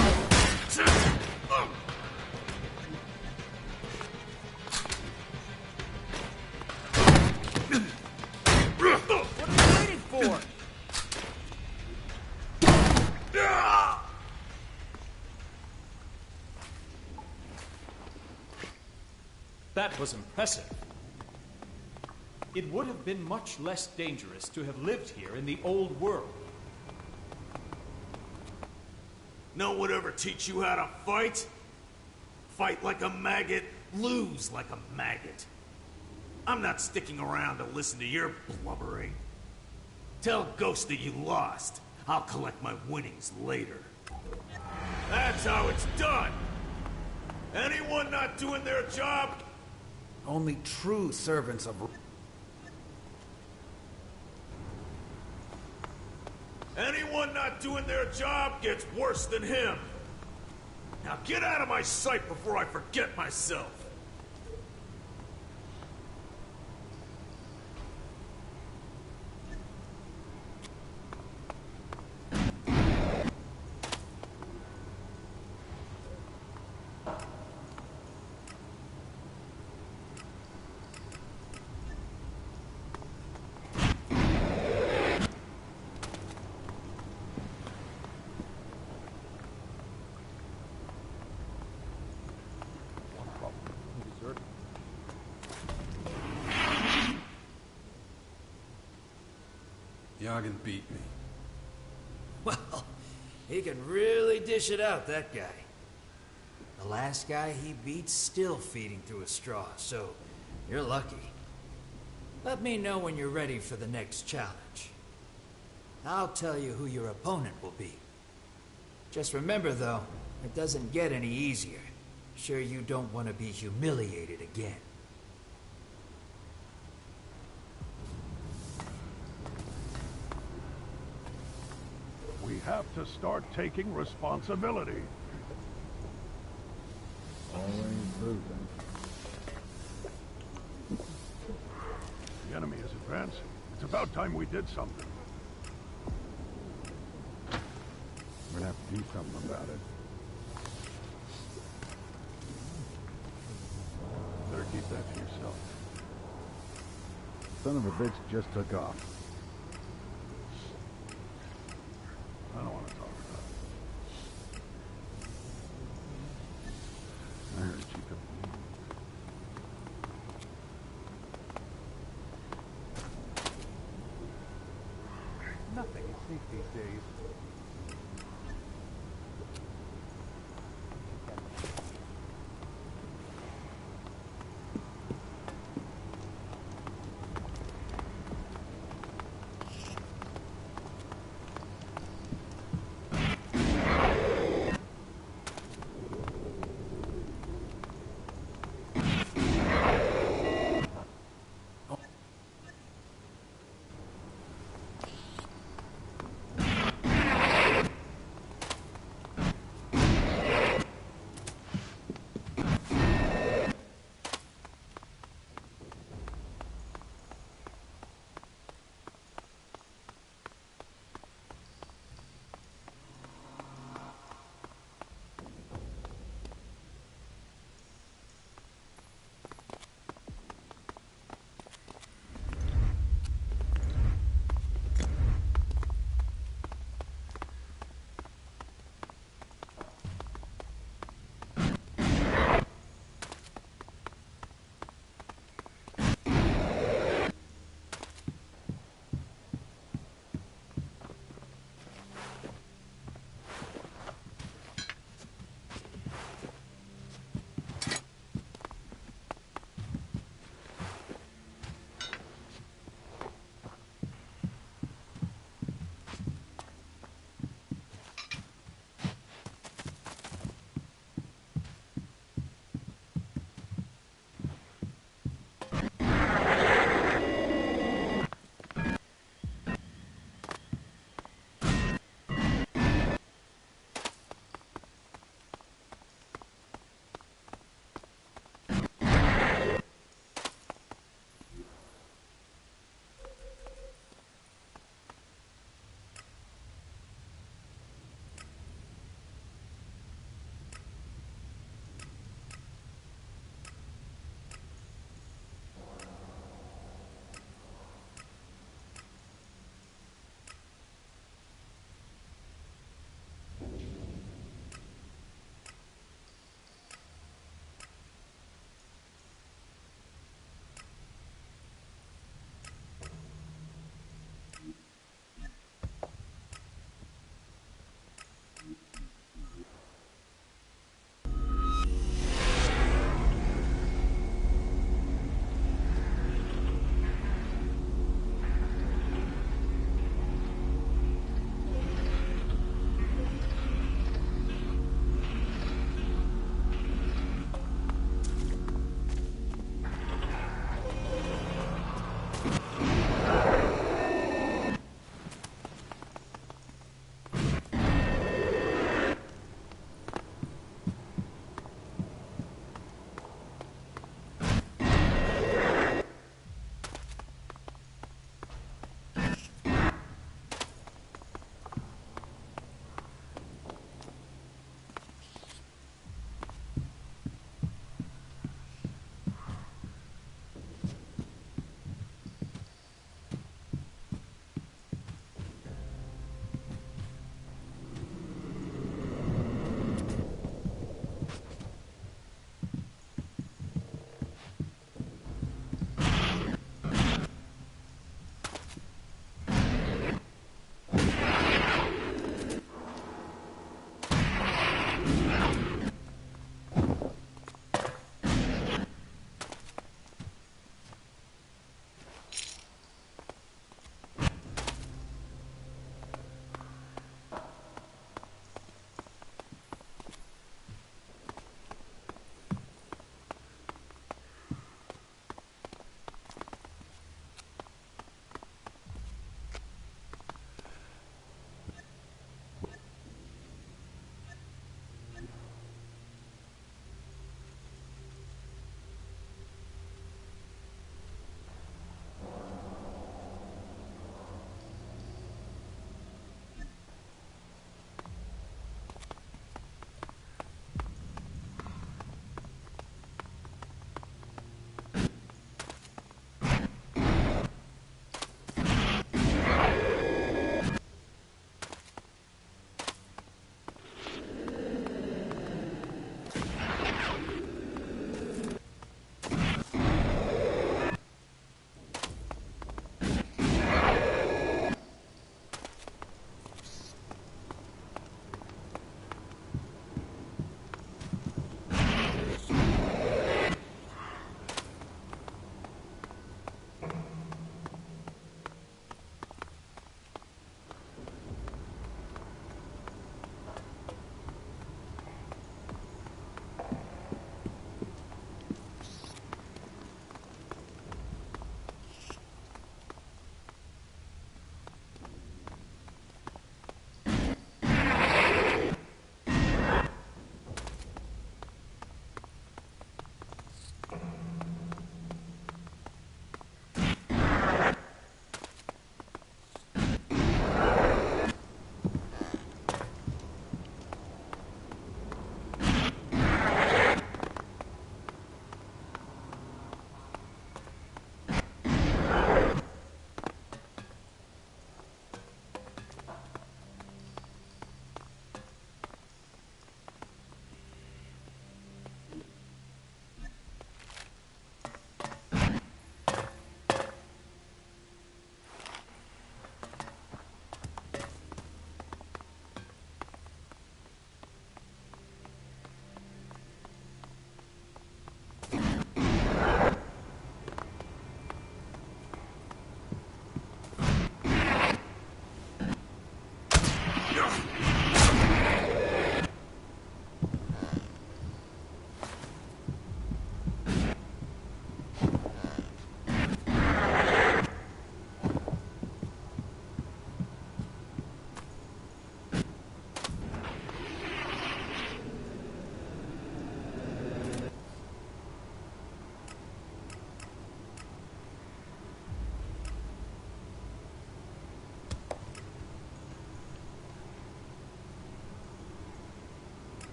What are you waiting for? That was impressive. It would have been much less dangerous to have lived here in the old world. No one ever teach you how to fight? Fight like a maggot, lose like a maggot. I'm not sticking around to listen to your blubbering. Tell Ghost that you lost. I'll collect my winnings later. That's how it's done. Anyone not doing their job? Only true servants of... Anyone not doing their job gets worse than him. Now get out of my sight before I forget myself. Yagan beat me. Well, he can really dish it out, that guy. The last guy he beat's still feeding through a straw, so you're lucky. Let me know when you're ready for the next challenge. I'll tell you who your opponent will be. Just remember, though, it doesn't get any easier. Sure you don't want to be humiliated again. We have to start taking responsibility. Always losing. The enemy is advancing. It's It's about time we did something. We're gonna have to do something about it. Better keep that to yourself. Son of a bitch just took off. I don't want to talk about it. I heard you took Nothing is safe these days.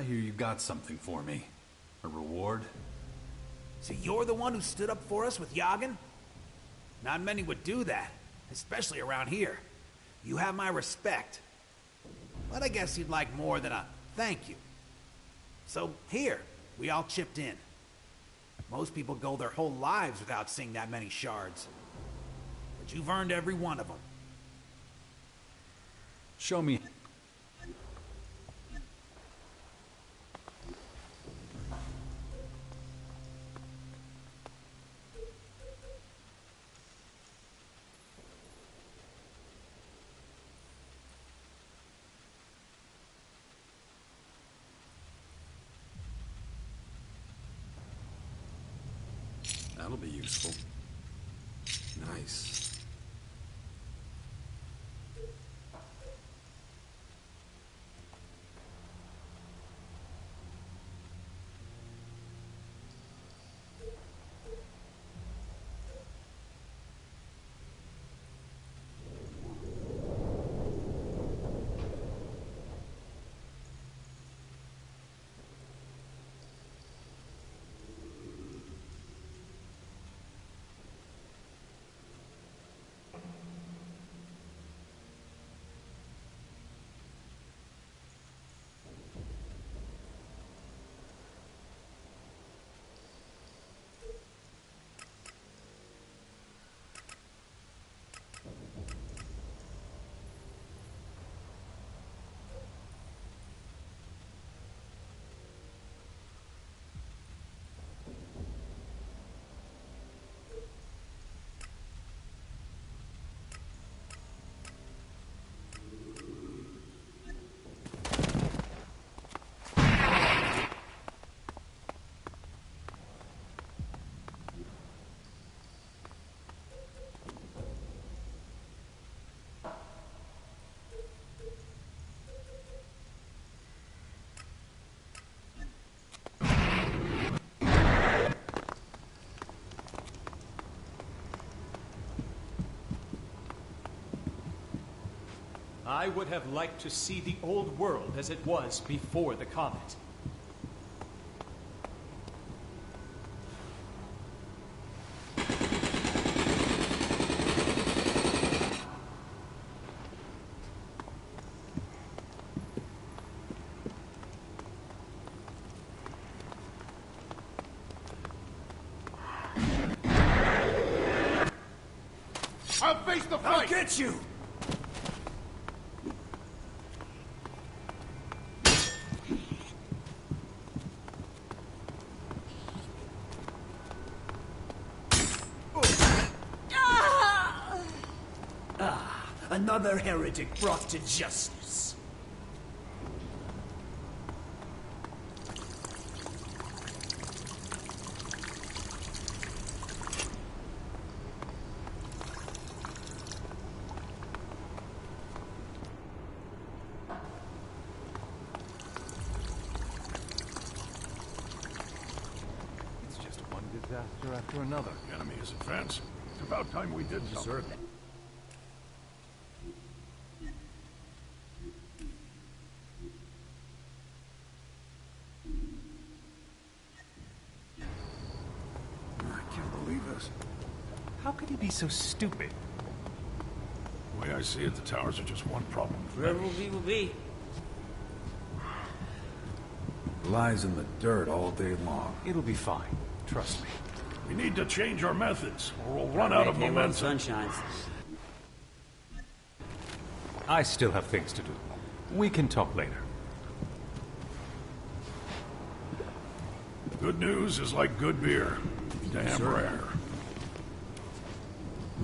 I hear you got something for me. A reward? So you're the one who stood up for us with Yagen? Not many would do that, especially around here. You have my respect. But I guess you'd like more than a thank you. So here, we all chipped in. Most people go their whole lives without seeing that many shards. But you've earned every one of them. Show me. That'll be useful. Nice. I would have liked to see the old world as it was before the comet. I'll face the fight! I'll get you! Another heretic brought to justice. It's just one disaster after another. The enemy is advancing. It's about time we did something. Deserve it. I can't believe this. How could he be so stupid? The way I see it, the towers are just one problem. Whatever will be, will be. Lies in the dirt all day long. It'll be fine. Trust me. We need to change our methods, or we'll run out of momentum. Sun shines. I still have things to do. We can talk later. Good news is like good beer. Damn rare.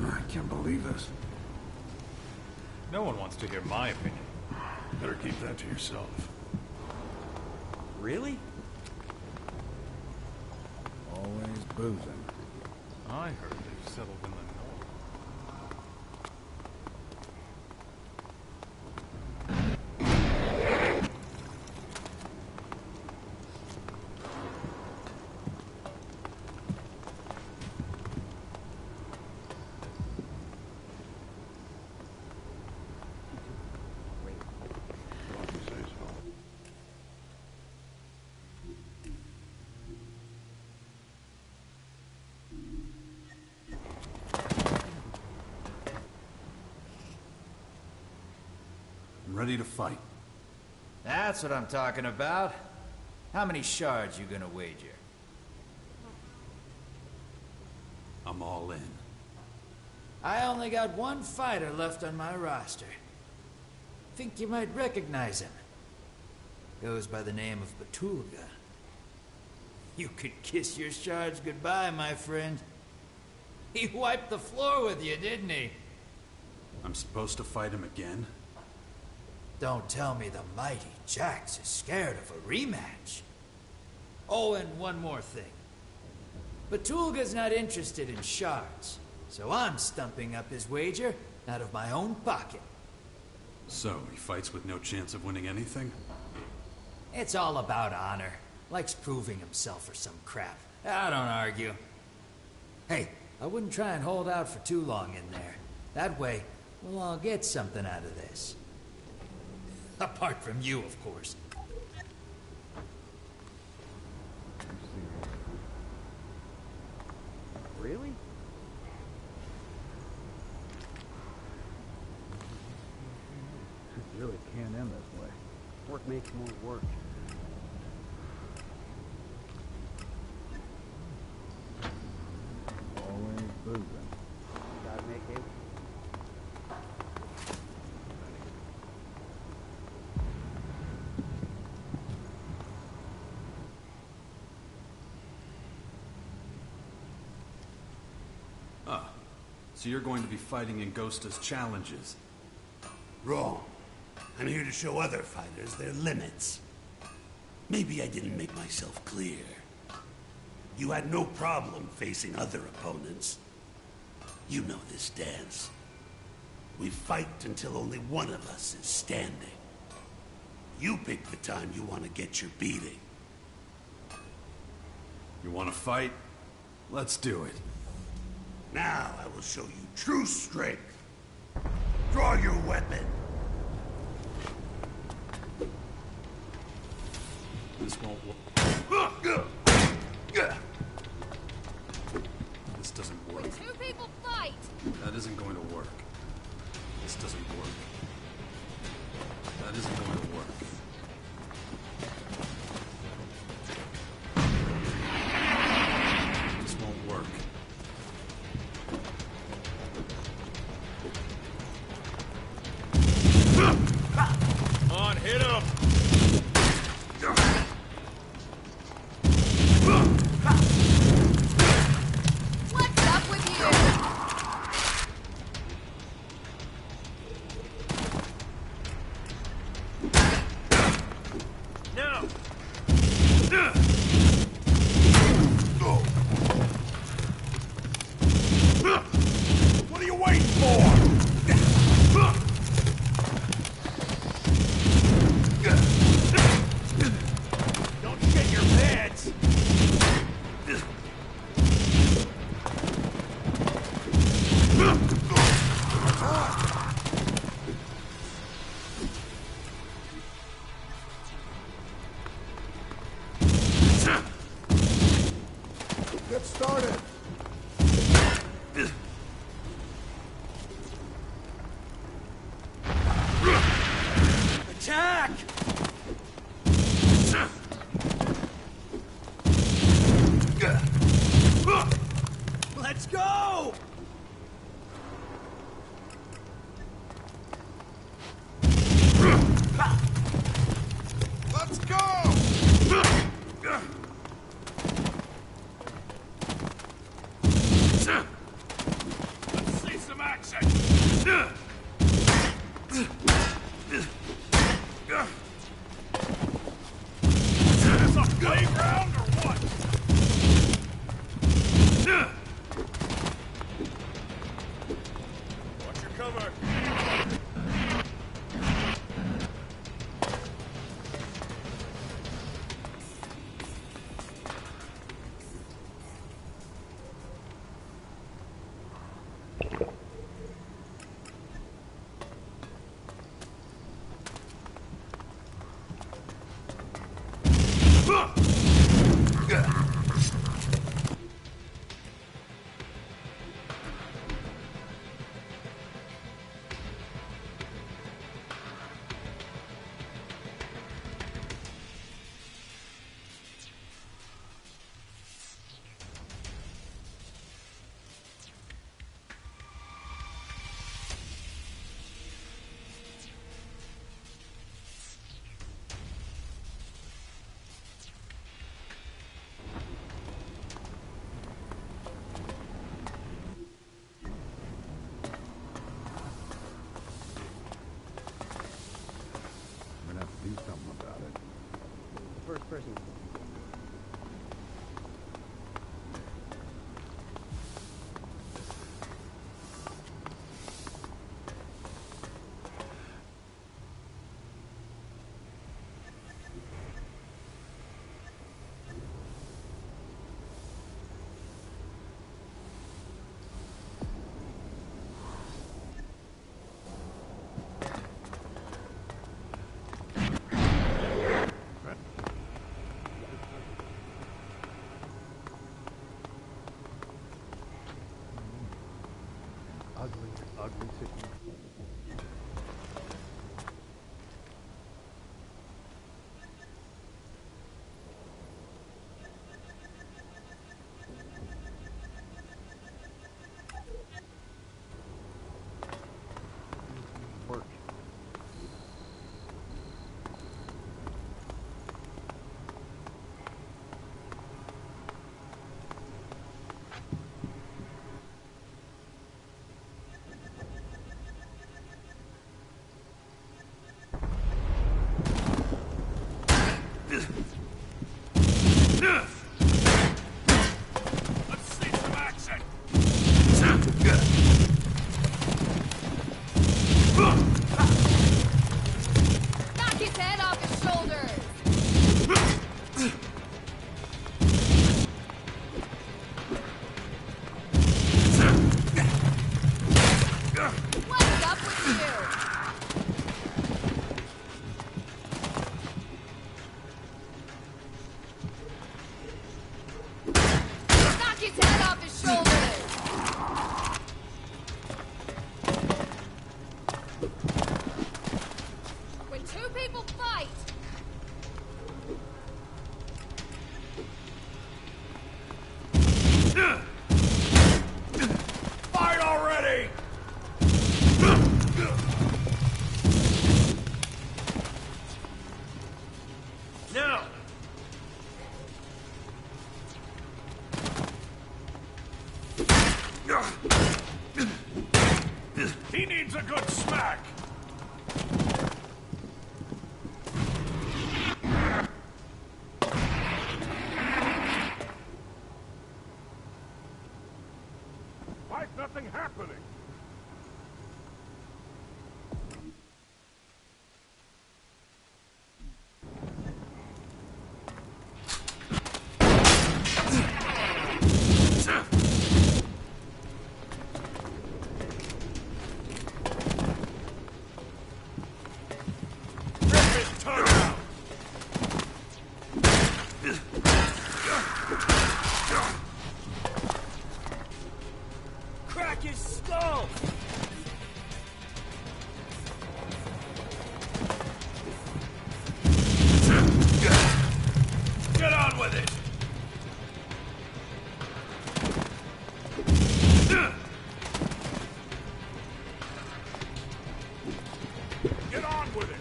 I can't believe this. No one wants to hear my opinion. Better keep that to yourself. Really? Always boozing. I heard they've settled in the north. I'm ready to fight. That's what I'm talking about. How many shards you gonna wager? I'm all in. I only got one fighter left on my roster. Think you might recognize him. Goes by the name of Batulga. You could kiss your shards goodbye, my friend. He wiped the floor with you, didn't he? I'm supposed to fight him again? Don't tell me the mighty Jax is scared of a rematch. Oh, and one more thing. Batulga's not interested in shards, so I'm stumping up his wager out of my own pocket. So, he fights with no chance of winning anything? It's all about honor. Likes proving himself or some crap. I don't argue. Hey, I wouldn't try and hold out for too long in there. That way, we'll all get something out of this. Apart from you, of course. Really? It really can't end this way. Work makes more work. Always boozing. Gotta make it. Ah, so you're going to be fighting in Ghosta's challenges. Wrong. I'm here to show other fighters their limits. Maybe I didn't make myself clear. You had no problem facing other opponents. You know this dance. We fight until only one of us is standing. You pick the time you want to get your beating. You want to fight? Let's do it. Now I will show you true strength. Draw your weapon. This won't work. This doesn't work. When two people fight! That isn't going to work. This doesn't work. That isn't going to work. This won't work. Come on, hit him! What's up with you? No! What are you waiting for? Don't shit your pants! Get started. Attack! Let's go! Let's go! Let's see some action! do something about it. First person. Ugly chicken. Work. Let's see some action. Knock his head off his shoulders! What's up with you? Knock his head off his shoulders! When two people fight, Fight already! Now! He needs a good smack! Why's nothing happening? Rip his tongue out! Crack his skull! Get on with it! Get on with it!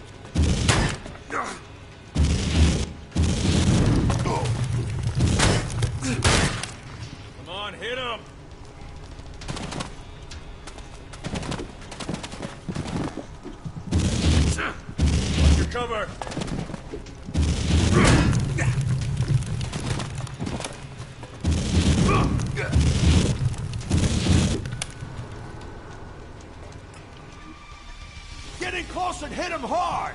Come on, hit him! Watch your cover! Get in close and hit him hard!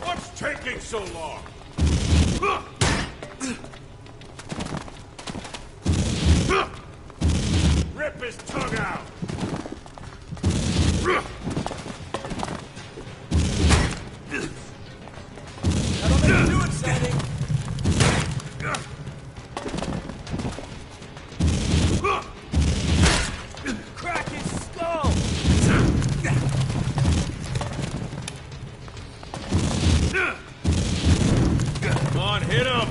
What's taking so long? Rip his tongue out! That'll make you do it, Sandy! Crack his skull! Come on, hit him!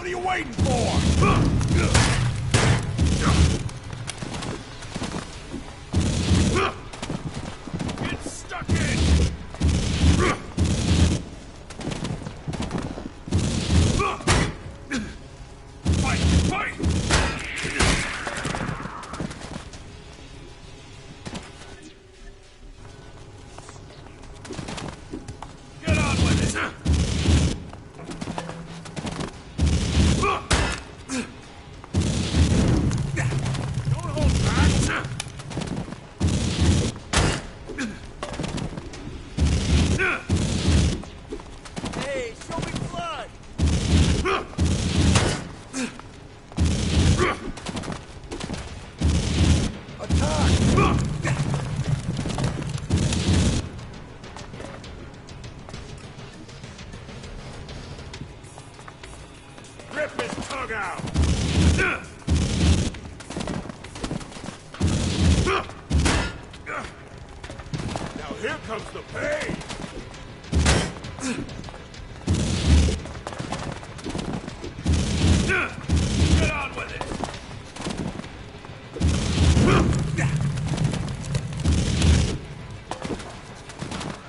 are you waiting for? Get stuck in! Fight! Fight! Get on with it! Don't hold back! Hey, show me blood! Rip his tongue out! Now here comes the pain! Get on with it!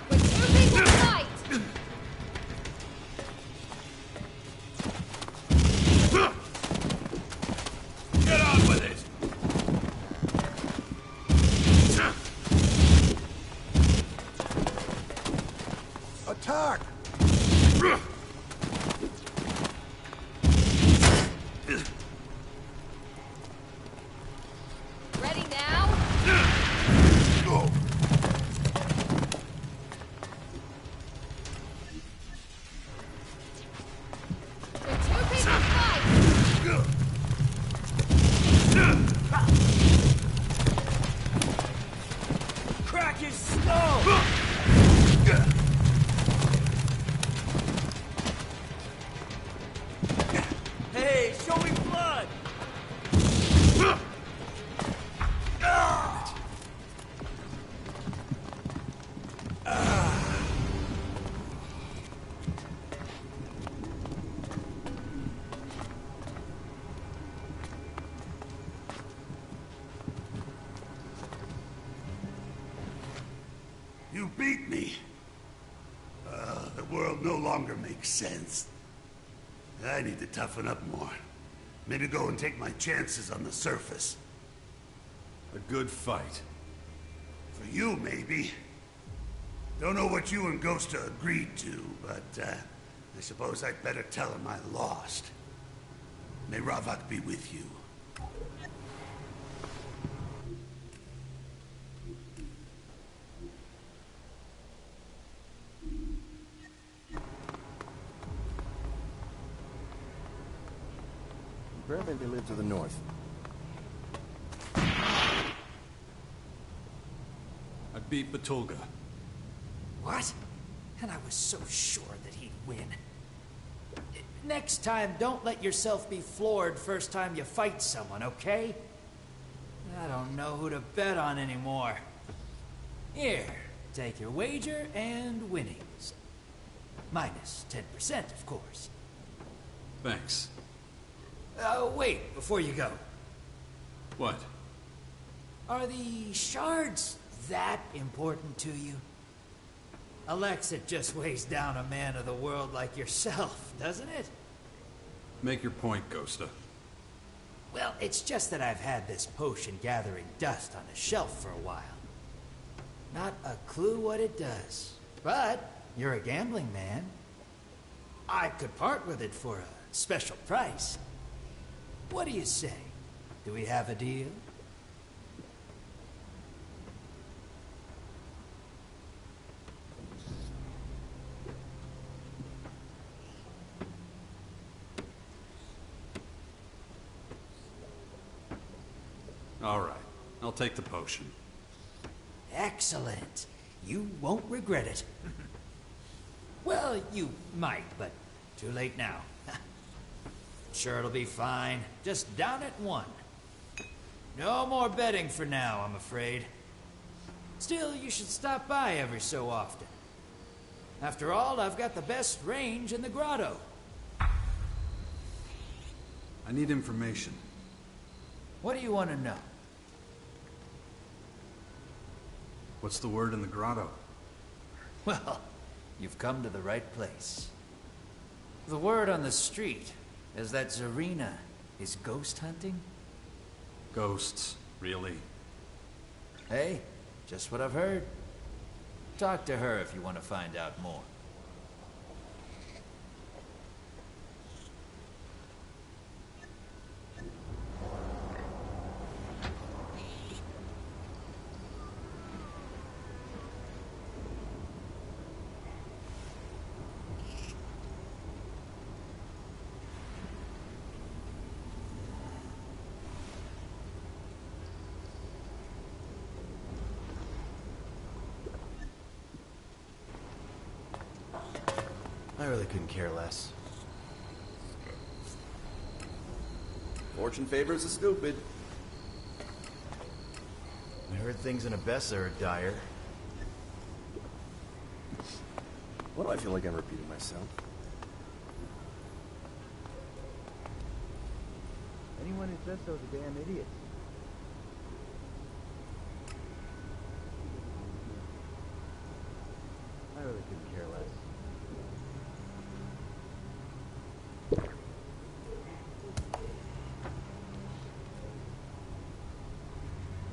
When two people fight, Get on with it! Attack! ready now? When two people fight, Crack his skull! Hey, show me blood! You beat me. The world no longer makes sense. I need to toughen up more. Maybe go and take my chances on the surface. A good fight. For you, maybe. Don't know what you and Ghosta agreed to, but I suppose I'd better tell him I lost. May Ravak be with you. Apparently they live to the north. I beat Batulga. What? And I was so sure that he'd win. Next time, don't let yourself be floored first time you fight someone, okay? I don't know who to bet on anymore. Here, take your wager and winnings. Minus 10%, of course. Thanks. Wait, before you go. What? Are the shards that important to you? Elxe just weighs down a man of the world like yourself, doesn't it? Make your point, Ghosta. Well, it's just that I've had this potion gathering dust on a shelf for a while. Not a clue what it does. But you're a gambling man. I could part with it for a special price. What do you say? Do we have a deal? All right. I'll take the potion. Excellent. You won't regret it. Well, you might, but too late now. Sure it'll be fine. Just down at 1. No more betting for now, I'm afraid. Still, you should stop by every so often. After all, I've got the best range in the grotto. I need information. What do you want to know? What's the word in the grotto? Well, you've come to the right place. The word on the street is that Zarina is ghost hunting? Ghosts, really? Hey, just what I've heard. Talk to her if you want to find out more. I really couldn't care less. Fortune favors the stupid. I heard things in Abessa are dire. Why do I feel like I'm repeating myself? Anyone who says so is a damn idiot. I really couldn't care less.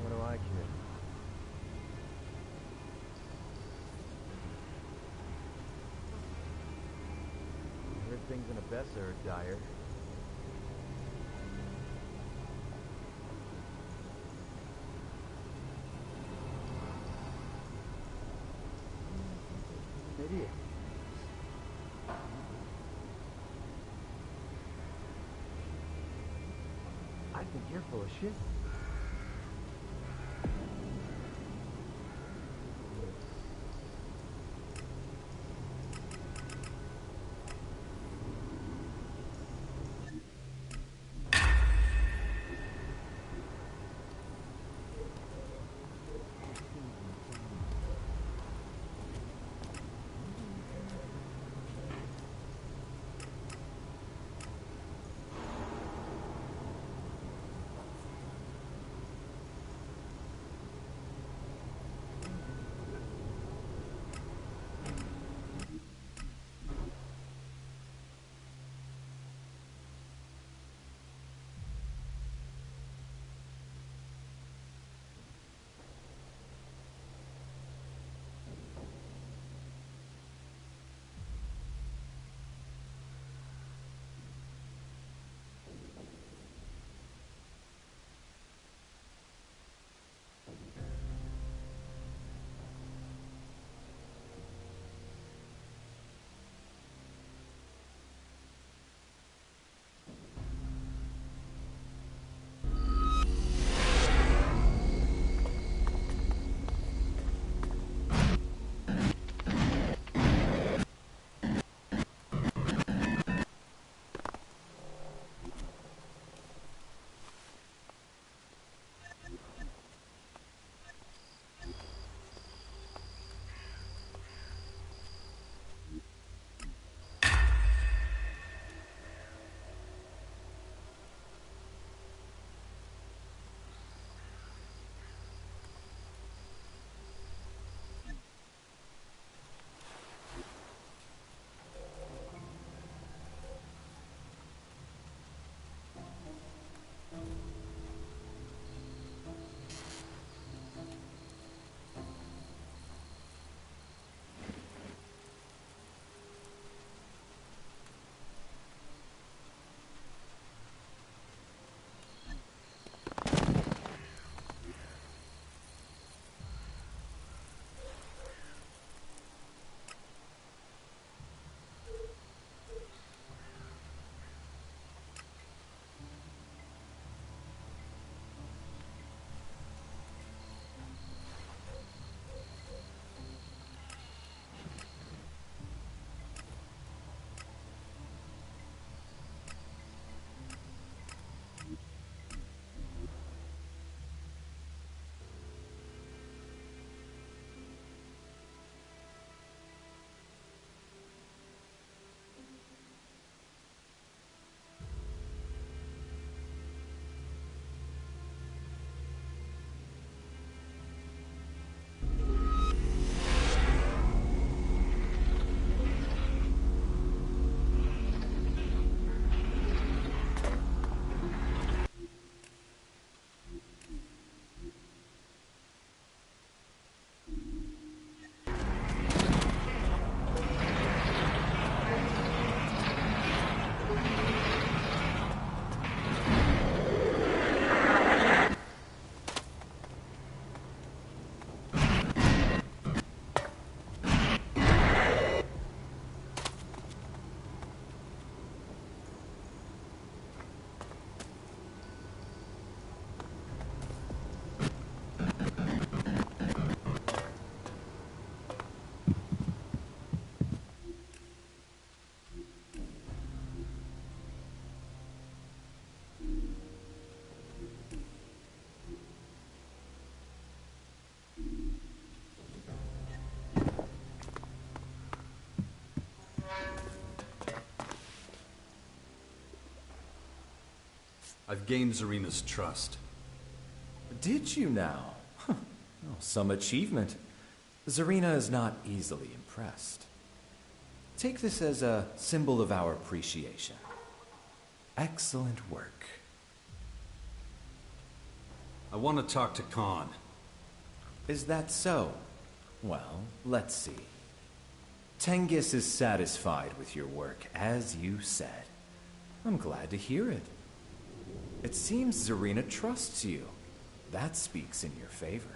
What do I care? I heard things in Abessa are dire. Idiot. I think you're full of shit. I've gained Zarina's trust. Did you now? Huh. Oh, some achievement. Zarina is not easily impressed. Take this as a symbol of our appreciation. Excellent work. I want to talk to Khan. Is that so? Well, let's see. Tengus is satisfied with your work, as you said. I'm glad to hear it. It seems Zarina trusts you. That speaks in your favor.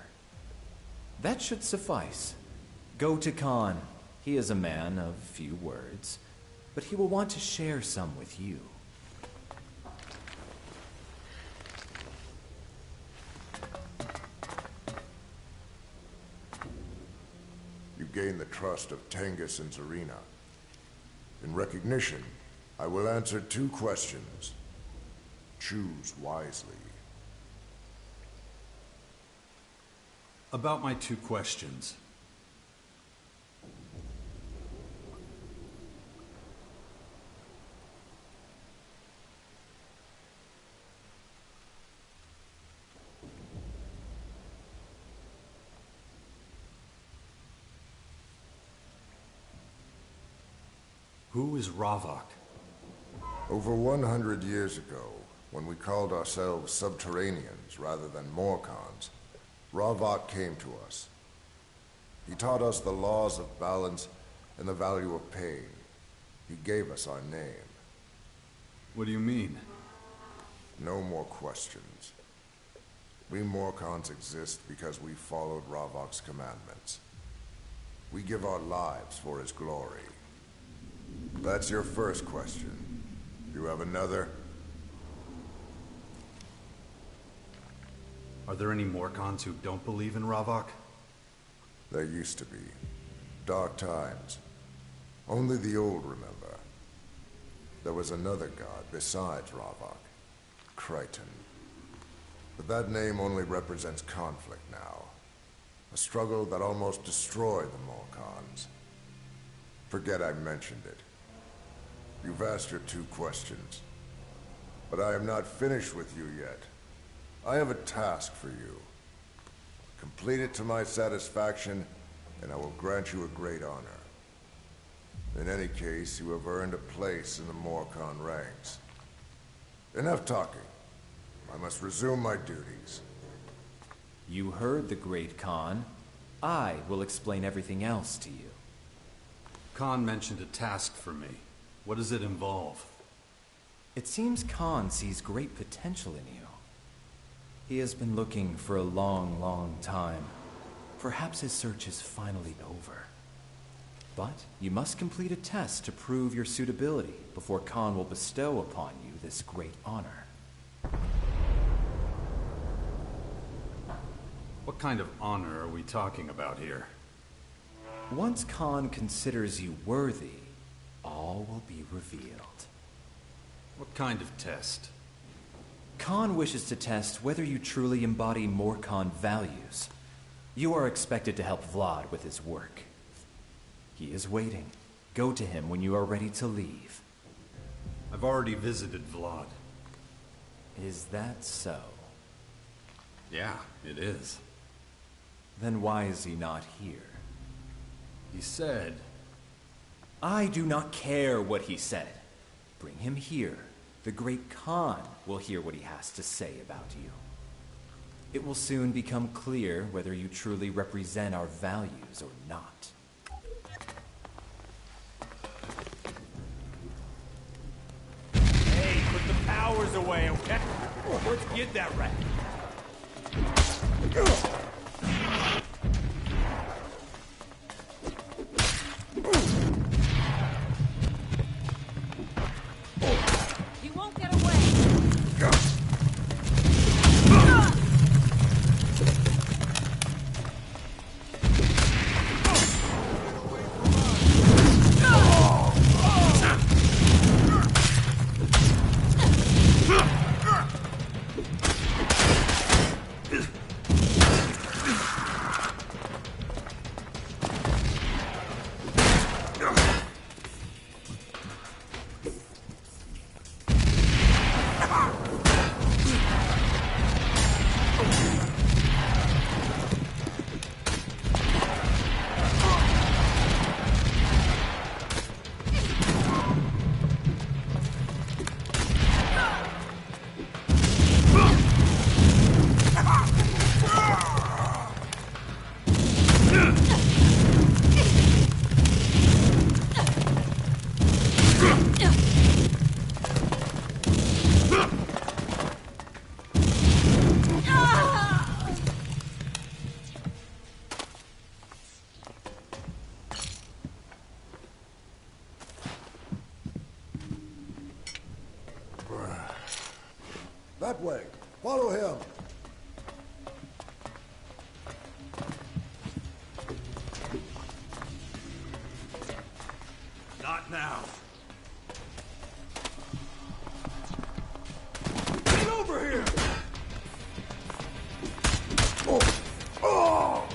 That should suffice. Go to Khan. He is a man of few words, but he will want to share some with you. You gain the trust of Tengus and Zarina. In recognition, I will answer 2 questions. Choose wisely. About my 2 questions. Who is Ravok? Over 100 years ago, when we called ourselves Subterraneans rather than Morcons, Ravok came to us. He taught us the laws of balance and the value of pain. He gave us our name. What do you mean? No more questions. We Morcons exist because we followed Ravok's commandments. We give our lives for his glory. That's your first question. You have another? Are there any Morcons who don't believe in Ravok? There used to be. Dark times. Only the old remember. There was another god besides Ravok. Crichton. But that name only represents conflict now. A struggle that almost destroyed the Morcons. Forget I mentioned it. You've asked your 2 questions. But I am not finished with you yet. I have a task for you. Complete it to my satisfaction, and I will grant you a great honor. In any case, you have earned a place in the Morcon ranks. Enough talking. I must resume my duties. You heard the great Khan. I will explain everything else to you. Khan mentioned a task for me. What does it involve? It seems Khan sees great potential in you. He has been looking for a long, long time. Perhaps his search is finally over. But you must complete a test to prove your suitability before Khan will bestow upon you this great honor. What kind of honor are we talking about here? Once Khan considers you worthy, all will be revealed. What kind of test? Khan wishes to test whether you truly embody Morcon values. You are expected to help Vlad with his work. He is waiting. Go to him when you are ready to leave. I've already visited Vlad. Is that so? Yeah, it is. Then why is he not here? He said... I do not care what he said. Bring him here. The great Khan will hear what he has to say about you. It will soon become clear whether you truly represent our values or not. Hey, put the powers away, okay? Let's get that right. He won't get away. That way. Follow him. Not now. Get over here! Oh! Oh!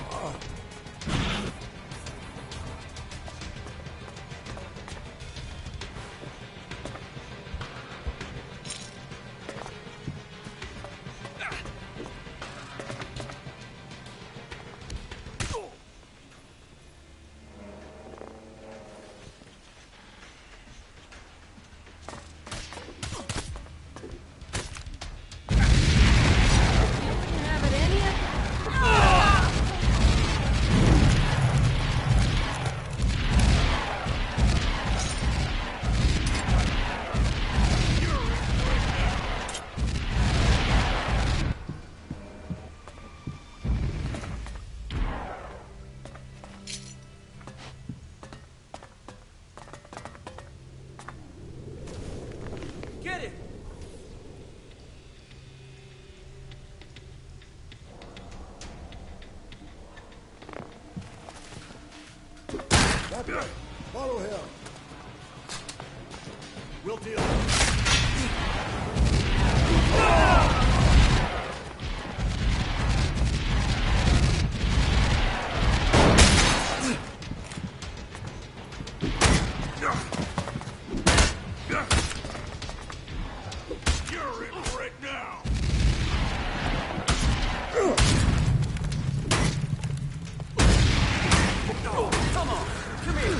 Get it! That way. Follow him. We'll deal. You're in for it now. Come on, come here.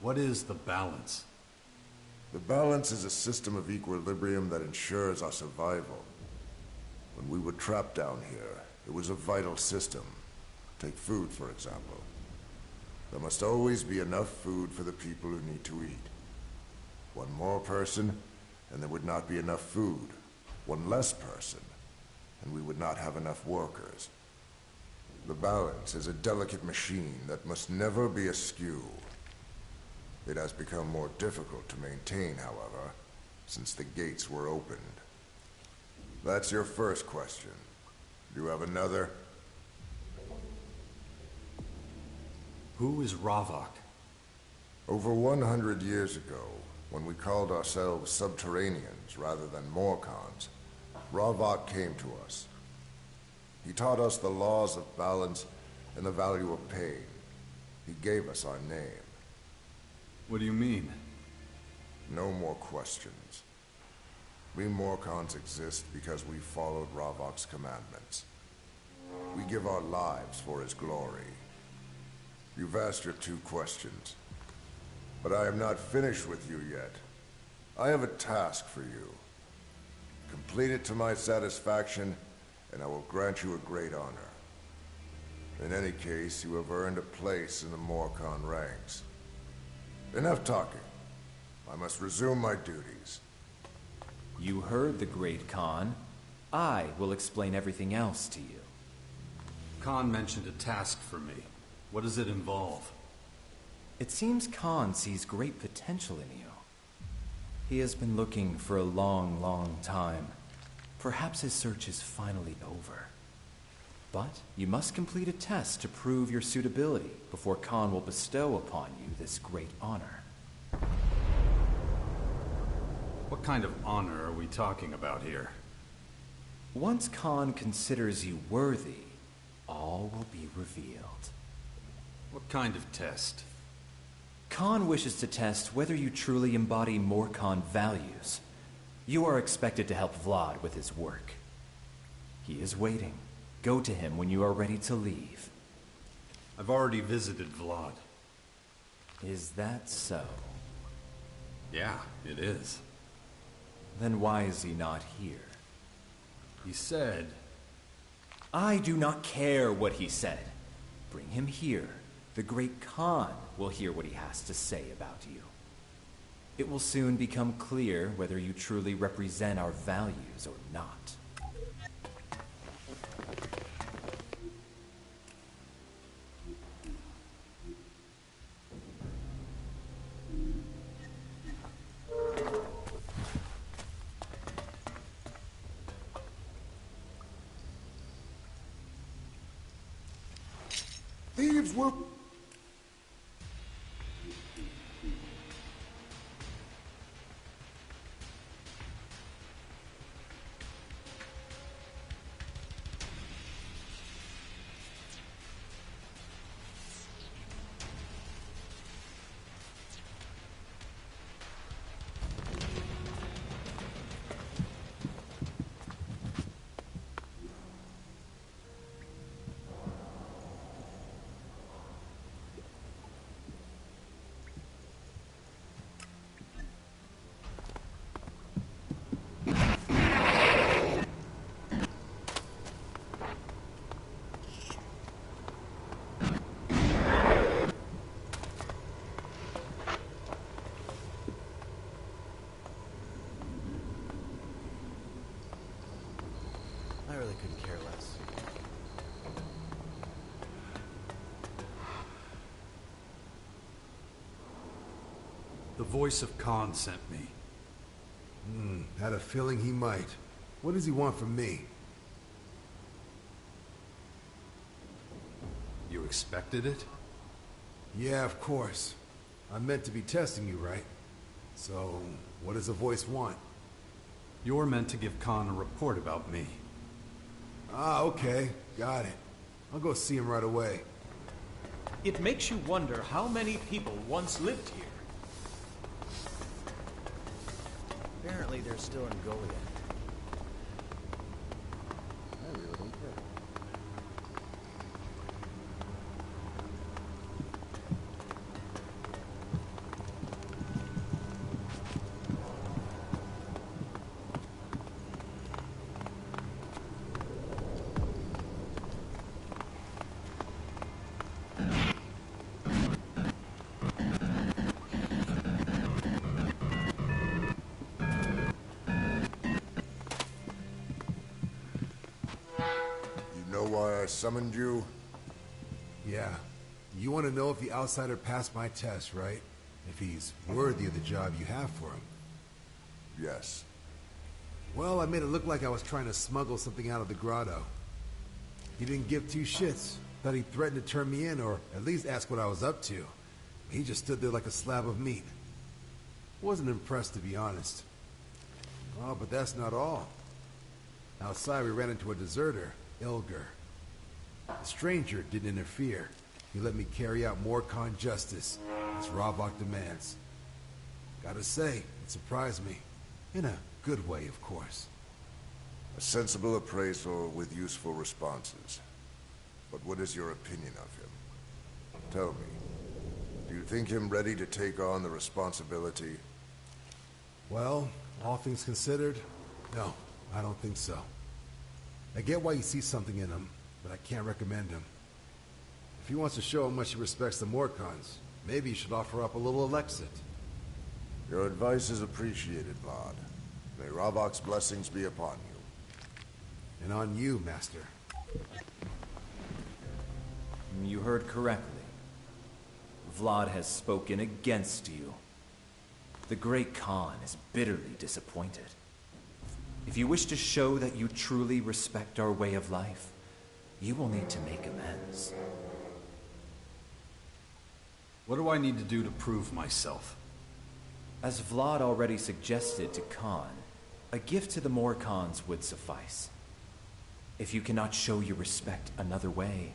What is the balance? The balance is a system of equilibrium that ensures our survival. When we were trapped down here, it was a vital system. Take food, for example. There must always be enough food for the people who need to eat. One more person, and there would not be enough food. One less person, and we would not have enough workers. The balance is a delicate machine that must never be askew. It has become more difficult to maintain, however, since the gates were opened. That's your first question. Do you have another? Who is Ravok? Over 100 years ago, when we called ourselves Subterraneans rather than Morcons, Ravok came to us. He taught us the laws of balance and the value of pain. He gave us our name. What do you mean? No more questions. We Morcons exist because we followed Ravok's commandments. We give our lives for his glory. You've asked your 2 questions. But I am not finished with you yet. I have a task for you. Complete it to my satisfaction, and I will grant you a great honor. In any case, you have earned a place in the Morcon ranks. Enough talking. I must resume my duties. You heard the Great Khan. I will explain everything else to you. Khan mentioned a task for me. What does it involve? It seems Khan sees great potential in you. He has been looking for a long, long time. Perhaps his search is finally over. But you must complete a test to prove your suitability before Khan will bestow upon you this great honor. What kind of honor are we talking about here? Once Khan considers you worthy, all will be revealed. What kind of test? Khan wishes to test whether you truly embody Morcon values. You are expected to help Vlad with his work. He is waiting. Go to him when you are ready to leave. I've already visited Vlad. Is that so? Yeah, it is. Then why is he not here? He said... I do not care what he said. Bring him here. The Great Khan will hear what he has to say about you. It will soon become clear whether you truly represent our values or not. Thieves were... I really couldn't care less. The voice of Khan sent me. Had a feeling he might. What does he want from me? You expected it? Yeah, of course. I'm meant to be testing you, right? So, what does the voice want? You're meant to give Khan a report about me. Ah, okay. Got it. I'll go see him right away. It makes you wonder how many people once lived here. Apparently they're still in Goliath. I really don't care. Why I summoned you? Yeah. You want to know if the outsider passed my test, right? If he's worthy of the job you have for him. Yes. Well, I made it look like I was trying to smuggle something out of the grotto. He didn't give 2 shits. Thought he threatened to turn me in, or at least ask what I was up to. He just stood there like a slab of meat. Wasn't impressed, to be honest. Oh, but that's not all. Outside, we ran into a deserter, Ilger. The stranger didn't interfere. He let me carry out Morcon justice, as Ravok demands. Gotta say, it surprised me. In a good way, of course. A sensible appraisal with useful responses. But what is your opinion of him? Tell me, do you think him ready to take on the responsibility? Well, all things considered, no, I don't think so. I get why you see something in him, but I can't recommend him. If he wants to show how much he respects the Morcons, maybe you should offer up a little Elexit. Your advice is appreciated, Vlad. May Ravok's blessings be upon you. And on you, Master. You heard correctly. Vlad has spoken against you. The Great Khan is bitterly disappointed. If you wish to show that you truly respect our way of life, you will need to make amends. What do I need to do to prove myself? As Vlad already suggested to Khan, a gift to the Morcons would suffice. If you cannot show your respect another way,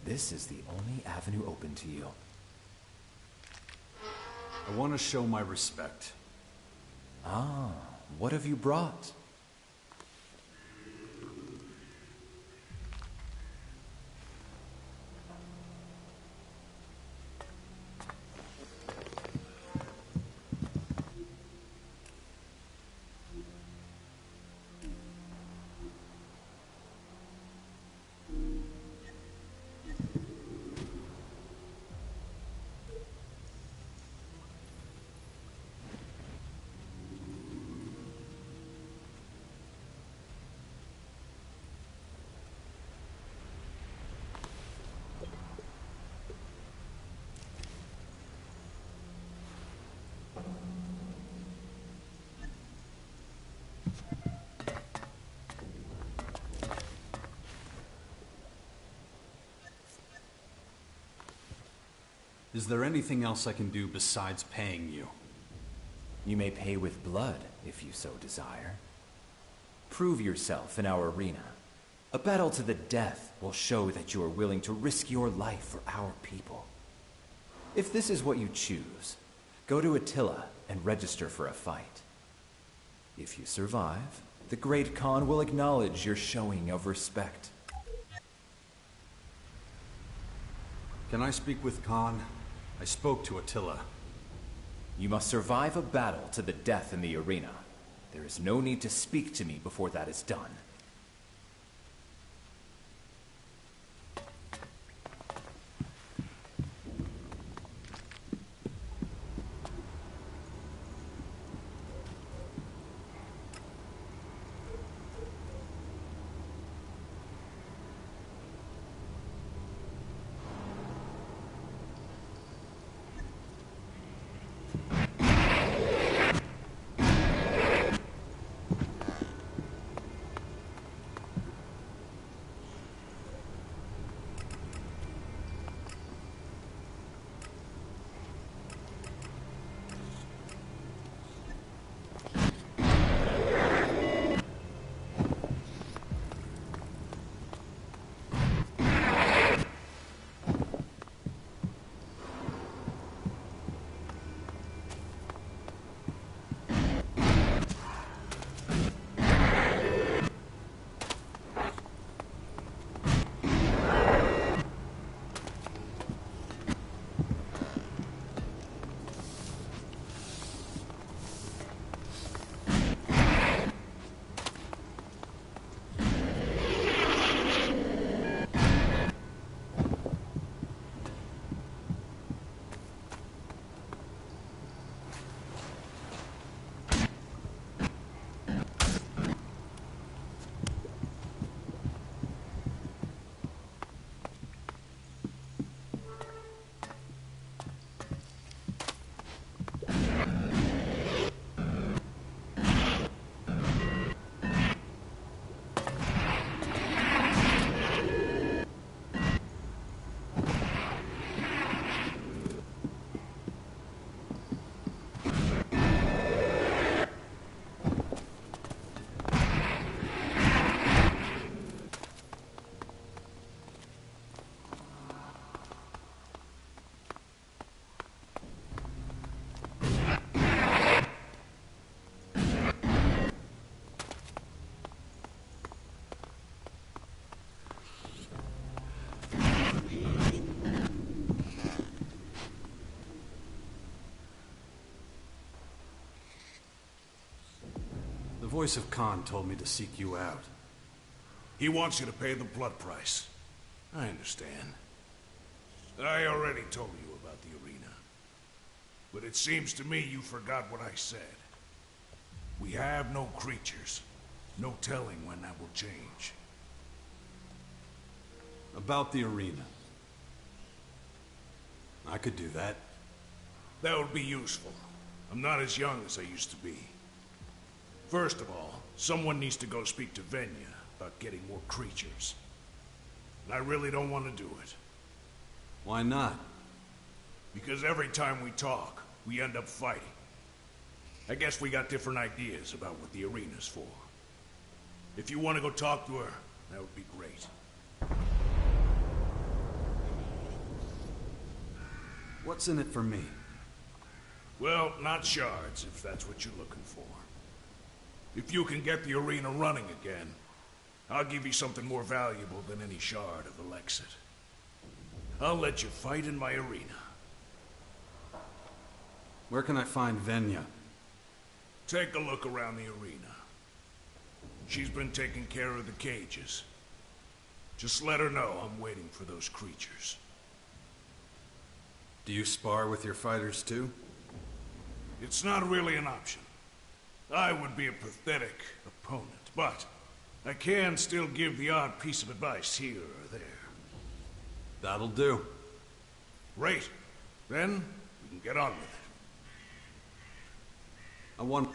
this is the only avenue open to you. I want to show my respect. Ah, what have you brought? Is there anything else I can do besides paying you? You may pay with blood, if you so desire. Prove yourself in our arena. A battle to the death will show that you are willing to risk your life for our people. If this is what you choose, go to Attila and register for a fight. If you survive, the Great Khan will acknowledge your showing of respect. Can I speak with Khan? I spoke to Attila. You must survive a battle to the death in the arena. There is no need to speak to me before that is done. voice of Khan told me to seek you out. He wants you to pay the blood price. I understand. I already told you about the arena. But it seems to me you forgot what I said. We have no creatures. No telling when that will change. About the arena. I could do that. That would be useful. I'm not as young as I used to be. First of all, someone needs to go speak to Venya about getting more creatures. And I really don't want to do it. Why not? Because every time we talk, we end up fighting. I guess we got different ideas about what the arena's for. If you want to go talk to her, that would be great. What's in it for me? Well, not shards, if that's what you're looking for. If you can get the arena running again, I'll give you something more valuable than any shard of Elxe Ii. I'll let you fight in my arena. Where can I find Venya? Take a look around the arena. She's been taking care of the cages. Just let her know I'm waiting for those creatures. Do you spar with your fighters too? It's not really an option. I would be a pathetic opponent, but I can still give the odd piece of advice here or there. That'll do. Great. Then we can get on with it. I want...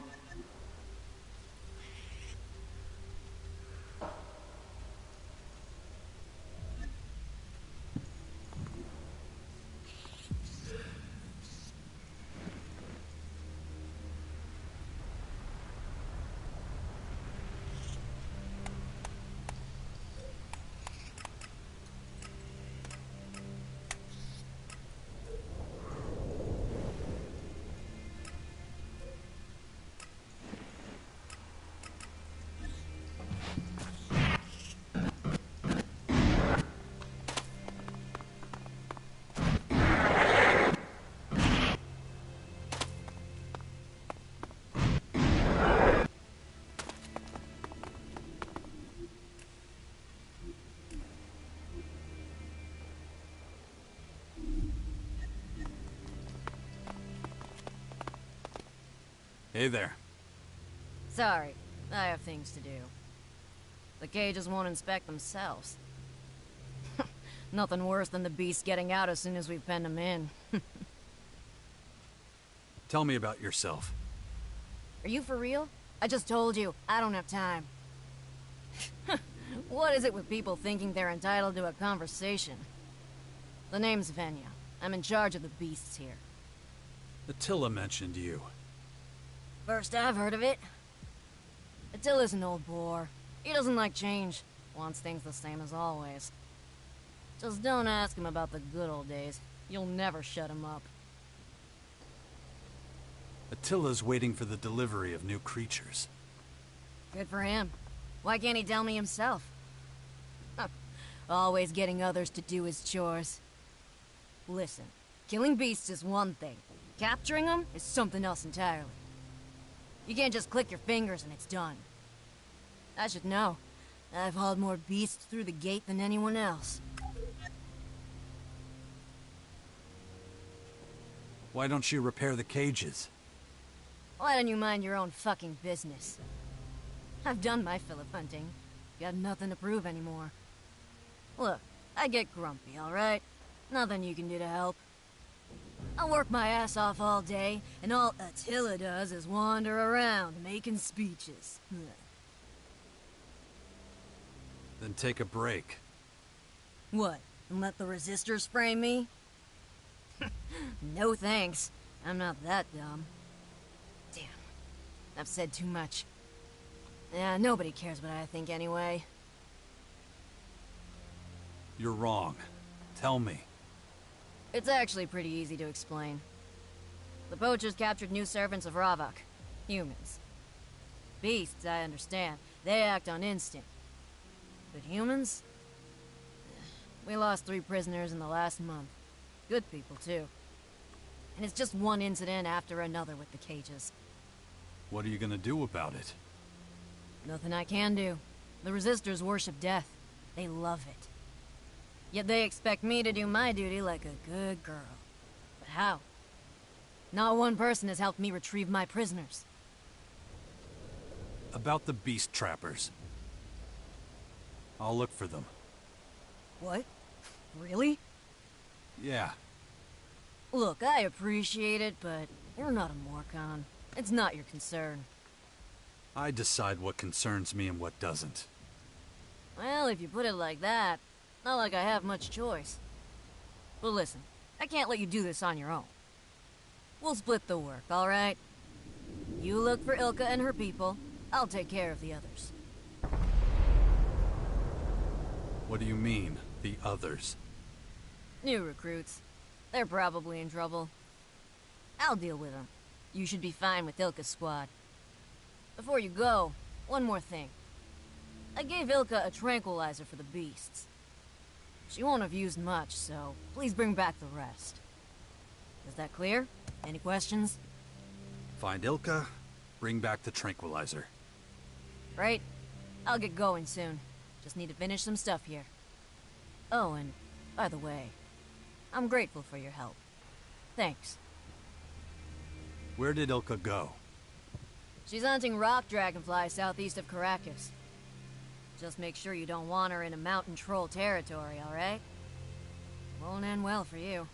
Hey there. Sorry, I have things to do. The cages won't inspect themselves. Nothing worse than the beasts getting out as soon as we've penned them in. Tell me about yourself. Are you for real? I just told you, I don't have time. What is it with people thinking they're entitled to a conversation? The name's Venya. I'm in charge of the beasts here. Attila mentioned you. First I've heard of it. Attila's an old bore. He doesn't like change. Wants things the same as always. Just don't ask him about the good old days. You'll never shut him up. Attila's waiting for the delivery of new creatures. Good for him. Why can't he tell me himself? Always getting others to do his chores. Listen, killing beasts is one thing. Capturing them is something else entirely. You can't just click your fingers and it's done. I should know. I've hauled more beasts through the gate than anyone else. Why don't you repair the cages? Why don't you mind your own fucking business? I've done my fill of hunting. Got nothing to prove anymore. Look, I get grumpy, alright? Nothing you can do to help. I work my ass off all day, and all Attila does is wander around, making speeches. Then take a break. What, and let the resistors frame me? No thanks. I'm not that dumb. Damn. I've said too much. Yeah, nobody cares what I think anyway. You're wrong. Tell me. It's actually pretty easy to explain. The poachers captured new servants of Ravak. Humans. Beasts, I understand. They act on instinct. But humans? We lost 3 prisoners in the last month. Good people, too. And it's just one incident after another with the cages. What are you gonna do about it? Nothing I can do. The Resistors worship death. They love it. Yet they expect me to do my duty like a good girl. But how? Not one person has helped me retrieve my prisoners. About the beast trappers. I'll look for them. What? Really? Yeah. Look, I appreciate it, but you're not a Morcon. It's not your concern. I decide what concerns me and what doesn't. Well, if you put it like that, not like I have much choice. But listen, I can't let you do this on your own. We'll split the work, alright? You look for Elxe and her people, I'll take care of the others. What do you mean, the others? New recruits. They're probably in trouble. I'll deal with them. You should be fine with Elxe's squad. Before you go, one more thing. I gave Elxe a tranquilizer for the beasts. She won't have used much, so please bring back the rest. Is that clear? Any questions? Find Elxe, bring back the tranquilizer. Right. I'll get going soon. Just need to finish some stuff here. Oh, and by the way, I'm grateful for your help. Thanks. Where did Elxe go? She's hunting rock dragonflies southeast of Caracas. Just make sure you don't want her in a mountain troll territory, alright? Won't end well for you.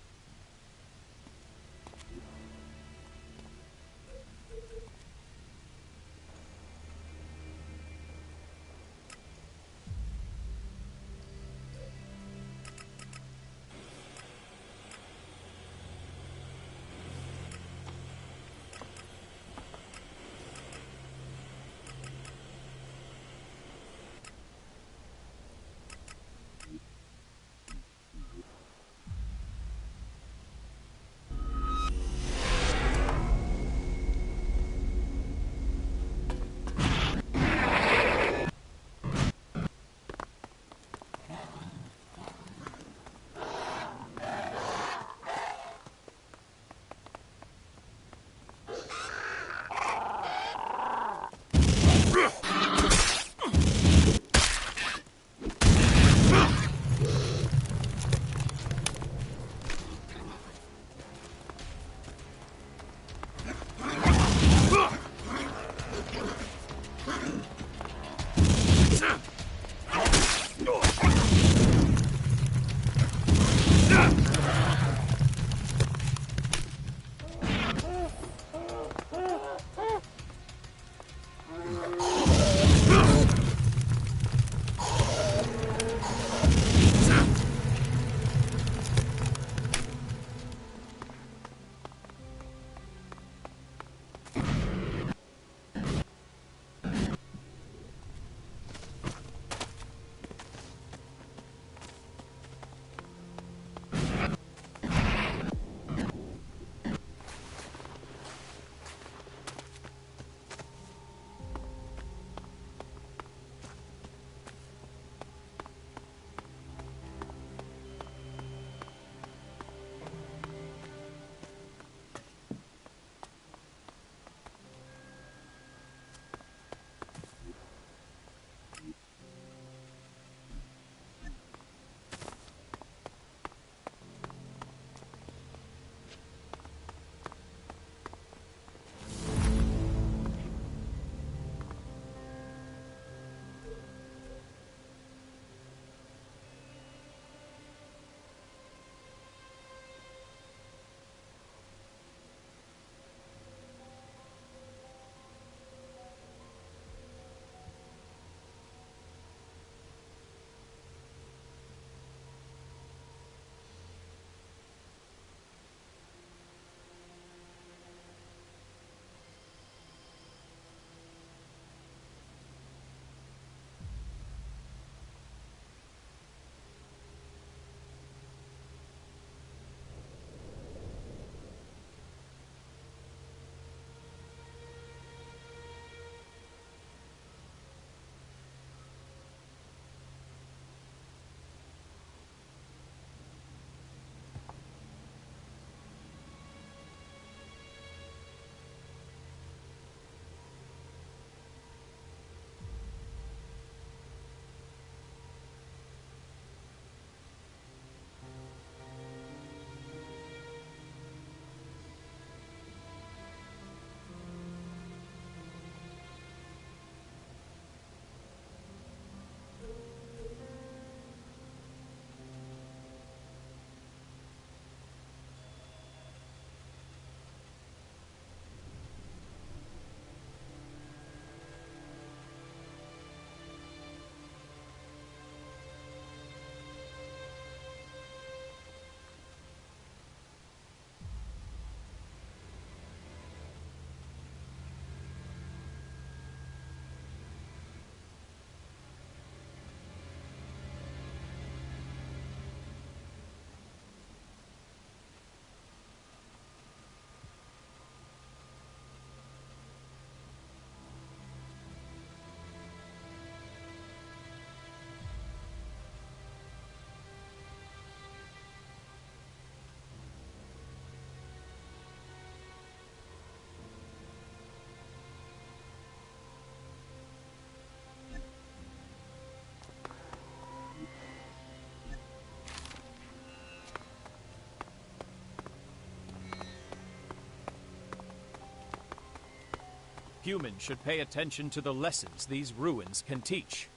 Humans should pay attention to the lessons these ruins can teach.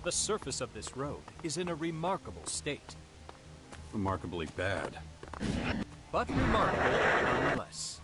The surface of this road is in a remarkable state. Remarkably bad. But remarkable nonetheless.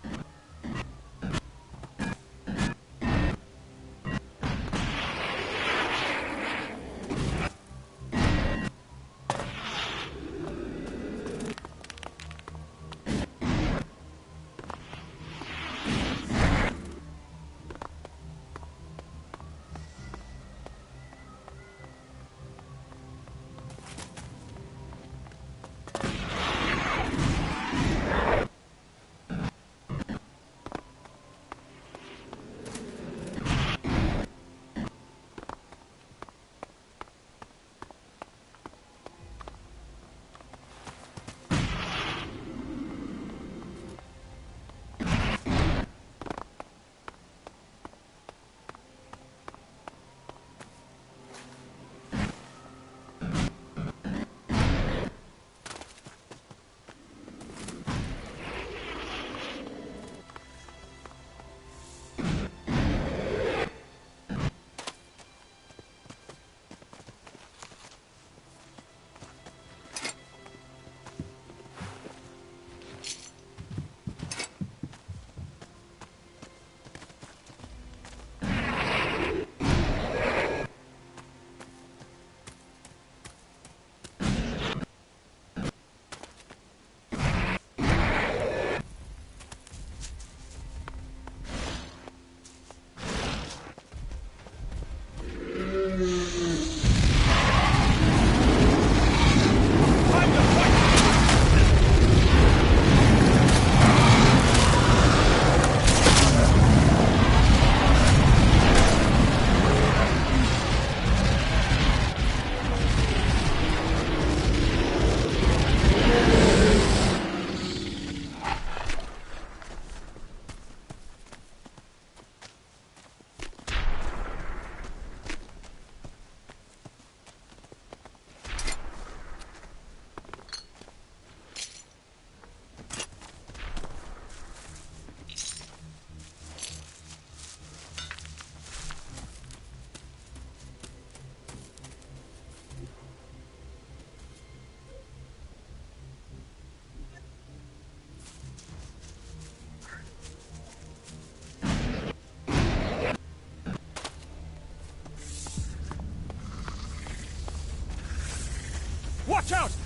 Watch out!